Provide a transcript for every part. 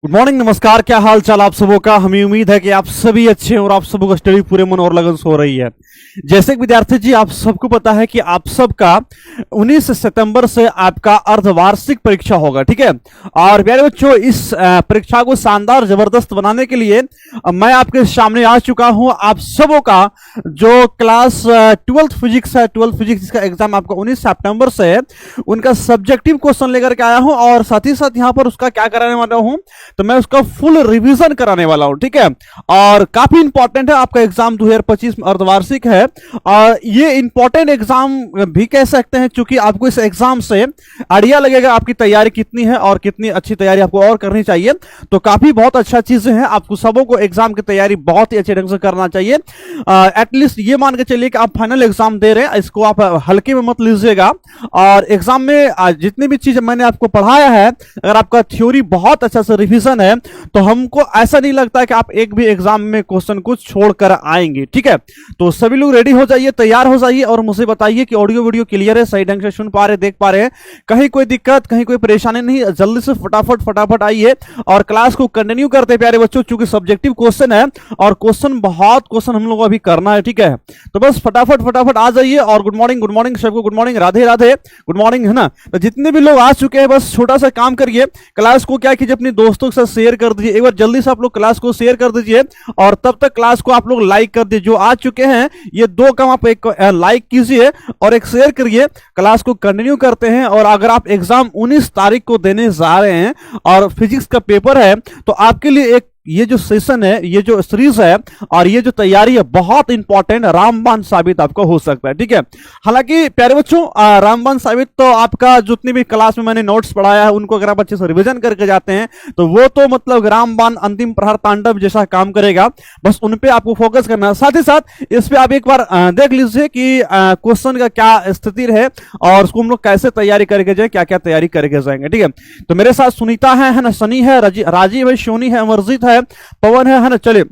Good morning, नमस्कार। क्या हाल चाल आप सबों का। हमें उम्मीद है कि आप सभी अच्छे हैं और आप सबों का स्टडी पूरे मन और लगन से हो रही है। जैसे कि विद्यार्थी जी, आप सबको पता है कि आप सबका 19 सितंबर से आपका अर्धवार्षिक परीक्षा होगा, ठीक है। और प्यारे बच्चों, इस परीक्षा को शानदार जबरदस्त बनाने के लिए मैं आपके सामने आ चुका हूं। आप सबों का जो क्लास 12th फिजिक्स है, 12th फिजिक्स का एग्जाम आपका 19 सितंबर से है, उनका सब्जेक्टिव क्वेश्चन लेकर के आया हूं और साथ ही साथ यहां पर उसका क्या कराने वाला हूं, तो मैं उसका फुल रिवीजन कराने वाला हूं, ठीक है। और काफी इंपॉर्टेंट है, आपका एग्जाम 2025 अर्धवार्षिक है और ये इंपॉर्टेंट एग्जाम भी कह सकते हैं, क्योंकि आपको इस एग्जाम से आइडिया लगेगा आपकी तैयारी कितनी है और कितनी अच्छी तैयारी आपको और करनी चाहिए। तो काफी बहुत अच्छा चीजें हैं, आपको सबों को एग्जाम की तैयारी बहुत ही अच्छे ढंग से करना चाहिए। एटलीस्ट ये मान के चलिए कि आप फाइनल एग्जाम दे रहे हैं, इसको आप हल्के में मत लीजिएगा। और एग्जाम में जितनी भी चीजें मैंने आपको पढ़ाया है, अगर आपका थ्योरी बहुत अच्छा से रिवीजन है तो हमको ऐसा नहीं लगता है कि आप एक भी एग्जाम में क्वेश्चन को छोड़कर आएंगे, ठीक है। तो सभी लोग रेडी हो जाइए, तैयार हो जाइए और मुझे बताइए कि ऑडियो वीडियो क्लियर है, सही ढंग से सुन पा रहे, देख पा रहे हैं, कहीं कोई दिक्कत, कहीं कोई परेशानी नहीं। जल्दी से फटाफट आइए और क्लास को कंटिन्यू करते हैं प्यारे बच्चों, क्योंकि सब्जेक्टिव क्वेश्चन है और बहुत क्वेश्चन हम लोग अभी करना है, ठीक है। तो बस फटाफट आ जाइए। और गुड मॉर्निंग सबको, good morning, Radhe Radhe, good morning, है ना। तो जितने भी लोग आ चुके हैं, बस छोटा सा काम करिए, क्लास को क्या कीजिए, अपने दोस्तों के साथ शेयर कर दीजिए। एक बार जल्दी से आप लोग क्लास को शेयर कर दीजिए और तब तक क्लास को आप लोग लाइक कर दीजिए। जो आ चुके हैं ये दो काम, आप एक लाइक कीजिए और एक शेयर करिए। क्लास को कंटिन्यू करते हैं। और अगर आप एग्जाम 19 तारीख को देने जा रहे हैं और फिजिक्स का पेपर है, तो आपके लिए एक ये जो सेशन है, ये जो सीरीज है और ये जो तैयारी है, बहुत इंपॉर्टेंट रामबाण साबित आपको हो सकता है, ठीक है। हालांकि प्यारे बच्चों, रामबाण साबित तो आपका जितनी भी क्लास में मैंने नोट्स पढ़ाया है, उनको अगर आप अच्छे से रिवीजन करके जाते हैं तो वो तो मतलब रामबाण अंतिम प्रहार तांडव जैसा काम करेगा। बस उन पे आपको फोकस करना है। साथ ही साथ इस पे आप एक बार देख लीजिए कि क्वेश्चन का क्या स्थिति है और उसको हम लोग कैसे तैयारी करके जाए, क्या क्या तैयारी करके जाएंगे, ठीक है। तो मेरे साथ सुनीता है ना, सनी है, राजीव है, सोनी है, अमरजीत है, पवन है ना। चलिए,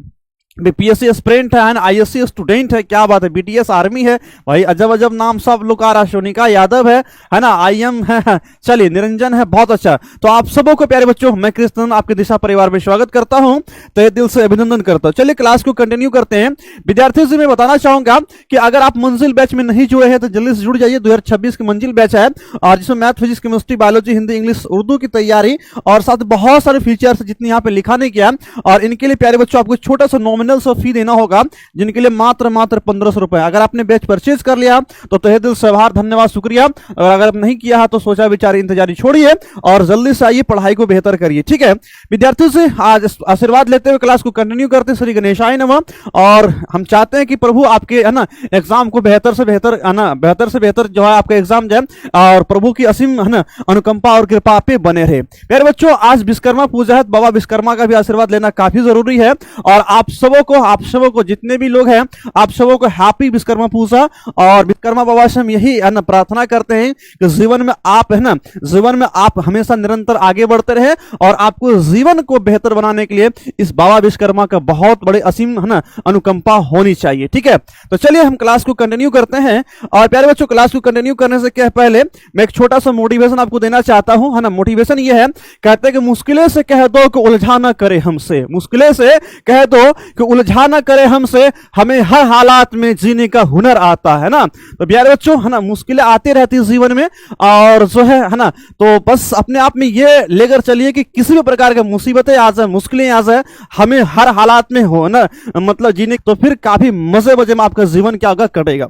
बीपीएससी एस्पिरेंट है ना, आईएससी स्टूडेंट है, क्या बात है, बीटीएस आर्मी है, भाई अजब अजब नाम सब लोग आ रहा। सोनिका यादव है ना, आईएम है, चलिए निरंजन है, बहुत अच्छा। तो आप सबों को प्यारे बच्चों, मैं कृष्णन आपके दिशा परिवार में स्वागत करता हूं, तहे दिल से अभिनंदन करता हूं। चलिए क्लास को कंटिन्यू करते हैं। विद्यार्थियों से मैं बताना चाहूंगा कि अगर आप मंजिल बैच में नहीं जुड़े हैं तो जल्दी से जुड़ जाइए। 2026 की मंजिल बैच है और जिसमें math, physics, chemistry, biology, Hindi, English, Urdu की तैयारी और साथ बहुत सारे फीचर्स जितनी यहाँ पे लिखा नहीं किया। और इनके लिए प्यारे बच्चों आपको छोटा सा नॉमिनल सा फी देना होगा, जिनके लिए मात्र 1500 रुपए। अगर आपने बैच परचेज कर लिया तो तहे दिल से आभार, धन्यवाद, शुक्रिया। और अगर आप नहीं किया है तो सोचा विचार इंतजारी छोड़िए और जल्दी से आइए, पढ़ाई को बेहतर करिए, ठीक है। विद्यार्थियों से आज आशीर्वाद लेते हुए क्लास को कंटिन्यू करते हैं। श्री गणेशाय नमः। और हम चाहते हैं कि प्रभु आपके है ना एग्जाम को बेहतर से बेहतर है ना, बेहतर से बेहतर जो है आपका एग्जाम जाए और प्रभु की असीम है ना अनुकंपा और कृपा पे बने रहे। प्यारे बच्चों, आज विश्वकर्मा पूजा है, बाबा विश्वकर्मा का भी आशीर्वाद लेना काफी जरूरी है। और आप सबों को जितने भी लोग हैं, आप सबों को हैप्पी विश्वकर्मा पूजा। और विश्वकर्मा बाबा से हम यही है ना प्रार्थना करते हैं कि जीवन में आप है ना, जीवन में आप हमेशा निरंतर आगे बढ़ते रहे और आपको जीवन को बेहतर बनाने के लिए इस बाबा विश्वकर्मा का बहुत बड़े असीम है ना अनुकंपा होनी चाहिए, ठीक है। तो चलिए हम क्लास को कंटिन्यू करते हैं। और प्यारे बच्चों, क्लास को कंटिन्यू करने से क्या पहले मैं एक छोटा सा मोटिवेशन आपको देना चाहता हूं, है ना। मोटिवेशन ये है, कहते हैं कि मुश्किलें से कह दो कि उलझा ना करे हमसे, मुश्किलें से कह दो कि उलझा ना करे हमसे, हमें हर हालात में जीने का हुनर आता है ना। तो प्यारे बच्चों, है ना, मुश्किलें आती रहती है जीवन में और जो है ना, तो बस अपने आप में ये लेकर चलिए कि किसी भी प्रकार की मुसीबतें आ जाए, मुश्किलें आ जाए, हमें हर हालात में हो ना मतलब जीने, तो फिर काफी मजे में आपका जीवन क्या होगा, कटेगा।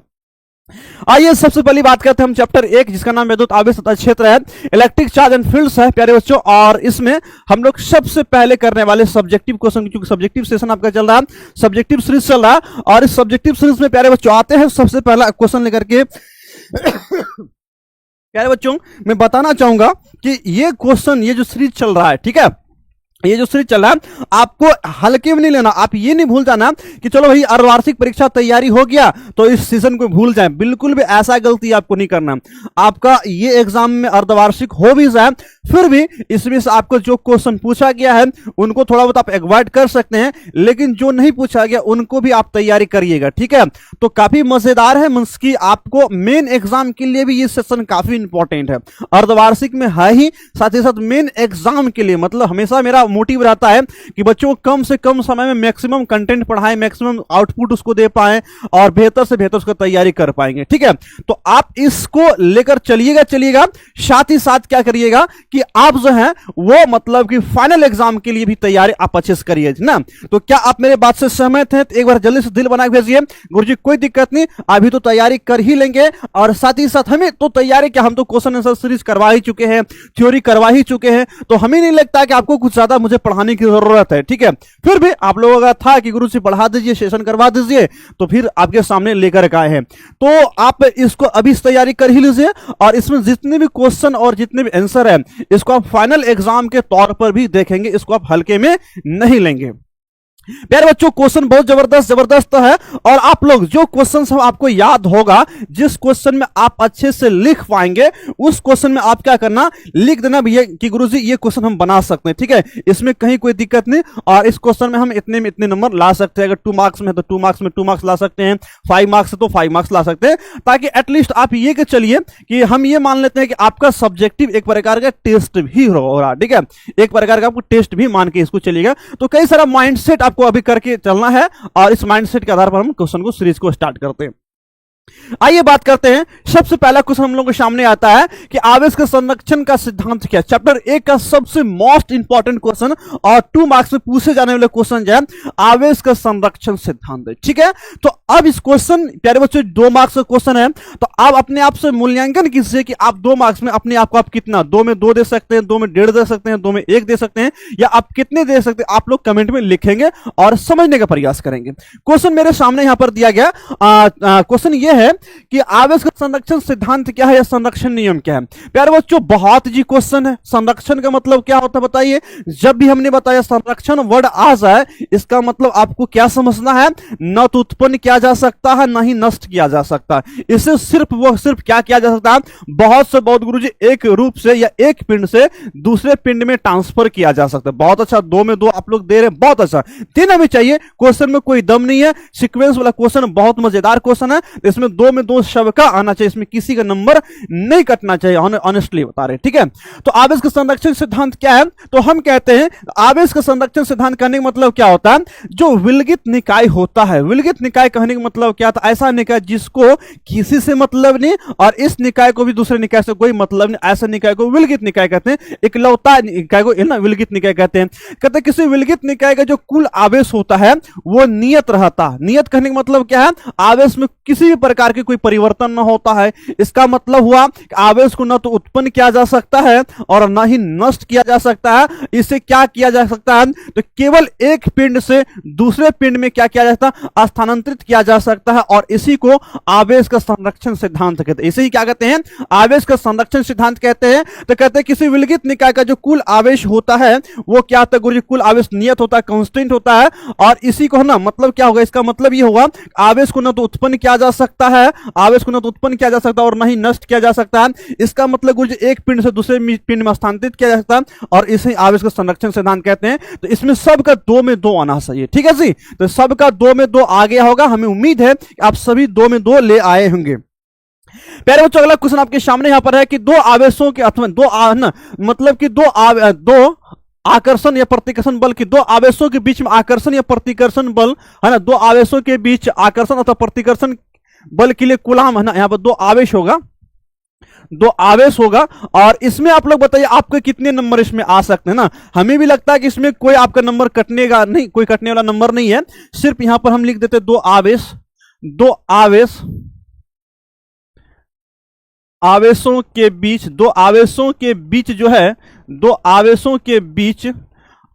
आइए सबसे पहली बात करते हैं हम चैप्टर 1, जिसका नाम विद्युत आवेश तथा क्षेत्र है, इलेक्ट्रिक चार्ज एंड फील्ड्स है प्यारे बच्चों। और इसमें हम लोग सबसे पहले करने वाले सब्जेक्टिव क्वेश्चन, क्योंकि सब्जेक्टिव सेशन आपका चल रहा है, सब्जेक्टिव सीरीज चल रहा है। और इस सब्जेक्टिव सीरीज में प्यारे बच्चों आते हैं सबसे पहला क्वेश्चन लेकर के। प्यारे बच्चों, मैं बताना चाहूंगा कि ये क्वेश्चन, ये जो सीरीज चल रहा है, ठीक है, ये जो सीरीज चल रहा है, आपको हल्के में नहीं लेना। आप ये नहीं भूल जाना कि चलो भाई अर्धवार्षिक परीक्षा तैयारी हो गया तो इस सीजन को भूल जाए, बिल्कुल भी ऐसा गलती आपको नहीं करना। आपका ये एग्जाम में अर्धवार्षिक हो भी जाए, फिर भी इसमें से आपको जो क्वेश्चन पूछा गया है उनको थोड़ा बहुत आप अवॉइड कर सकते हैं, लेकिन जो नहीं पूछा गया उनको भी आप तैयारी करिएगा, ठीक है। तो काफी मजेदार है, मींस की आपको मेन एग्जाम के लिए भी ये सेशन काफी इंपॉर्टेंट है। अर्धवार्षिक में है ही, साथ ही साथ मेन एग्जाम के लिए, मतलब हमेशा मेरा क्या मोटिव रहता है कि बच्चों को कम से कम समय में मैक्सिमम कंटेंट पढ़ाएं, मैक्सिमम आउटपुट उसको दे पाएं और बेहतर से बेहतर उसका तैयारी कर पाएंगे। ठीक है, तो आप इसको लेकर चलिएगा। साथ ही साथ क्या करिएगा कि आप जो है वो मतलब कि फाइनल एग्जाम के लिए भी तैयारी आप अच्छे से करिए ना। तो क्या आप मेरे बात से सहमत हैं? तो एक बार जल्दी से दिल बना के भेजिए। गुरुजी कोई दिक्कत नहीं, अभी तो तैयारी कर ही लेंगे। और साथ ही साथ हमें तो तैयारी क्या, हम तो क्वेश्चन आंसर सीरीज करवा ही चुके हैं, थ्योरी करवा ही चुके हैं, तो हमें नहीं लगता कि आपको कुछ ज्यादा मुझे पढ़ाने की जरूरत है। ठीक है, फिर भी आप लोगों का था कि गुरुजी पढ़ा दीजिए, सेशन करवा दीजिए, तो फिर आपके सामने लेकर के आए हैं। तो आप इसको अभी तैयारी कर ही लीजिए और इसमें जितने भी क्वेश्चन और जितने भी आंसर है इसको आप फाइनल एग्जाम के तौर पर भी देखेंगे, इसको आप हल्के में नहीं लेंगे। प्यारे बच्चों क्वेश्चन बहुत जबरदस्त है और आप लोग जो क्वेश्चन हम आपको याद होगा, जिस क्वेश्चन में आप अच्छे से लिख पाएंगे उस क्वेश्चन में आप क्या करना, लिख देना भैया कि गुरुजी ये क्वेश्चन हम बना सकते हैं। ठीक है, इसमें कहीं कोई दिक्कत नहीं और इस क्वेश्चन में हम इतने में इतने नंबर ला सकते हैं। अगर 2 मार्क्स में तो 2 मार्क्स में 2 मार्क्स ला सकते हैं, 5 मार्क्स है तो 5 मार्क्स ला सकते हैं, ताकि एटलीस्ट आप ये कि चलिए कि हम ये मान लेते हैं कि आपका सब्जेक्टिव एक प्रकार का टेस्ट भी हो रहा। ठीक है, एक प्रकार का आपको टेस्ट भी मान के इसको चलिएगा। तो कई सारा माइंडसेट आपको अभी करके चलना है और इस माइंडसेट के आधार पर हम क्वेश्चन को सीरीज को स्टार्ट करते हैं। आइए बात करते हैं। सबसे पहला क्वेश्चन हम लोगों के सामने आता है कि आवेश के संरक्षण का सिद्धांत क्या है। चैप्टर 1 का सबसे मोस्ट इंपॉर्टेंट क्वेश्चन और 2 मार्क्स में पूछे जाने वाले क्वेश्चन जो है आवेश का संरक्षण सिद्धांत है। ठीक है, तो अब इस क्वेश्चन प्यारे बच्चों 2 मार्क्स का क्वेश्चन है, तो आप अपने आप से मूल्यांकन कीजिए कि आप 2 मार्क्स में अपने आप को आप कितना, 2 में 2 दे सकते हैं, 2 में 1.5 दे सकते हैं, 2 में 1 दे सकते हैं, या आप कितने दे सकते हैं, आप लोग कमेंट में लिखेंगे और समझने का प्रयास करेंगे। क्वेश्चन मेरे सामने यहां पर दिया गया। क्वेश्चन यह है कि आवेश का संरक्षण सिद्धांत क्या है या संरक्षण नियम क्या है। प्यारे बच्चों बहुत जी क्वेश्चन है। संरक्षण का मतलब क्या होता है बताइए। जब भी हमने बताया संरक्षण वर्ड आ जाए, इसका मतलब आपको क्या समझना है, न तो उत्पन्न किया जा सकता है न ही नष्ट किया जा सकता है। इसे सिर्फ क्या किया जा सकता है, बहुत से बहुत गुरुजी एक रूप से या एक पिंड से दूसरे पिंड में ट्रांसफर किया जा सकता है। बहुत अच्छा, 2 में 2 आप लोग दे रहे हैं, बहुत अच्छा, देना भी चाहिए। क्वेश्चन में कोई दम नहीं है, सीक्वेंस वाला क्वेश्चन बहुत मजेदार क्वेश्चन है। इसमें 2 में 2 शब्द का आना चाहिए, इसमें किसी का नंबर नहीं कटना चाहिए, ऑनेस्टली बता रहे। ठीक है, तो आवेश का संरक्षण सिद्धांत क्या है, तो हम कहते हैं आवेश का संरक्षण सिद्धांत कहने का मतलब क्या होता है, जो विलगित निकाय होता है। विलगित निकाय कहने का मतलब क्या था, ऐसा निकाय जिसको किसी से मतलब नहीं और इस निकाय को भी दूसरे निकाय से कोई मतलब नहीं, ऐसा निकाय को विलगित निकाय कहते हैं। इकलौता निकाय को ना विलगित निकाय कहते हैं। कहते हैं किसी विलगित निकाय का जो कुल आवेश होता है वो नियत रहता। नियत कहने का मतलब क्या है, आवेश में किसी भी प्रकार के कोई परिवर्तन न होता है। इसका मतलब हुआ कि आवेश को न तो उत्पन्न किया जा सकता है और न ही नष्ट किया जा सकता है। इसे क्या किया जा सकता है, तो केवल एक पिंड से दूसरे पिंड में क्या किया जा सकता है, स्थानांतरित किया जा सकता है, और इसी को आवेश का संरक्षण सिद्धांत कहते हैं। इसे ही क्या कहते हैं, आवेश का संरक्षण सिद्धांत कहते हैं। तो कहते हैं किसी विलगित निकाय का जो कुल आवेश होता है वो क्या होता है गुरुजी, कुल आवेश नियत होता है, कांस्टेंट होता है, और इसी को है ना, मतलब क्या होगा, इसका मतलब ये होगा आवेश को न तो उत्पन्न किया जा सकता है, आवेश को न तो उत्पन्न किया जा सकता है और न ही नष्ट किया जा सकता है। इसका मतलब गुरुजी एक पिंड से दूसरे पिंड में स्थानांतरित किया जा सकता है, और इसे आवेश का संरक्षण सिद्धांत कहते हैं। तो इसमें सबका 2 में 2 आना चाहिए। ठीक है जी, तो सबका 2 में 2 आ गया होगा। हमें उम्मीद है कि आप सभी 2 में 2 ले आए होंगे। प्यारे बच्चों अगला क्वेश्चन आपके सामने यहां पर है कि 2 आवेशों के अथवा मतलब कि दो आकर्षण या प्रतिकर्षण बल की 2 आवेशों के बीच में आकर्षण या प्रतिकर्षण बल है ना, 2 आवेशों के बीच आकर्षण अथवा प्रतिकर्षण बल के लिए कूलाम है ना, यहां पर 2 आवेश होगा, 2 आवेश होगा। और इसमें आप लोग बताइए आपके कितने नंबर इसमें आ सकते हैं ना। हमें भी लगता है कि इसमें कोई आपका नंबर कटने का नहीं, कोई कटने वाला नंबर नहीं है। सिर्फ यहां पर हम लिख देते 2 आवेश, 2 आवेश, आवेशों के बीच, 2 आवेशों के बीच जो है, 2 आवेशों के बीच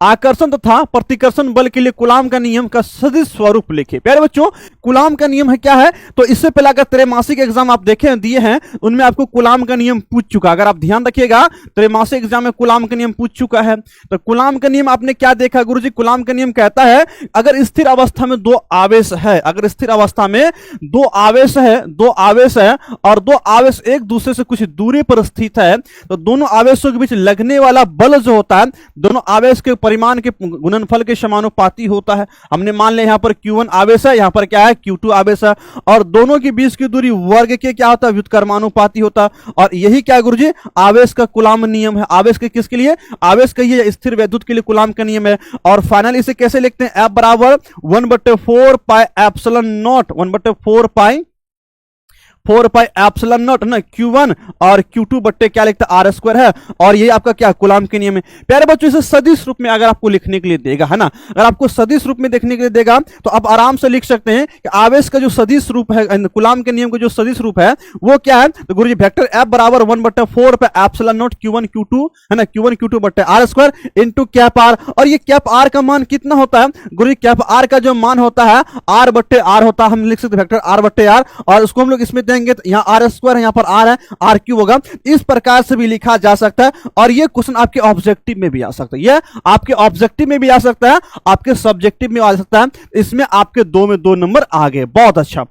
आकर्षण तथा प्रतिकर्षण बल के लिए कूलाम का नियम का सदिश स्वरूप लिखे। प्यारे बच्चों कूलाम का नियम है क्या है, तो इससे पहले अगर त्रैमासिक एग्जाम आप देखें दिए हैं उनमें आपको कूलाम का नियम पूछ चुका। अगर आप ध्यान रखिएगा त्रैमासिक एग्जाम में कूलाम का नियम पूछ चुका है। तो कूलाम का नियम आपने क्या देखा गुरुजी, कूलाम का नियम कहता है अगर स्थिर अवस्था में 2 आवेश है, अगर स्थिर अवस्था में 2 आवेश है, 2 आवेश है और 2 आवेश एक दूसरे से कुछ दूरी पर स्थित है, तो दोनों आवेशों के बीच लगने वाला बल जो होता है, दोनों आवेश के परिमाण के गुणनफल के समानुपाती होता है। हमने मान लिया यहाँ पर Q1 आवेश है, यहाँ पर क्या है Q2 आवेश है, और दोनों के बीच की दूरी वर्ग के क्या होता है, व्युत्क्रमानुपाती होता है। और यही क्या गुरुजी आवेश का कूलाम नियम है। आवेश के किसके लिए, आवेश का ये स्थिर वैद्युत के लिए कूलाम का नियम है। और फाइनल इसे कैसे लिखते हैं, F बराबर 1/4 pi epsilon not, 1/4 pi epsilon not ना Q1 और Q2 बट्टे क्या लिखते हैं R स्क्वायर है। और ये आपका क्या कूलाम के नियम है। प्यारे बच्चों इसे सदिश रूप में अगर आपको लिखने के लिए देगा है ना, अगर आपको सदिश रूप में देखने के लिए देगा तो आप आराम से लिख सकते हैं कि आवेश का जो सदिश रूप है, कूलाम के नियम का जो सदिश रूप है वो क्या है, तो गुरुजी वेक्टर F बराबर 1/4 पे एप्सिलॉन नॉट Q1 Q2 है ना, Q1 Q2 बट्टे R square into cap R। और ये कैप R का मान कितना होता है गुरुजी, कैप R का जो मान होता है R बट्टे R होता है, हम लिख सकते हैं वेक्टर R बट्टे R, और उसको हम लोग इसमें देंगे तो यहाँ R स्क्वायर है, यहाँ पर R है, R क्यूब होगा। इस प्रकार से भी लिखा जा सकता है। और ये क्वेश्चन आपके ऑब्जेक्टिव में भी आ सकता है, ये आपके ऑब्जेक्टिव में भी आ सकता है, आपके सब्जेक्टिव में आ सकता है। इसमें आपके 2 में 2 नंबर आ गए, बहुत अच्छा।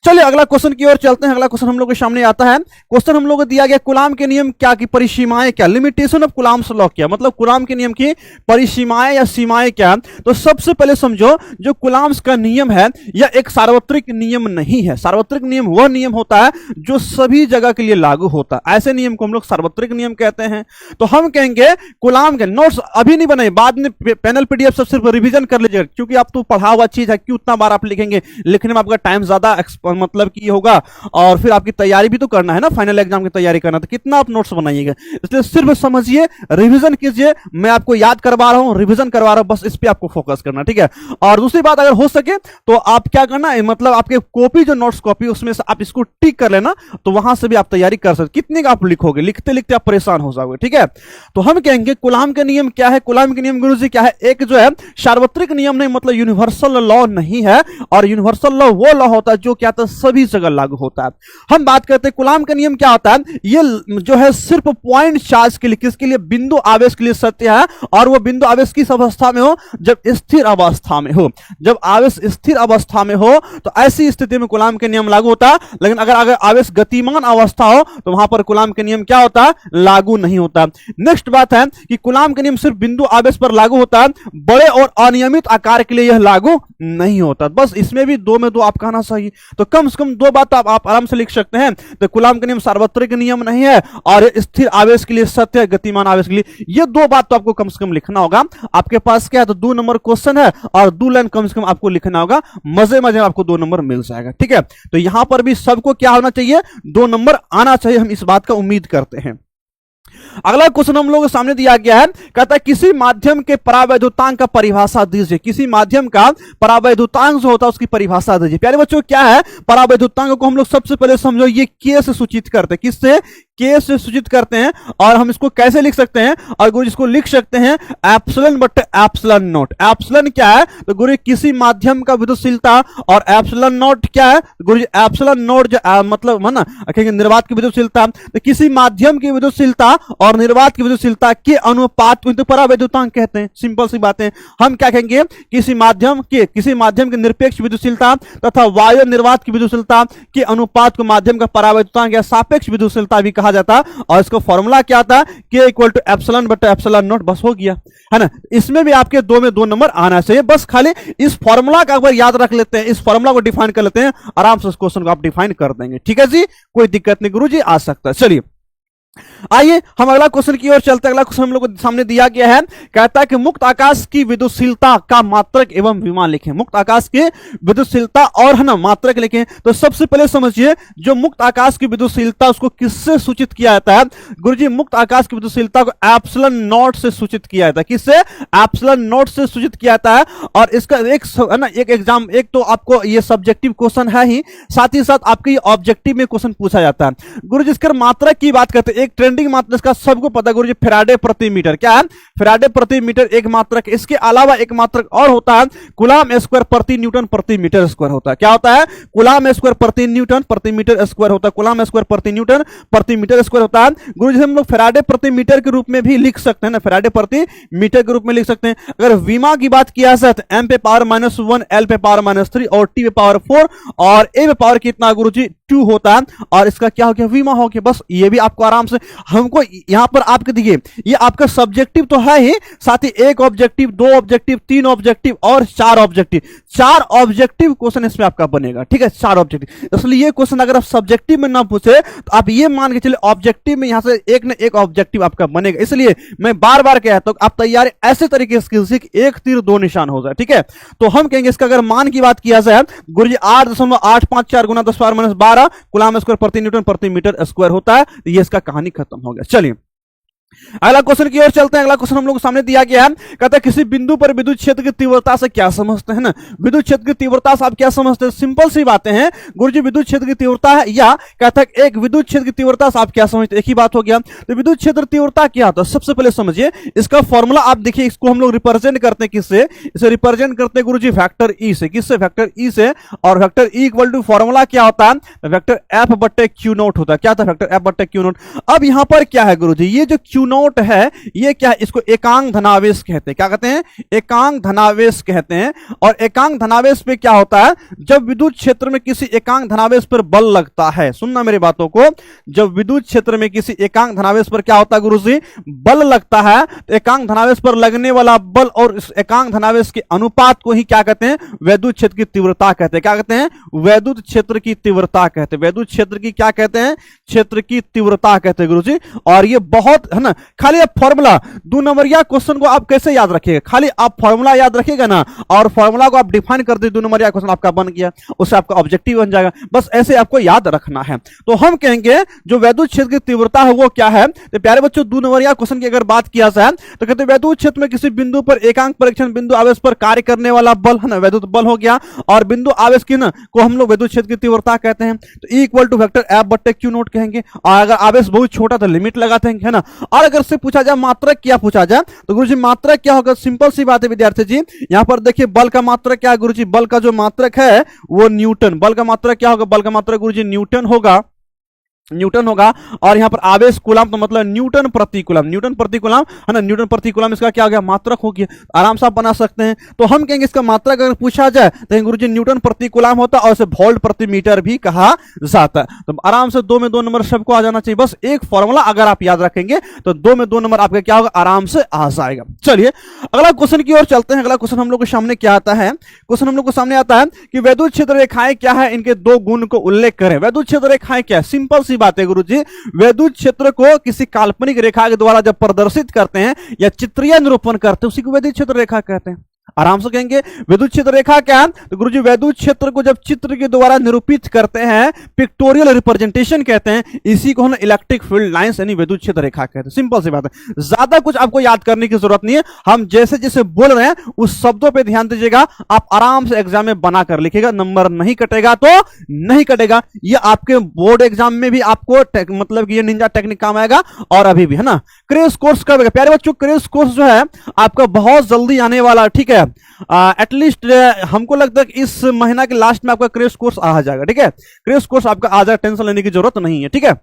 चलिए अगला क्वेश्चन की ओर चलते हैं। अगला क्वेश्चन हम लोग के सामने आता है। क्वेश्चन हम लोग को दिया गया कूलाम के नियम क्या की परिसीमाएं क्या, लिमिटेशन ऑफ कूलाम्स लॉ क्या, मतलब कूलाम के नियम की परिसीमाएं या सीमाएं क्या। तो सबसे पहले समझो जो कूलाम्स का नियम है यह एक सार्वत्रिक नियम नहीं है। सार्वत्रिक नियम वह नियम होता है जो सभी जगह के लिए लागू होता है, ऐसे नियम को हम लोग सार्वत्रिक नियम कहते हैं। तो हम कहेंगे कूलाम के नोट्स अभी नहीं बनाए, बाद में पैनल पीडीएफ सब सिर्फ रिवीजन कर लीजिएगा, क्योंकि आप तो पढ़ा हुआ चीज है, क्यों उतना बार आप लिखेंगे, लिखने में आपका टाइम ज्यादा मतलब कि होगा। और फिर आपकी तैयारी भी तो करना है ना, फाइनल एग्जाम की तैयारी करना, तो कितना आप नोट्स बनाइएगा। इसलिए सिर्फ समझिए, रिवीजन कीजिए, मैं आपको याद करवा रहा हूं, रिवीजन करवा रहा हूं, बस इस पे आपको फोकस करना, ठीक है। और दूसरी बात अगर हो सके तो आप क्या करना है, मतलब आपके कॉपी जो नोट्स कॉपी उसमें से आप इसको टिक कर लेना, तो वहां से भी आप तैयारी कर सकते। कितने का आप लिखोगे, लिखते लिखते आप परेशान हो जाओगे, ठीक है। तो हम कहेंगे कूलाम का नियम क्या है। कूलाम के नियम गुरुजी क्या है, एक जो है सार्वत्रिक नियम नहीं, मतलब यूनिवर्सल लॉ नहीं है। और यूनिवर्सल लॉ वो लॉ होता है जो क्या होता है सभी जगह लागू होता है। हम बात करते हैं कूलाम का नियम क्या होता है, ये जो है सिर्फ पॉइंट चार्ज के लिए, किसके लिए, बिंदु आवेश के लिए सत्य है। और वो बिंदु आवेश किस अवस्था में हो, जब स्थिर अवस्था में हो। जब आवेश स्थिर अवस्था में हो तो ऐसी स्थिति में कूलाम के नियम लागू होता है। लेकिन अगर आवेश गतिमान अवस्था हो तो वहां पर कूलाम के नियम क्या होता है, लागू नहीं होता। नेक्स्ट बात है कि कूलाम के नियम सिर्फ बिंदु आवेश पर लागू होता है, बड़े और अनियमित आकार के लिए यह लागू नहीं होता। बस इसमें भी 2 में 2 आप कहना चाहिए, तो कम से कम 2 बात आप आराम से लिख सकते हैं। तो कूलाम का नियम सार्वत्रिक नियम नहीं है और स्थिर आवेश के लिए सत्य है, गतिमान आवेश के लिए। ये 2 बात तो आपको कम से कम लिखना होगा। आपके पास क्या है, तो 2 नंबर क्वेश्चन है और 2 लाइन कम से कम आपको लिखना होगा। मजे मजे में आपको 2 नंबर मिल जाएगा, ठीक है। तो यहां पर भी सबको क्या होना चाहिए, 2 नंबर आना चाहिए, हम इस बात का उम्मीद करते हैं। अगला क्वेश्चन हम लोगों के सामने दिया गया है, कहता है किसी माध्यम के परावैद्युतांक का परिभाषा दीजिए। किसी माध्यम का परावैद्युतांक जो होता है उसकी परिभाषा दीजिए। प्यारे बच्चों क्या है परावैद्युतांक को हम लोग सबसे पहले समझो, ये के से सूचित करते हैं, किससे, के से सूचित करते हैं। और हम इसको कैसे लिख सकते हैं, और गुरु इसको लिख सकते हैं एप्सिलॉन बटे एप्सिलॉन नॉट। एप्सिलॉन क्या है, तो गुरु किसी माध्यम का विद्युतशीलता, और एप्सिलॉन नॉट क्या है, गुरु एप्सिलॉन नॉट जो मतलब है ना कहेंगे निर्वात की विद्युतशीलता। तो किसी माध्यम की विद्युतशीलता और निर्वात की विद्युतशीलता के अनुपात को तो परावैद्युतांक कहते हैं। सिंपल सी बातें, हम क्या कहेंगे, किसी माध्यम की निरपेक्ष विद्युतशीलता तथा वायु निर्वात की विद्युतशीलता के अनुपात को माध्यम का परावैद्युतांक या सापेक्ष विद्युतशीलता भी कहा जाता। और इसका फॉर्मूला क्या था, के इक्वल टू एप्सिलॉन बटे एप्सिलॉन नॉट, बस हो गया है ना। इसमें भी आपके 2 में 2 नंबर आना चाहिए। बस खाली इस फॉर्मूला का अगर याद रख लेते हैं, इस फॉर्मूला को डिफाइन कर लेते हैं, आराम से इस क्वेश्चन को आप डिफाइन कर देंगे, ठीक है जी, कोई दिक्कत नहीं गुरुजी, आ सकता है। चलिए आइए हम अगला क्वेश्चन की ओर चलते हैं। अगला क्वेश्चन हम लोग को सामने दिया गया है, कहता है कि मुक्त आकाश की विद्युतशीलता का मात्रक एवं विमान लिखें। मुक्त आकाश की विद्युतशीलता और है ना मात्रक लिखें। तो सबसे पहले समझिए जो मुक्त आकाश की विद्युतशीलता उसको किससे सूचित किया जाता है, गुरुजी मुक्त आकाश की विद्युतशीलता को एप्सिलॉन नॉट से सूचित किया जाता है। किससे, एप्सिलॉन नॉट से सूचित किया जाता है। और इसका एक है ना एक एग्जाम, एक तो आपको ये सब्जेक्टिव क्वेश्चन है ही, साथ ही साथ आपके ऑब्जेक्टिव में क्वेश्चन पूछा जाता है। गुरुजी इसके मात्रक की बात करते हैं, एक ट्रेंडिंग मात्रक इसका सबको पता है गुरुजी, फैराडे प्रति मीटर। क्या है, फैराडे प्रति मीटर एक मात्रक। इसके अलावा एक मात्रक और होता है, कूलाम स्क्वायर प्रति न्यूटन प्रति मीटर स्क्वायर होता है। क्या होता है, कूलाम स्क्वायर प्रति न्यूटन प्रति मीटर स्क्वायर होता है। कूलाम स्क्वायर प्रति न्यूटन प्रति मीटर स्क्वायर होता है। गुरुजी हम लोग फैराडे प्रति मीटर के रूप में भी लिख सकते हैं ना, फैराडे प्रति मीटर के रूप में लिख सकते हैं। अगर विमा की बात किया जाए तो m पे पावर -1, l पे पावर -3 और t पे पावर 4 और a पे पावर कितना गुरुजी 2 होता है। और इसका क्या हो गया, विमा हो गया। बस ये भी आपको आराम से से हमको यहाँ पर आपके देखिए ये आपका सब्जेक्टिव तो है ही, साथ ही एक ऑब्जेक्टिव, दो ऑब्जेक्टिव, तीन ऑब्जेक्टिव और चार ऑब्जेक्टिव, चार ऑब्जेक्टिव क्वेश्चन इसमें आपका बनेगा, ठीक है, चार ऑब्जेक्टिव। इसलिए ये क्वेश्चन अगर आप सब्जेक्टिव में ना पूछे तो आप ये मान के चलिए ऑब्जेक्टिव में यहां से एक न एक ऑब्जेक्टिव आपका बनेगा। इसलिए मैं बार बार कहता हूं आप तैयारी ऐसे तरीके से सीख एक तीर दो निशान हो जाए, ठीक है। तो हम कहेंगे इसका अगर मान की बात किया जाए गुरुजी 8.854 गुना 10⁻12 कूलम स्क्वायर प्रति न्यूटन प्रति मीटर स्क्वायर होता है। तो ये इसका कहानी खत्म हो गया। चलिए अगला क्वेश्चन की ओर चलते हैं। अगला क्वेश्चन हम लोग को सामने दिया गया है, कहता है किसी बिंदु पर विद्युत क्षेत्र की तीव्रता से क्या समझते हैं ना। विद्युत क्षेत्र की तीव्रता से आप क्या समझते हैं? सिंपल सी बातें हैं गुरुजी, विद्युत क्षेत्र की तीव्रता है, या कहता है एक विद्युत क्षेत्र की तीव्रता से आप क्या समझते हैं, एक ही बात हो गया। तो विद्युत क्षेत्र तीव्रता क्या होता है सबसे पहले समझिए। इसका फॉर्मूला आप देखिए, इसको हम लोग रिप्रेजेंट करते हैं किससे? इसे रिप्रेजेंट करते हैं गुरुजी फैक्टर ई से। किससे? फैक्टर ई से। और factor E equal to formula क्या होता है? फैक्टर एफ बट्टे क्यू नोट होता है। क्या था? फैक्टर एफ बट्टे क्यू नोट। अब यहां पर क्या है गुरुजी, ये जो क्यू नोट है ये क्या है? इसको एकांक धनावेश कहते हैं। क्या कहते हैं? एकांक धनावेश कहते हैं। और एकांक धनावेश पे क्या होता है? जब विद्युत क्षेत्र में किसी एकांक धनावेश पर बल लगता है, सुनना मेरी बातों को, जब विद्युत क्षेत्र में किसी एकांक धनावेश पर क्या होता है गुरुजी? बल लगता है, तो एकांक धनावेश पर लगने वाला बल और इस एकांक धनावेश के अनुपात को ही क्या कहते हैं? विद्युत क्षेत्र की तीव्रता कहते हैं। क्या कहते हैं? विद्युत क्षेत्र की तीव्रता कहते हैं। विद्युत क्षेत्र की क्या कहते हैं? क्षेत्र की तीव्रता कहते हैं गुरुजी। और ये बहुत है ना, खाली फॉर्मूला 2 नंबरिया क्वेश्चन को आप कैसे याद रखिएगा? खाली आप फॉर्मूला याद रखिएगा ना, और फॉर्मूला को आप डिफाइन कर दे, 2 नंबरिया क्वेश्चन आपका बन गया, उससे आपका ऑब्जेक्टिव बन जाएगा। बस ऐसे आपको याद रखना है। तो हम कहेंगे जो विद्युत क्षेत्र की तीव्रता है वो क्या है? तो प्यारे बच्चों 2 नंबरिया क्वेश्चन की अगर बात किया जाए तो कहते हैं विद्युत क्षेत्र में किसी बिंदु पर एकांक परीक्षण बिंदु आवेश पर कार्य करने वाला बल है ना, विद्युत बल हो गया। और बिंदु आवेश की ना को हम लोग विद्युत क्षेत्र की तीव्रता कहते हैं। तो ई इक्वल टू फैक्टर एफ बट्टे क्यू नोट कहेंगे। और अगर आवेश बहुत छोटा तो लिमिट लगाते हैं, है ना। और अगर से पूछा जाए मात्रक क्या पूछा जाए तो गुरुजी मात्रक क्या होगा? सिंपल सी बात है विद्यार्थी जी, यहां पर देखिए बल का मात्रक क्या है गुरुजी? बल का जो मात्रक है वो न्यूटन। बल का मात्रक क्या होगा? बल का मात्रक गुरुजी न्यूटन होगा, न्यूटन होगा। और यहां पर आवेश कूलम तो मतलब न्यूटन प्रति कूलम, न्यूटन प्रति कूलम है ना, न्यूटन प्रति कूलम इसका क्या हो गया? मात्रक हो गया। आराम से आप बना सकते हैं। तो हम कहेंगे इसका मात्रक अगर पूछा जाए तो गुरुजी न्यूटन प्रति कूलम होता है, और इसे वोल्ट प्रति मीटर भी कहा जाता है। तो आराम से 2 में 2 नंबर सबको आ जाना चाहिए। बस एक फॉर्मूला अगर आप याद रखेंगे तो 2 में 2 नंबर आपका क्या होगा? आराम से आ जाएगा। चलिए अगला क्वेश्चन की ओर चलते हैं। अगला क्वेश्चन हम लोग के सामने क्या आता है? क्वेश्चन हम लोग को सामने आता है कि विद्युत क्षेत्र रेखाएं क्या है, इनके 2 गुण को उल्लेख करें। विद्युत क्षेत्र रेखाएं क्या है? सिंपल सी बात है गुरुजी, विद्युत क्षेत्र को किसी काल्पनिक रेखा के द्वारा जब प्रदर्शित करते हैं या चित्रीय निरूपण करते हैं उसी को विद्युत क्षेत्र रेखा कहते हैं। आराम से कहेंगे विद्युत क्षेत्र रेखा क्या है? तो गुरुजी विद्युत क्षेत्र को जब चित्र के द्वारा निरूपित करते हैं, पिक्टोरियल रिप्रेजेंटेशन कहते हैं, इसी को हम इलेक्ट्रिक फील्ड लाइंस यानी विद्युत क्षेत्र रेखा कहते हैं। सिंपल सी बात है, ज्यादा कुछ आपको याद करने की जरूरत नहीं है। हम जैसे जैसे बोल रहे हैं उस शब्दों पे ध्यान दीजिएगा, आप आराम से एग्जाम में बनाकर लिखिएगा, नंबर नहीं कटेगा तो नहीं कटेगा। ये आपके बोर्ड एग्जाम में भी आपको मतलब कि ये निंजा टेक्निक काम आएगा, और अभी भी है ना। क्रैश कोर्स कब आएगा प्यारे बच्चों? क्रैश कोर्स जो है आपका बहुत जल्दी आने वाला, ठीक है। एटलीस्ट हमको लगता है कि इस महीना के लास्ट में आपका क्रैश कोर्स आ जाएगा, ठीक है। क्रैश कोर्स आपका आ जाएगा, टेंशन लेने की जरूरत नहीं है, ठीक है।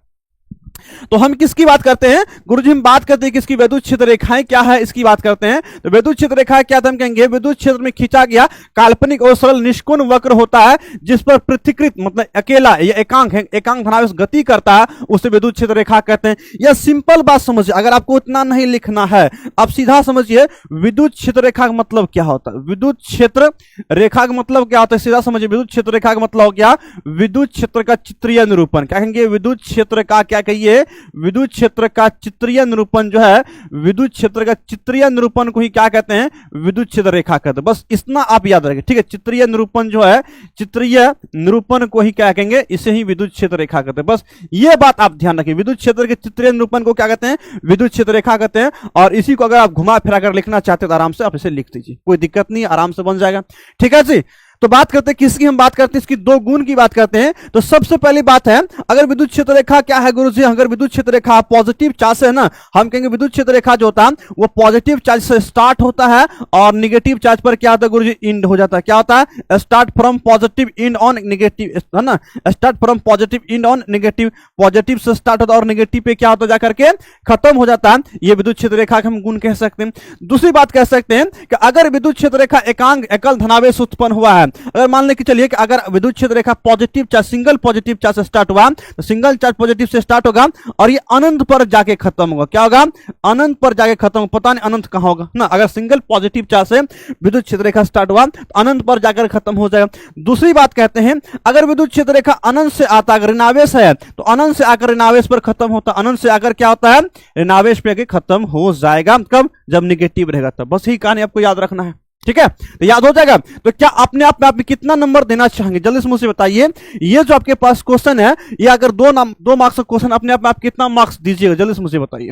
तो हम किसकी बात करते हैं गुरुजी? हम बात करते हैं किसकी? विद्युत क्षेत्र रेखाएं क्या है इसकी बात करते हैं। तो विद्युत क्षेत्र रेखाएं क्या था? हम कहेंगे विद्युत क्षेत्र में खींचा गया काल्पनिक और सरल निष्कोण वक्र होता है, जिस पर पृथक्कृत मतलब अकेला या एकांक है, एकांक धनावेश गति करता है, उसे विद्युत क्षेत्र रेखा कहते हैं। यह सिंपल बात समझिए, अगर आपको उतना नहीं लिखना है आप सीधा समझिए विद्युत क्षेत्र रेखा का मतलब क्या होता है। विद्युत क्षेत्र रेखा का मतलब क्या होता है? सीधा समझिए विद्युत क्षेत्र रेखा का मतलब हो गया विद्युत क्षेत्र का चित्रीय निरूपण। क्या कहेंगे? विद्युत क्षेत्र का क्या कहिए? विद्युत क्षेत्र का चित्रीय निरूपण जो है, विद्युत क्षेत्र का चित्रीय निरूपण को ही क्या कहते हैं? विद्युत क्षेत्र रेखा कहते हैं। बस इतना आप याद रखें, ठीक है। चित्रीय निरूपण जो है, चित्रीय निरूपण को ही क्या कहेंगे? इसे ही विद्युत क्षेत्र रेखा कहते हैं। बस ये बात आप ध्यान रखिए, विद्युत क्षेत्र के चित्रीय निरूपण को क्या कहते हैं? विद्युत क्षेत्र रेखा कहते हैं। और इसी को अगर आप घुमा फिरा कर लिखना चाहते हैं तो आराम से आप इसे लिख दीजिए, कोई दिक्कत नहीं, आराम से बन जाएगा, ठीक है जी। तो बात करते हैं किसकी? हम बात करते हैं इसकी 2 गुण की बात करते हैं। तो सबसे पहली बात है, अगर विद्युत क्षेत्र रेखा क्या है गुरुजी? अगर विद्युत क्षेत्र रेखा पॉजिटिव चार्ज से है ना, हम कहेंगे विद्युत क्षेत्र रेखा जो होता है वो पॉजिटिव चार्ज से स्टार्ट होता है और निगेटिव चार्ज पर क्या होता है गुरुजी? एंड हो जाता है। क्या होता है? Start from positive and on negative, है ना। Start from positive and on negative, positive से स्टार्ट होता है और नेगेटिव पे क्या होता है जाकर के खत्म हो जाता है। ये विद्युत क्षेत्र रेखा के हम गुण कह सकते हैं। दूसरी बात कह सकते हैं कि अगर विद्युत क्षेत्र रेखा एकांक एकल धनावेश उत्पन्न हुआ है, अगर मान लें कि चलिए कि अगर विद्युत क्षेत्र रेखा positive charge, single positive charge से स्टार्ट हुआ, तो सिंगल चार्ज पॉजिटिव से स्टार्ट होगा और ये अनंत पर जाके खत्म होगा। क्या होगा? अनंत पर जाके खत्म होगा। पता नहीं अनंत कहां होगा ना। अगर सिंगल पॉजिटिव चार्ज से विद्युत क्षेत्र रेखा स्टार्ट हुआ तो अनंत पर जाकर खत्म हो जाएगा। दूसरी बात कहते हैं, अगर विद्युत क्षेत्र रेखा अनंत से आता, अगर ऋणावेश है तो अनंत से आकर ऋणावेश पर खत्म होता, अनंत से आकर क्या होता है? ऋणावेश पे आके खत्म हो जाएगा। कब? जब निगेटिव रहेगा तब। बस यही कहानी आपको याद रखना है, ठीक है? तो याद हो जाएगा। तो क्या अपने आप में आप कितना नंबर देना चाहेंगे? जल्दी से मुझे बताइए। ये जो आपके पास क्वेश्चन है, ये अगर दो मार्क्स का क्वेश्चन, अपने आप में आप कितना मार्क्स दीजिएगा? जल्दी से मुझे बताइए।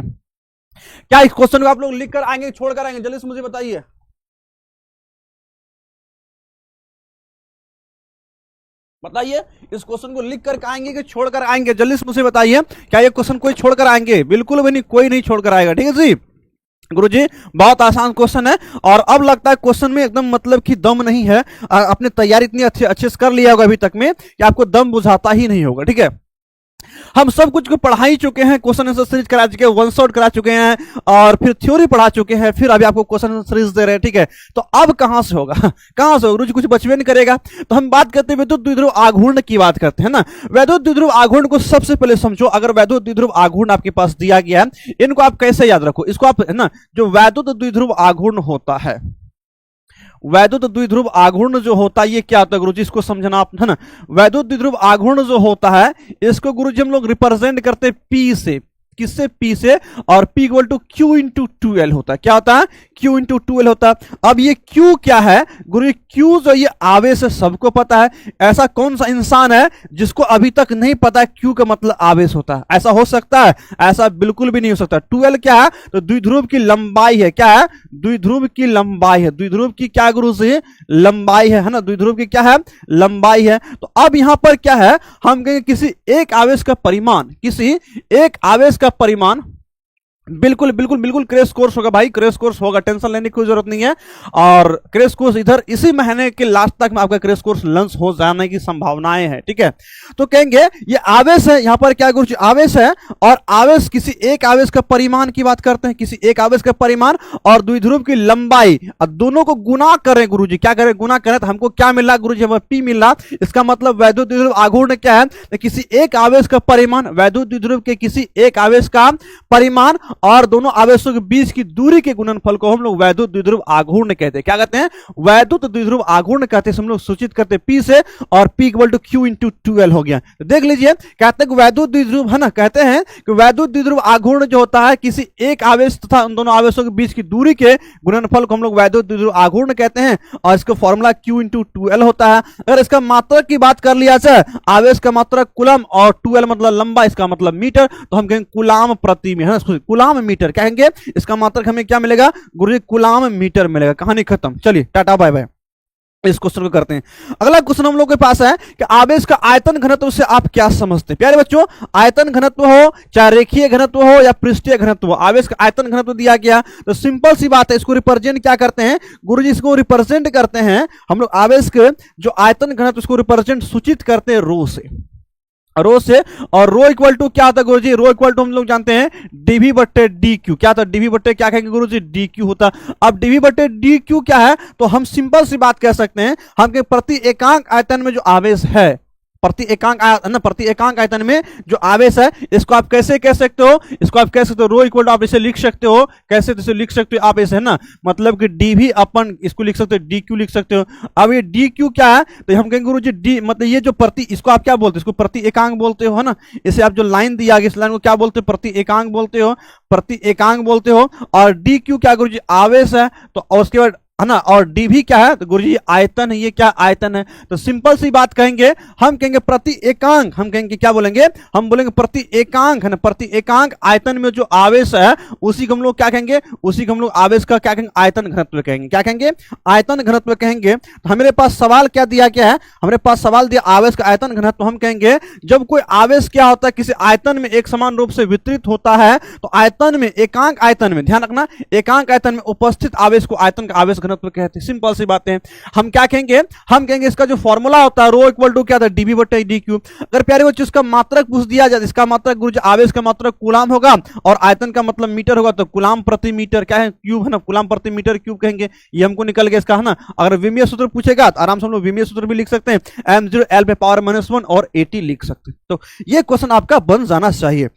क्या इस क्वेश्चन को आप लोग लिख कर आएंगे, छोड़ कर आएंगे? जल्दी से मुझे बताइए। बताइए, इस क्वेश्चन को लिख कर आएंगे कि छोड़ कर आएंगे? जल्दी से मुझे बताइए। क्या ये क्वेश्चन कोई छोड़ कर आएंगे? बिल्कुल भी नहीं, कोई नहीं छोड़ कर आएगा। ठीक है जी गुरुजी, बहुत आसान क्वेश्चन है और अब लगता है क्वेश्चन में एकदम मतलब कि दम नहीं है। आपने तैयारी इतनी अच्छे से कर लिया होगा अभी तक में कि आपको दम बुझाता ही नहीं होगा। ठीक है, हम सब कुछ को पढ़ा ही चुके हैं, क्वेश्चन आंसर सीरीज करा चुके हैं, वन शॉट करा चुके हैं और फिर थ्योरी पढ़ा चुके हैं, फिर अभी आपको क्वेश्चन आंसर सीरीज दे रहे हैं। ठीक है, तो अब कहां से होगा? कहां से होगा गुरुजी? कुछ बचवे नहीं करेगा। तो हम बात करते हैं विद्युत द्विध्रुव आघूर्ण की बात करते हैं ना। वैद्युत द्विध्रुव आघूर्ण को सबसे पहले समझो। अगर वैद्युत द्विध्रुव आघूर्ण आपके पास दिया गया है, इनको आप कैसे याद रखो? इसको आप है ना, जो वैद्युत द्विध्रुव आघूर्ण होता है, वैद्युत द्विध्रुव आघूर्ण जो होता है, ये क्या होता है गुरुजी? इसको समझना आप, है ना। वैद्युत द्विध्रुव आघूर्ण जो होता है, इसको गुरुजी हम लोग रिप्रेजेंट करते हैं पी से। किससे? पी से। और P equal to Q into 2L होता है। क्या होता है? Q इंटू 2L होता है। अब ये Q क्या है गुरु? Q जो ये आवेश है, सबको पता है। ऐसा कौन सा इंसान है जिसको अभी तक नहीं पता है Q का मतलब आवेश होता है? ऐसा हो सकता है? ऐसा बिल्कुल भी नहीं हो सकता। 2L क्या है? तो द्विध्रुव की लंबाई है। क्या है? द्विध्रुव की लंबाई है। द्विध्रुव की क्या गुरु से? लंबाई है ना। द्विध्रुव की क्या है? लंबाई है। तो अब यहां पर क्या है? हम कहेंगे किसी एक आवेश का परिमाण, किसी एक आवेश का परिमाण, बिल्कुल बिल्कुल बिल्कुल क्रैश कोर्स होगा भाई, क्रैश कोर्स होगा, टेंशन लेने की कोई जरूरत नहीं है। और क्रैश कोर्स इधर इसी महीने के लास्ट तक में आपका क्रैश कोर्स लॉन्च हो जाने की संभावनाएं हैं। ठीक है, तो कहेंगे ये आवेश है। यहां पर क्या गुरुजी? आवेश है। और आवेश, किसी एक आवेश का परिमाण की बात करते हैं, किसी एक आवेश का परिमाण और द्विध्रुव की लंबाई, और दोनों को गुना करें गुरुजी। क्या करें? गुना करें तो हमको क्या मिल रहा गुरुजी? हमें P मिल रहा। इसका मतलब वैद्युत द्विध्रुव आघूर्ण क्या है? तो किसी एक आवेश का परिमाण, वैद्युत द्विध्रुव के किसी एक आवेश का परिमाण और दोनों आवेशों के बीच की दूरी के गुणनफल को हम लोग वैद्युत द्विध्रुव आघूर्ण कहते हैं। क्या कहते हैं? वैद्युत द्विध्रुव आघूर्ण कहते हैं। हम लोग सूचित करते हैं P से, और P equal to Q into 2L हो गया। तो देख लीजिए, कहते हैं कि वैद्युत द्विध्रुव, है ना, कहते हैं कि वैद्युत द्विध्रुव आघूर्ण जो होता है, किसी एक आवेश तथा उन दोनों आवेशों के बीच की दूरी के गुणनफल को हम लोग वैद्युत द्विध्रुव आघूर्ण कहते हैं। और इसका फॉर्मूला Q इंटू 2L होता है। अगर इसका मात्रक की बात कर लिया जाए, आवेश का मात्रक कूलम और 2L मतलब लंबा, इसका मतलब मीटर, तो हम कहेंगे कूलाम प्रति में, है ना, कूलाम मीटर कहेंगे। इसका मात्रक हमें क्या मिलेगा गुरुजी? कूलाम मीटर मिलेगा। कहानी खत्म। चलिए टाटा बाय बाय। इस क्वेश्चन को करते हैं। अगला क्वेश्चन हम लोग के पास है कि आवेश का आयतन घनत्व से आप क्या समझते हैं? प्यारे बच्चों, आयतन घनत्व हो, चाहे रेखीय घनत्व हो या पृष्ठीय घनत्व हो, आवेश का आयतन घनत्व दिया गया तो सिंपल सी बात है, इसको रिप्रेजेंट क्या करते हैं गुरुजी? इसको रिप्रेजेंट करते हैं हम लोग, आवेश के जो आयतन घनत्व, उसको रिप्रेजेंट सूचित करते हैं रो से। रो से, और रो इक्वल टू क्या होता है गुरुजी? रो इक्वल टू हम लोग जानते हैं डीवी बट्टे डी क्यू। क्या था? डीवी बट्टे क्या कहेंगे गुरुजी? डी क्यू होता। अब डीवी बट्टे डी क्यू क्या है? तो हम सिंपल सी बात कह सकते हैं, हम प्रति एकांक आयतन में जो आवेश है, प्रति एकांक आयतन में जो आवेश है, इसको आप कैसे कह सकते हो? इसको आप कह सकते हो रो इक्वल टू, आप इसे लिख सकते हो कैसे? तो लिख सकते हो आप ऐसे, है ना, मतलब कि डीवी अपन इसको लिख सकते हो डी क्यू लिख सकते हो। अब ये डी क्यू क्या है? तो हम कहेंगे गुरुजी डी मतलब ये जो प्रति, इसको आप क्या बोलते हो? इसको प्रति एकांक बोलते हो, है ना। इसे आप जो लाइन दिया गया, इस लाइन को क्या बोलते हो? प्रति एकांक बोलते हो, प्रति एकांक बोलते हो। और डी क्यू क्या गुरुजी? आवेश है। तो और उसके बाद, है ना, और डी भी क्या है? तो गुरुजी आयतन है। ये क्या? आयतन है। तो सिंपल सी बात कहेंगे, हम कहेंगे प्रति एकांक, हम कहेंगे क्या बोलेंगे? हम बोलेंगे प्रति एकांक, है ना, प्रति एकांक आयतन में जो आवेश है, उसी को हम लोग क्या कहेंगे? उसी को हम लोग आवेश का क्या कहेंगे? आयतन घनत्व कहेंगे। क्या कहेंगे? आयतन घनत्व कहेंगे। तो हमारे पास सवाल क्या दिया गया है? हमारे पास सवाल दिया आवेश का आयतन घनत्व। हम कहेंगे जब कोई आवेश क्या होता है, किसी आयतन में एक समान रूप से वितरित होता है, तो आयतन में, एकांक आयतन में, ध्यान रखना, एकांक आयतन में उपस्थित आवेश को आयतन का आवेश घनत्व कहते हैं। सिंपल सी बातें हैं। हम क्या कहेंगे, हम कहेंगे इसका जो फॉर्मूला होता है रो इक्वल टू क्या था, डीबी बटे डी क्यू। अगर प्यारे बच्चों इसका मात्रक पूछ दिया जाए, इसका मात्रक गुरुजी आवेश का मात्रक कूलाम होगा और आयतन का मतलब मीटर होगा, तो कूलाम प्रति मीटर क्या है, क्यूब है ना, कूलाम प्रति मीटर क्यूब कहेंगे। ये हमको निकल गया इसका, है ना। अगर विमीय सूत्र पूछेगा तो आराम से हम लोग विमीय सूत्र भी लिख सकते हैं, m0 l पे पावर -1 और 80 लिख सकते हैं। तो ये क्वेश्चन आपका बन जाना चाहिए।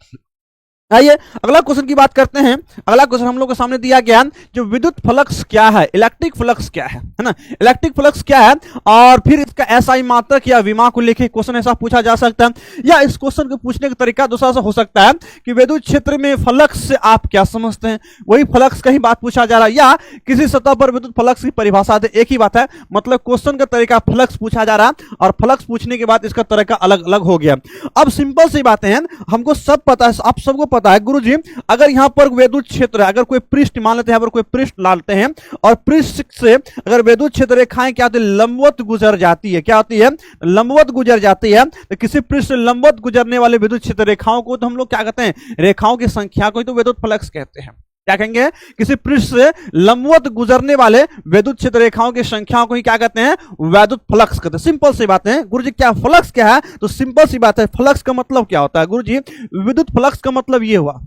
आइए अगला क्वेश्चन की बात करते हैं। अगला क्वेश्चन हम लोग के सामने दिया गया, जो विद्युत फ्लक्स क्या है, इलेक्ट्रिक फ्लक्स क्या है ना, इलेक्ट्रिक फ्लक्स क्या है, और फिर इसका एसआई मात्रक या विमा को लेके क्वेश्चन ऐसा पूछा जा सकता है। या इस क्वेश्चन को पूछने का तरीका दूसरा सा हो सकता है कि विद्युत क्षेत्र में फ्लक्स से आप क्या समझते हैं, वही फ्लक्स का ही बात पूछा जा रहा है, या किसी सतह पर विद्युत फ्लक्स की परिभाषा दे, एक ही बात है। मतलब क्वेश्चन का तरीका फ्लक्स पूछा जा रहा है और फ्लक्स पूछने के बाद इसका तरीका अलग अलग हो गया। अब सिंपल सी बातें हैं, हमको सब पता है, आप सबको पता है गुरुजी, अगर यहां पर विद्युत क्षेत्र है, अगर कोई पृष्ठ मान लेते हैं, कोई पृष्ठ डालते हैं और पृष्ठ से अगर विद्युत क्षेत्र रेखाएं क्या होती है, लंबवत गुजर जाती है, क्या होती है, लंबवत गुजर जाती है, तो किसी पृष्ठ से लंबवत गुजरने वाले विद्युत क्षेत्र रेखाओं को तो हम लोग क्या कहते हैं, रेखाओं की संख्या को ही तो विद्युत फ्लक्स कहते हैं। क्या कहेंगे, किसी पृष्ठ से लंबवत गुजरने वाले विद्युत क्षेत्र रेखाओं की संख्या को ही क्या कहते हैं, विद्युत फ्लक्स कहते हैं। सिंपल सी बात है गुरुजी, क्या फ्लक्स क्या है, तो सिंपल सी बात है, फ्लक्स का मतलब क्या होता है गुरुजी, विद्युत फ्लक्स का मतलब ये हुआ,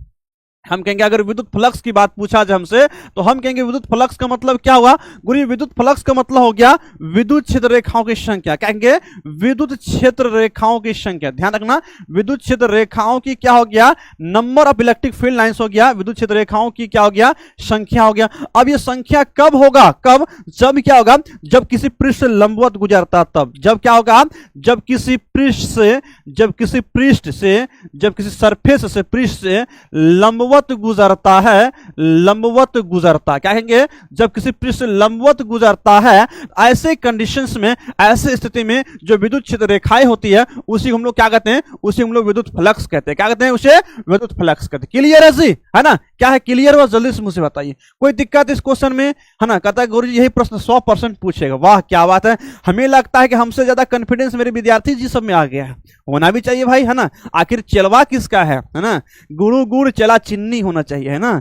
हम कहेंगे अगर विद्युत फ्लक्स की बात पूछा जाए हमसे, तो हम कहेंगे विद्युत फ्लक्स का मतलब क्या हुआ गुरु, विद्युत फ्लक्स का मतलब हो गया विद्युत क्षेत्र रेखाओं की संख्या। कहेंगे विद्युत क्षेत्र रेखाओं की संख्या, ध्यान रखना, विद्युत क्षेत्र रेखाओं की क्या हो गया, number of electric field lines हो गया, विद्युत क्षेत्र रेखाओं की क्या हो गया, संख्या हो गया। अब ये संख्या कब होगा, कब, जब क्या होगा, जब किसी पृष्ठ से लंबवत गुजरता, तब जब क्या होगा, जब किसी पृष्ठ से, जब किसी पृष्ठ से, जब किसी सरफेस से, पृष्ठ से लंबवत गुजरता है, लंबवत गुजरता, क्या कहेंगे, जब किसी पृष्ठ से लंबवत गुजरता है, ऐसे कंडीशंस में, ऐसे स्थिति में जो विद्युत क्षेत्र रेखाएं होती है उसी हम लोग क्या कहते हैं, उसी हम लोग विद्युत फ्लक्स कहते हैं। क्या कहते हैं, उसे विद्युत फ्लक्स कहते हैं। क्लियर है जी, है ना, क्या है क्लियर हुआ, जल्दी से मुझे बताइए, कोई दिक्कत इस क्वेश्चन में, है ना। कहता है गुरुजी यही प्रश्न 100% पूछेगा, वाह क्या बात है, हमें लगता है कि हमसे ज्यादा कॉन्फिडेंस मेरे विद्यार्थी जी सब में आ गया है, होना भी चाहिए भाई, है ना। आखिर चलवा किसका है ना, गुरु गुड़ चला चिन्नी होना चाहिए, है ना,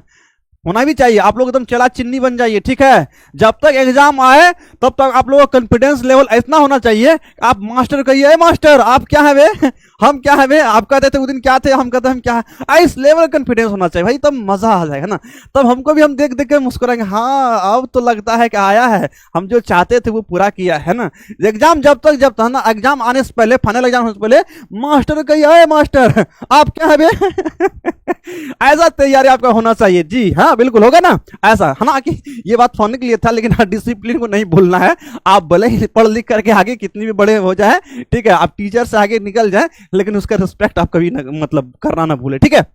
होना भी चाहिए। आप लोग एकदम चला चिन्नी बन जाइए, ठीक है। जब तक एग्जाम आए तब तक आप लोगों का कॉन्फिडेंस लेवल इतना होना चाहिए, आप मास्टर कहिए, मास्टर आप क्या है वे, हम क्या है वे, आप कहते थे उस दिन क्या थे, हम कहते हम क्या है, इस लेवल कॉन्फिडेंस होना चाहिए भाई, तब मजा आ जाएगा ना। तब हमको भी हम देख देख के मुस्कुराएंगे, हाँ अब तो लगता है कि आया है, हम जो चाहते थे वो पूरा किया है ना। एग्जाम जब तक ना, एग्जाम आने से पहले, फाइनल एग्जाम होने से पहले मास्टर कहिए, मास्टर आप क्या है वे ऐसा तैयारी आपका होना चाहिए जी, हाँ बिल्कुल होगा ना ऐसा, है ना। कि ये बात फोन के लिए था, लेकिन हाँ डिसिप्लिन को नहीं भूलना है। आप भले ही पढ़ लिख करके आगे कितनी भी बड़े हो जाए, ठीक है, आप टीचर से आगे निकल जाए, लेकिन उसका रिस्पेक्ट आप कभी मतलब करना ना भूले, ठीक है।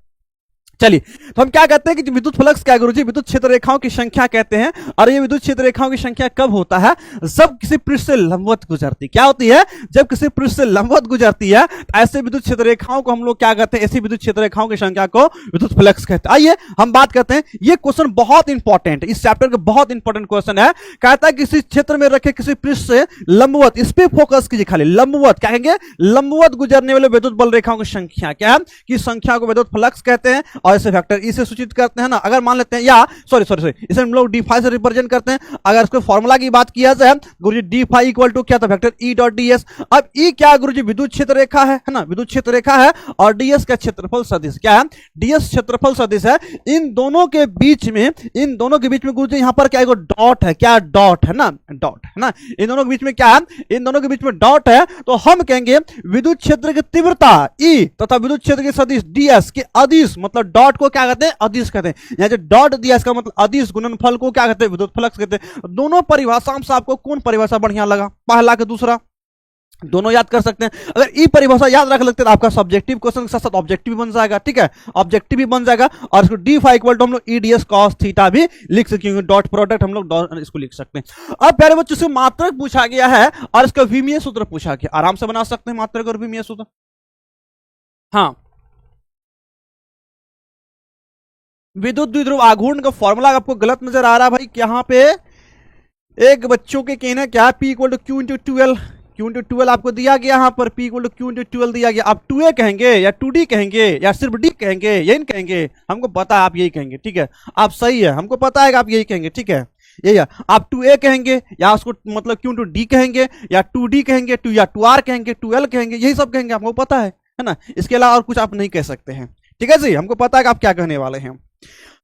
चलिए, तो हम क्या कहते हैं कि विद्युत फ्लक्स क्या गुरुजी, विद्युत क्षेत्र रेखाओं की संख्या कहते हैं। और ये विद्युत क्षेत्र रेखाओं की संख्या कब होता है, जब किसी पृष्ठ से लंबवत गुजरती, क्या होती है, जब किसी पृष्ठ से लंबवत गुजरती है, तो ऐसे विद्युत क्षेत्र रेखाओं को हम लोग क्या कहते हैं, ऐसी विद्युत क्षेत्र रेखाओं की संख्या को विद्युत फ्लक्स कहते हैं। आइए हम बात करते हैं, ये क्वेश्चन बहुत इंपॉर्टेंट, इस चैप्टर का बहुत इंपॉर्टेंट क्वेश्चन है। कहता है किसी क्षेत्र में रखे किसी पृष्ठ से लंबवत, इस पे फोकस कीजिए खाली, लंबवत क्या कहेंगे, लंबवत गुजरने वाले विद्युत बल रेखाओं की संख्या क्या है, कि संख्या को विद्युत फ्लक्स कहते हैं। और इसे वेक्टर ई से सूचित करते हैं ना। अगर मान लेते हैं, या सॉरी इसे हम लोग डी फाई से रिप्रेजेंट करते हैं। अगर इसको फॉर्मूला की बात किया जाए गुरुजी, डी फाई इक्वल टू क्या था, vector E dot D S. अब ई क्या गुरुजी, विद्युत क्षेत्र रेखा है ना, विद्युत क्षेत्र रेखा है, और डीएस का क्षेत्रफल सदिश, क्या है, डीएस क्षेत्रफल सदिश है। इन दोनों के बीच में, इन दोनों के बीच में गुरुजी यहां पर क्या है, डॉट है, क्या डॉट है ना, डॉट है ना, इन दोनों के बीच में क्या है, इन दोनों के बीच में डॉट है। तो हम कहेंगे विद्युत क्षेत्र की तीव्रता ई तथा विद्युत क्षेत्र के सदिश डीएस के अदिश, मतलब डॉट को क्या कहते हैं, अदिश कहते हैं। यहां जो डॉट दिया इसका मतलब अदिश गुणनफल को क्या कहते हैं, विद्युत फ्लक्स कहते हैं। दोनों परिभाषाओं से आपको कौन परिभाषा बढ़िया लगा, पहला के दूसरा, दोनों याद कर सकते हैं। अगर ई परिभाषा याद रख लेते हैं तो आपका सब्जेक्टिव क्वेश्चन के साथ साथ ऑब्जेक्टिव भी बन जाएगा, ठीक है, ऑब्जेक्टिव भी बन जाएगा। और इसको डी फाई इक्वल टू हम लोग E D S cos theta भी लिख सकेंगे, डॉट प्रोडक्ट हम लोग इसको लिख सकते हैं। अब प्यारे बच्चों से मात्रक पूछा गया है और इसका विमीय सूत्र पूछा गया, आराम से बना सकते हैं मात्रक और विमीय सूत्र। हाँ, विद्युत द्विध्रुव आघूर्ण का फॉर्मूला आपको गलत नजर आ रहा है भाई, यहाँ पे एक बच्चों के कहना क्या, P equal to Q into 12, Q into 12 आपको दिया गया, यहाँ पर P equal to Q into 12 दिया गया। आप 2a कहेंगे या 2d कहेंगे या सिर्फ d कहेंगे, यही कहेंगे, हमको पता है आप यही कहेंगे, ठीक है, आप सही है, हमको पता है कि आप यही कहेंगे, ठीक है। ये या आप 2a कहेंगे या उसको मतलब क्यों 2d कहेंगे या 2d कहेंगे 2 या 2r कहेंगे 2l कहेंगे, यही सब कहेंगे, आपको पता है ना। इसके अलावा और कुछ आप नहीं कह सकते हैं, ठीक है जी, हमको पता है कि आप क्या कहने वाले हैं।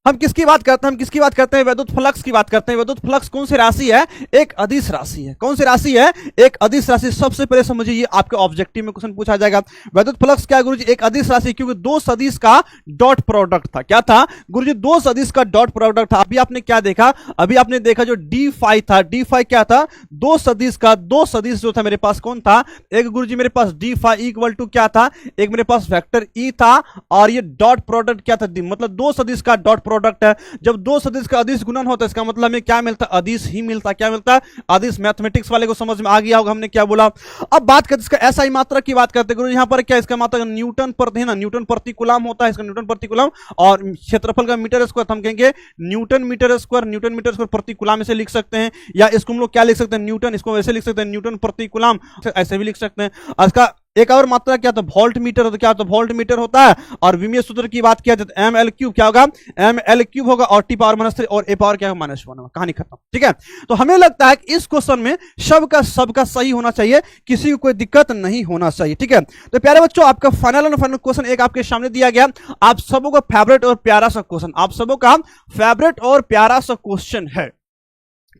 हम किसकी बात करते हैं, हम किसकी बात करते हैं, वैद्युत फ्लक्स की बात करते हैं। वैद्युत फ्लक्स कौन सी राशि है, एक अदिश राशि है। कौन सी राशि है, एक अदिश राशि। सबसे पहले समझिए, ये आपके ऑब्जेक्टिव में क्वेश्चन पूछा जाएगा, वैद्युत फ्लक्स क्या है गुरुजी, एक अदिश राशि, क्योंकि दो सदिश का डॉट प्रोडक्ट था। क्या था गुरुजी, दो सदिश का डॉट प्रोडक्ट था। अभी आपने क्या देखा, अभी आपने देखा जो डी फाई था, डी फाई क्या था, दो सदिश का, दो सदिश जो था मेरे पास कौन था, एक गुरुजी मेरे पास डी फाई इक्वल टू क्या था, एक मेरे पास वेक्टर ई था, और ये डॉट प्रोडक्ट क्या था, मतलब दो सदिश का डॉट प्रोडक्ट है। जब दो सदिश का अदिश गुणन होता है, इसका मतलब हमें क्या मिलता है, अदिश ही मिलता है। क्या मिलता है, अदिश। मैथमेटिक्स वाले को समझ में आ गया होगा हमने क्या बोला। अब बात करते इसका एसआई मात्रा की बात करते हैं। यहां पर क्या इसका मात्रा न्यूटन प्रति, है ना, न्यूटन प्रति कूलम होता है, इसका न्यूटन प्रति कूलम, और क्षेत्रफल का मीटर स्क्वायर हम कहेंगे newton metre square, newton metre square प्रति कूलम इसे लिख सकते हैं, या इसको हम लोग क्या लिख सकते हैं, न्यूटन, इसको वैसे लिख सकते हैं न्यूटन प्रति कूलम, ऐसे भी लिख सकते हैं। इसका एक और मात्रा क्या था, वोल्ट मीटर, तो क्या होता है, वोल्ट मीटर होता है। और विमीय सूत्र की बात किया जाए एम एल क्यूब, क्या होगा, एम एल क्यूब होगा, और टी पावर -3 और ए पावर क्या होगा, -1 होगा। कहानी खत्म, ठीक है। तो हमें लगता है कि इस क्वेश्चन में सबका सही होना चाहिए, किसी को कोई दिक्कत नहीं होना चाहिए, ठीक है। तो प्यारे बच्चों, आपका फाइनल एंड फाइनल क्वेश्चन एक आपके सामने दिया गया, आप सबों का फेवरेट और प्यारा सा क्वेश्चन, आप सबों का फेवरेट और प्यारा सा क्वेश्चन है।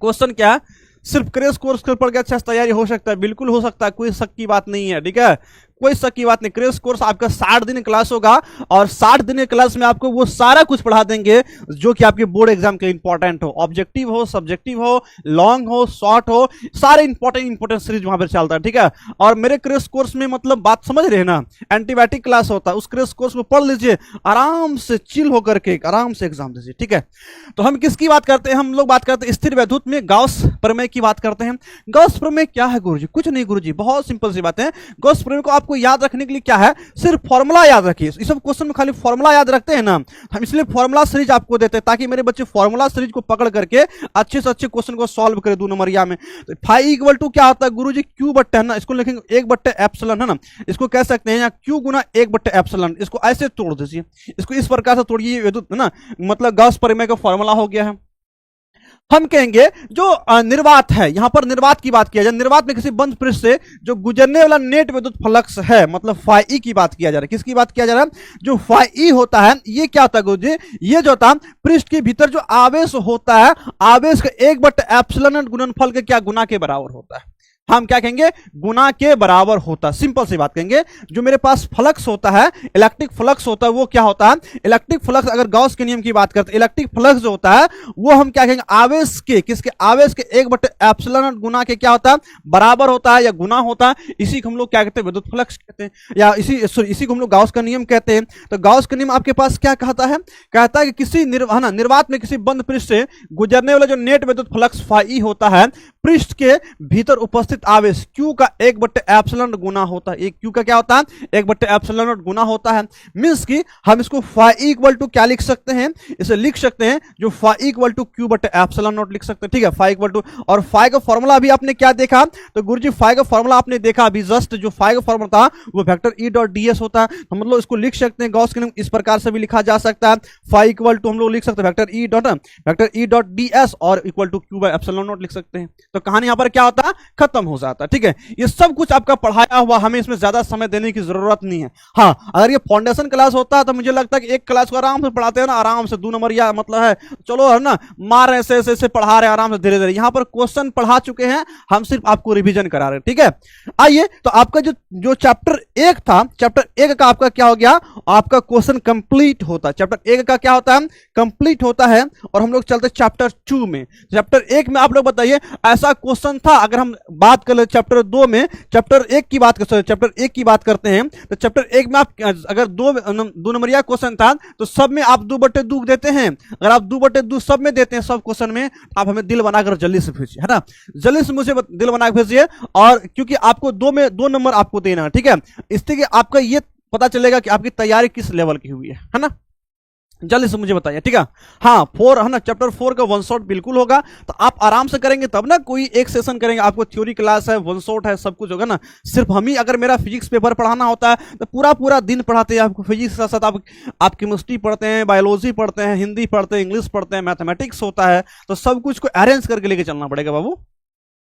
क्वेश्चन क्या है, सिर्फ क्रैश कोर्स के ऊपर अच्छा तैयारी हो सकता है, बिल्कुल हो सकता है, कोई शक की बात नहीं है, ठीक है, कोई शक की बात नहीं। क्रैश कोर्स आपका 60 दिन क्लास होगा, और 60 दिन के क्लास में आपको वो सारा कुछ पढ़ा देंगे जो कि आपके बोर्ड एग्जाम के लिए इंपॉर्टेंट हो, ऑब्जेक्टिव हो, सब्जेक्टिव हो, लॉन्ग हो, शॉर्ट हो, सारे इंपॉर्टेंट सीरीज वहां पर चलता है, ठीक है। और मेरे क्रैश कोर्स में मतलब बात समझ रहे हैं ना, एंटीबायोटिक क्लास होता है, उस क्रैश कोर्स को पढ़ लीजिए, आराम से चिल होकर के आराम से एग्जाम दीजिए, ठीक है। तो हम किसकी बात करते हैं, हम लोग बात करते हैं स्थिर वैद्युत में गॉस प्रमेय की बात करते हैं। गॉस प्रमेय क्या है गुरुजी, कुछ नहीं गुरुजी, बहुत सिंपल सी बात है। गॉस प्रमेय को आपको याद रखने के लिए क्या है, सिर्फ फॉर्मूला याद रखिए। इस सब क्वेश्चन में खाली फॉर्मूला याद रखते हैं ना, हम इसलिए फॉर्मूला सीरीज आपको देते हैं, ताकि मेरे बच्चे फॉर्मूला सीरीज को पकड़ करके अच्छे से अच्छे क्वेश्चन को सॉल्व करें 2 नंबरिया में। तो फाई इक्वल टू क्या होता है गुरुजी, क्यू बट्टे, है ना, इसको लिखेंगे 1/एप्सिलॉन, है ना, इसको कह सकते हैं या क्यू गुना 1/एप्सिलॉन। इसको ऐसे तोड़ दीजिए, इसको इस प्रकार से तोड़िए, है ना, मतलब गॉस प्रमेय का फॉर्मूला हो गया है। हम कहेंगे जो निर्वात है, यहां पर निर्वात की बात किया जाए, निर्वात में किसी बंद पृष्ठ से जो गुजरने वाला नेट विद्युत फ्लक्स है, मतलब फाई ई की बात किया जा रहा है। किसकी बात किया जा रहा है, जो फाई ई होता है, ये क्या होता है गुरुजी, ये जो होता है पृष्ठ के भीतर जो आवेश होता है, आवेश का 1/एप्सिलॉन गुणनफल के क्या गुना के बराबर होता है। हम क्या कहेंगे, गुना के बराबर होता है, सिंपल सी बात कहेंगे। जो मेरे पास फ्लक्स होता है, इलेक्ट्रिक फ्लक्स होता है, वो क्या होता है, इलेक्ट्रिक फ्लक्स, अगर गॉस के नियम की बात करते हैं, इलेक्ट्रिक फ्लक्स जो होता है वो हम क्या कहेंगे, आवेश के, किसके, आवेश के 1/एप्सिलॉन गुना के क्या होता है, बराबर होता है या गुना होता है। इसी को हम लोग क्या कहते हैं, विद्युत फ्लक्स कहते हैं, या इसी को हम लोग गॉस का नियम कहते हैं। तो गॉस का नियम आपके पास क्या कहता है, कहता है कि किसी निर्वात में किसी बंद पृष्ठ से गुजरने वाला जो नेट विद्युत फ्लक्स फाई होता है, पृष्ठ के भीतर उपस्थित आवेश Q का 1/एप्सिलॉन गुना होता है। एक Q का क्या होता है, 1/एप्सिलॉन गुना होता है। मींस कि हम इसको फाई इक्वल टू क्या लिख सकते हैं, इसे लिख सकते हैं जो फाई इक्वल टू Q/एप्सिलॉन लिख सकते हैं, ठीक है, फाई इक्वल टू। और फाई का फॉर्मूला अभी आपने क्या देखा, तो गुरुजी फाई का फॉर्मूला आपने देखा अभी जस्ट, जो फाई का फॉर्मूला था वो वेक्टर E.ds होता है। हम मतलब इसको लिख सकते हैं, गॉस के नियम इस प्रकार से भी लिखा जा सकता है, फाई इक्वल टू हम लोग लिख सकते हैं वेक्टर E.ds और इक्वल टू Q/एप्सिलॉन लिख सकते हैं। तो कहानी यहां पर क्या होता है, खत्म हो जाता है, ठीक है। ये सब कुछ आपका पढ़ाया हुआ, हमें इसमें ज्यादा समय देने की जरूरत नहीं है। हाँ, अगर ये फाउंडेशन क्लास होता है तो मुझे लगता है कि एक क्लास को आराम से पढ़ाते हैं ना, आराम से 2 नंबर, या मतलब है चलो, है ना, मार ऐसे ऐसे पढ़ा रहे हैं आराम से धीरे धीरे। यहां पर क्वेश्चन पढ़ा चुके हैं, हम सिर्फ आपको रिवीजन करा रहे हैं, ठीक है। आइए, तो आपका जो चैप्टर 1 था, चैप्टर 1 का आपका क्या हो गया, आपका क्वेश्चन कंप्लीट होता है। चैप्टर 1 का क्या होता है, कंप्लीट होता है। और हम लोग चलते चैप्टर 2 में। चैप्टर 1 में आप लोग बताइए ऐसा क्वेश्चन था, अगर हम बात कर ले चैप्टर 2 में, चैप्टर 1 की बात करते हैं, चैप्टर 1 की बात करते हैं, तो चैप्टर 1 में आप अगर 2 नंबरिया क्वेश्चन था तो सब में आप 2/2 देते हैं। अगर आप 2/2 सब में देते हैं, सब क्वेश्चन में, आप हमें दिल बनाकर जल्दी से भेजिए, है ना, जल्दी से मुझे दिल बनाकर भेजिए। और क्योंकि आपको 2 में 2 नंबर आपको देना है, ठीक है, इससे कि आपका ये पता चलेगा कि आपकी तैयारी किस लेवल की हुई है ना। जल्दी से मुझे बताइए, ठीक है। हाँ, 4 है ना, चैप्टर 4 का वन शॉट बिल्कुल होगा, तो आप आराम से करेंगे तब ना, कोई एक सेशन करेंगे, आपको थ्योरी क्लास है, वन शॉट है, सब कुछ होगा ना। सिर्फ हम ही अगर मेरा फिजिक्स पेपर पढ़ाना होता है तो पूरा पूरा दिन पढ़ाते हैं आपको फिजिक्स के साथ साथ आप केमिस्ट्री पढ़ते हैं, बायोलॉजी पढ़ते हैं, हिंदी पढ़ते हैं, इंग्लिश पढ़ते हैं, मैथमेटिक्स होता है, तो सब कुछ को अरेंज करके लेके चलना पड़ेगा बाबू,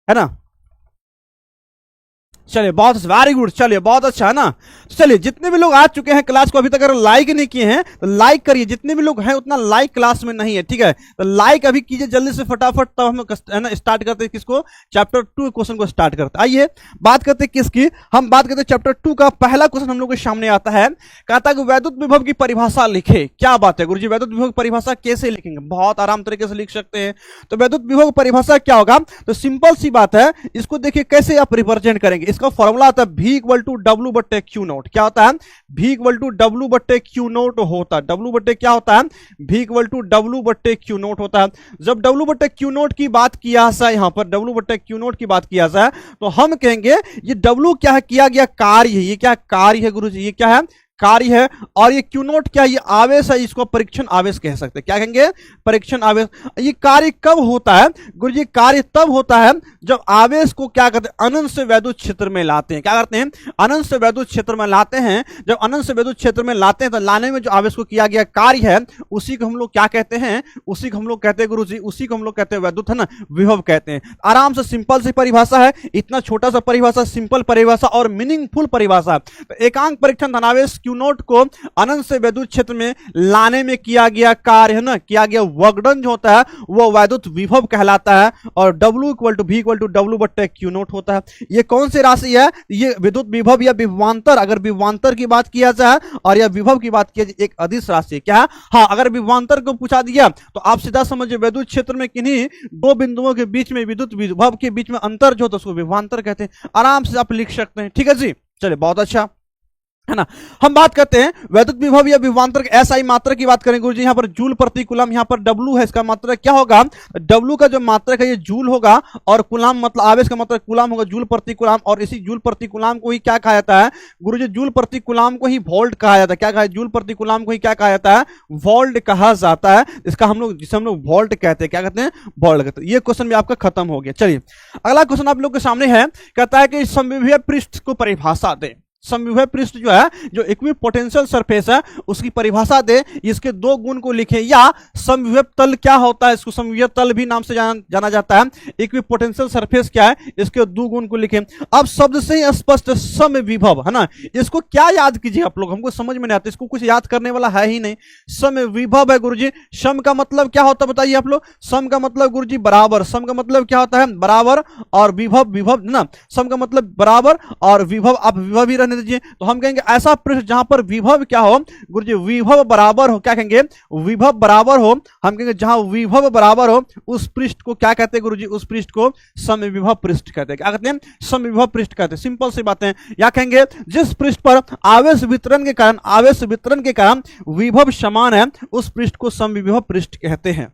है ना। चलिए बहुत वेरी गुड, चलिए बहुत अच्छा है ना। चलिए जितने भी लोग आ चुके हैं क्लास को अभी तक अगर लाइक नहीं किए हैं तो लाइक करिए, जितने भी लोग हैं उतना लाइक क्लास में नहीं है, ठीक है, तो लाइक अभी कीजिए जल्दी से फटाफट, तब हम है ना स्टार्ट करते हैं किसको, चैप्टर 2 क्वेश्चन को स्टार्ट करते हैं। आइए बात करते हैं किसकी, हम बात करते हैं चैप्टर 2 का पहला क्वेश्चन हम लोग के सामने आता है, कहता है कि वैद्युत विभव की परिभाषा लिखे। क्या बात है गुरुजी, वैद्युत विभव की परिभाषा कैसे लिखेंगे, बहुत आराम तरीके से लिख सकते हैं। तो वैद्युत विभव की परिभाषा क्या होगा, तो सिंपल सी बात है, इसको देखिए कैसे आप रिप्रेजेंट करेंगे। इसका फॉर्मूला आता है V इक्वल टू W बट्टे Q नोट। क्या होता है, V इक्वल टू W बट्टे Q नोट होता है। W बट्टे क्या होता है, V इक्वल टू W बट्टे Q नोट होता है। जब W बट्टे Q नोट की बात किया जाए, यहां पर W बट्टे Q नोट की बात किया जाए तो हम कहेंगे ये W क्या है, किया गया कार्य है। ये क्या कार्य है गुरुजी, ये क्या है, कार्य है। और ये क्यू नोट क्या है, ये आवेश है, इसको परीक्षण आवेश कह सकते हैं। क्या कहेंगे, परीक्षण आवेश। ये कार्य कब होता है गुरुजी, कार्य तब होता है जब आवेश को क्या करते हैं, अनंत से वैद्युत क्षेत्र में लाते हैं। क्या करते हैं, अनंत से वैद्युत क्षेत्र में लाते हैं। जब अनंत से वैद्युत क्षेत्र में लाते हैं तो लाने में जो आवेश को किया गया कार्य है उसी को हम लोग क्या कहते हैं, उसी को हम लोग कहते हैं गुरुजी, उसी को हम लोग कहते हैं वैद्युत है ना विभव कहते हैं। आराम से सिंपल सी परिभाषा है, इतना छोटा सा परिभाषा, सिंपल परिभाषा और मीनिंगफुल परिभाषा। तो एकांक परीक्षण धनावेश क्यू नोट को अनंत से वैद्युत क्षेत्र में लाने में किया गया कार्य है ना, किया गया वर्कडन जो होता है वो वैद्युत विभव कहलाता है। और W equal to V equal to W बट्टे Q नोट होता है। ये कौन सी राशि है, ये विद्युत विभव या विभवांतर, अगर विभवांतर की बात किया जाए और या विभव की बात किया जाए, एक अदिश राशि है। क्या है, हाँ, अगर विभवांतर को पूछा दिया तो आप सीधा समझिए वैद्युत क्षेत्र में किन्हीं दो बिंदुओं के बीच में विद्युत विभव के बीच में अंतर जो होता है उसको विभवांतर कहते हैं। आराम से आप लिख सकते हैं, ठीक है जी। चलिए बहुत अच्छा है ना। हम बात करते हैं वैद्युत विभव या विभवांतर SI मात्रक की बात करेंगे गुरुजी। यहां पर जूल प्रति कूलम, यहां पर W है, इसका मात्रक क्या होगा, W का जो मात्रक है ये जूल होगा और कूलम मतलब आवेश का मात्रक कूलम होगा, जूल प्रति कूलम। और इसी जूल प्रति कूलम को ही क्या कहा जाता है गुरुजी, जूल प्रति कूलम को ही वोल्ट कहा जाता है। क्या कहा, जूल प्रति कूलम को ही क्या कहा जाता है, वोल्ट कहा जाता है। इसका हम लोग, जिसे हम लोग वोल्ट कहते हैं, क्या कहते हैं, वोल्ट कहते हैं। ये क्वेश्चन भी आपका खत्म हो गया। चलिए अगला क्वेश्चन आप लोग के सामने है, कहता है कि समविभव पृष्ठ को परिभाषा दे। समविभव पृष्ठ जो है, जो इक्विपोटेंशियल सरफेस है उसकी परिभाषा दे, इसके दो गुण को लिखे। या समविभव तल क्या होता है, इसको समविभव तल भी नाम से जाना जाता है। इक्विपोटेंशियल सरफेस क्या है, इसके दो गुण को लिखे। अब शब्द से ही स्पष्ट समविभव है ना, इसको क्या याद कीजिए आप लोग, हमको समझ में नहीं आता, इसको कुछ याद करने वाला है ही नहीं। समविभव है गुरुजी, सम का मतलब क्या होता है बताइए आप लोग, सम का मतलब गुरुजी बराबर, सम का मतलब क्या होता है, बराबर, और विभव विभव ना, सम का मतलब बराबर और विभव, आप विभव ही दीजिए। तो हम कहेंगे ऐसा पृष्ठ जहां पर विभव क्या हो गुरुजी, विभव बराबर हो। क्या कहेंगे, विभव बराबर हो। हम कहेंगे जहां विभव बराबर हो उस पृष्ठ को क्या कहते हैं गुरुजी, उस पृष्ठ को समविभव पृष्ठ कहते हैं। क्या कहते हैं, समविभव पृष्ठ कहते हैं। सिंपल सी बातें। या कहेंगे जिस पृष्ठ पर आवेश वितरण के कारण विभव समान है उस पृष्ठ को समविभव पृष्ठ कहते हैं।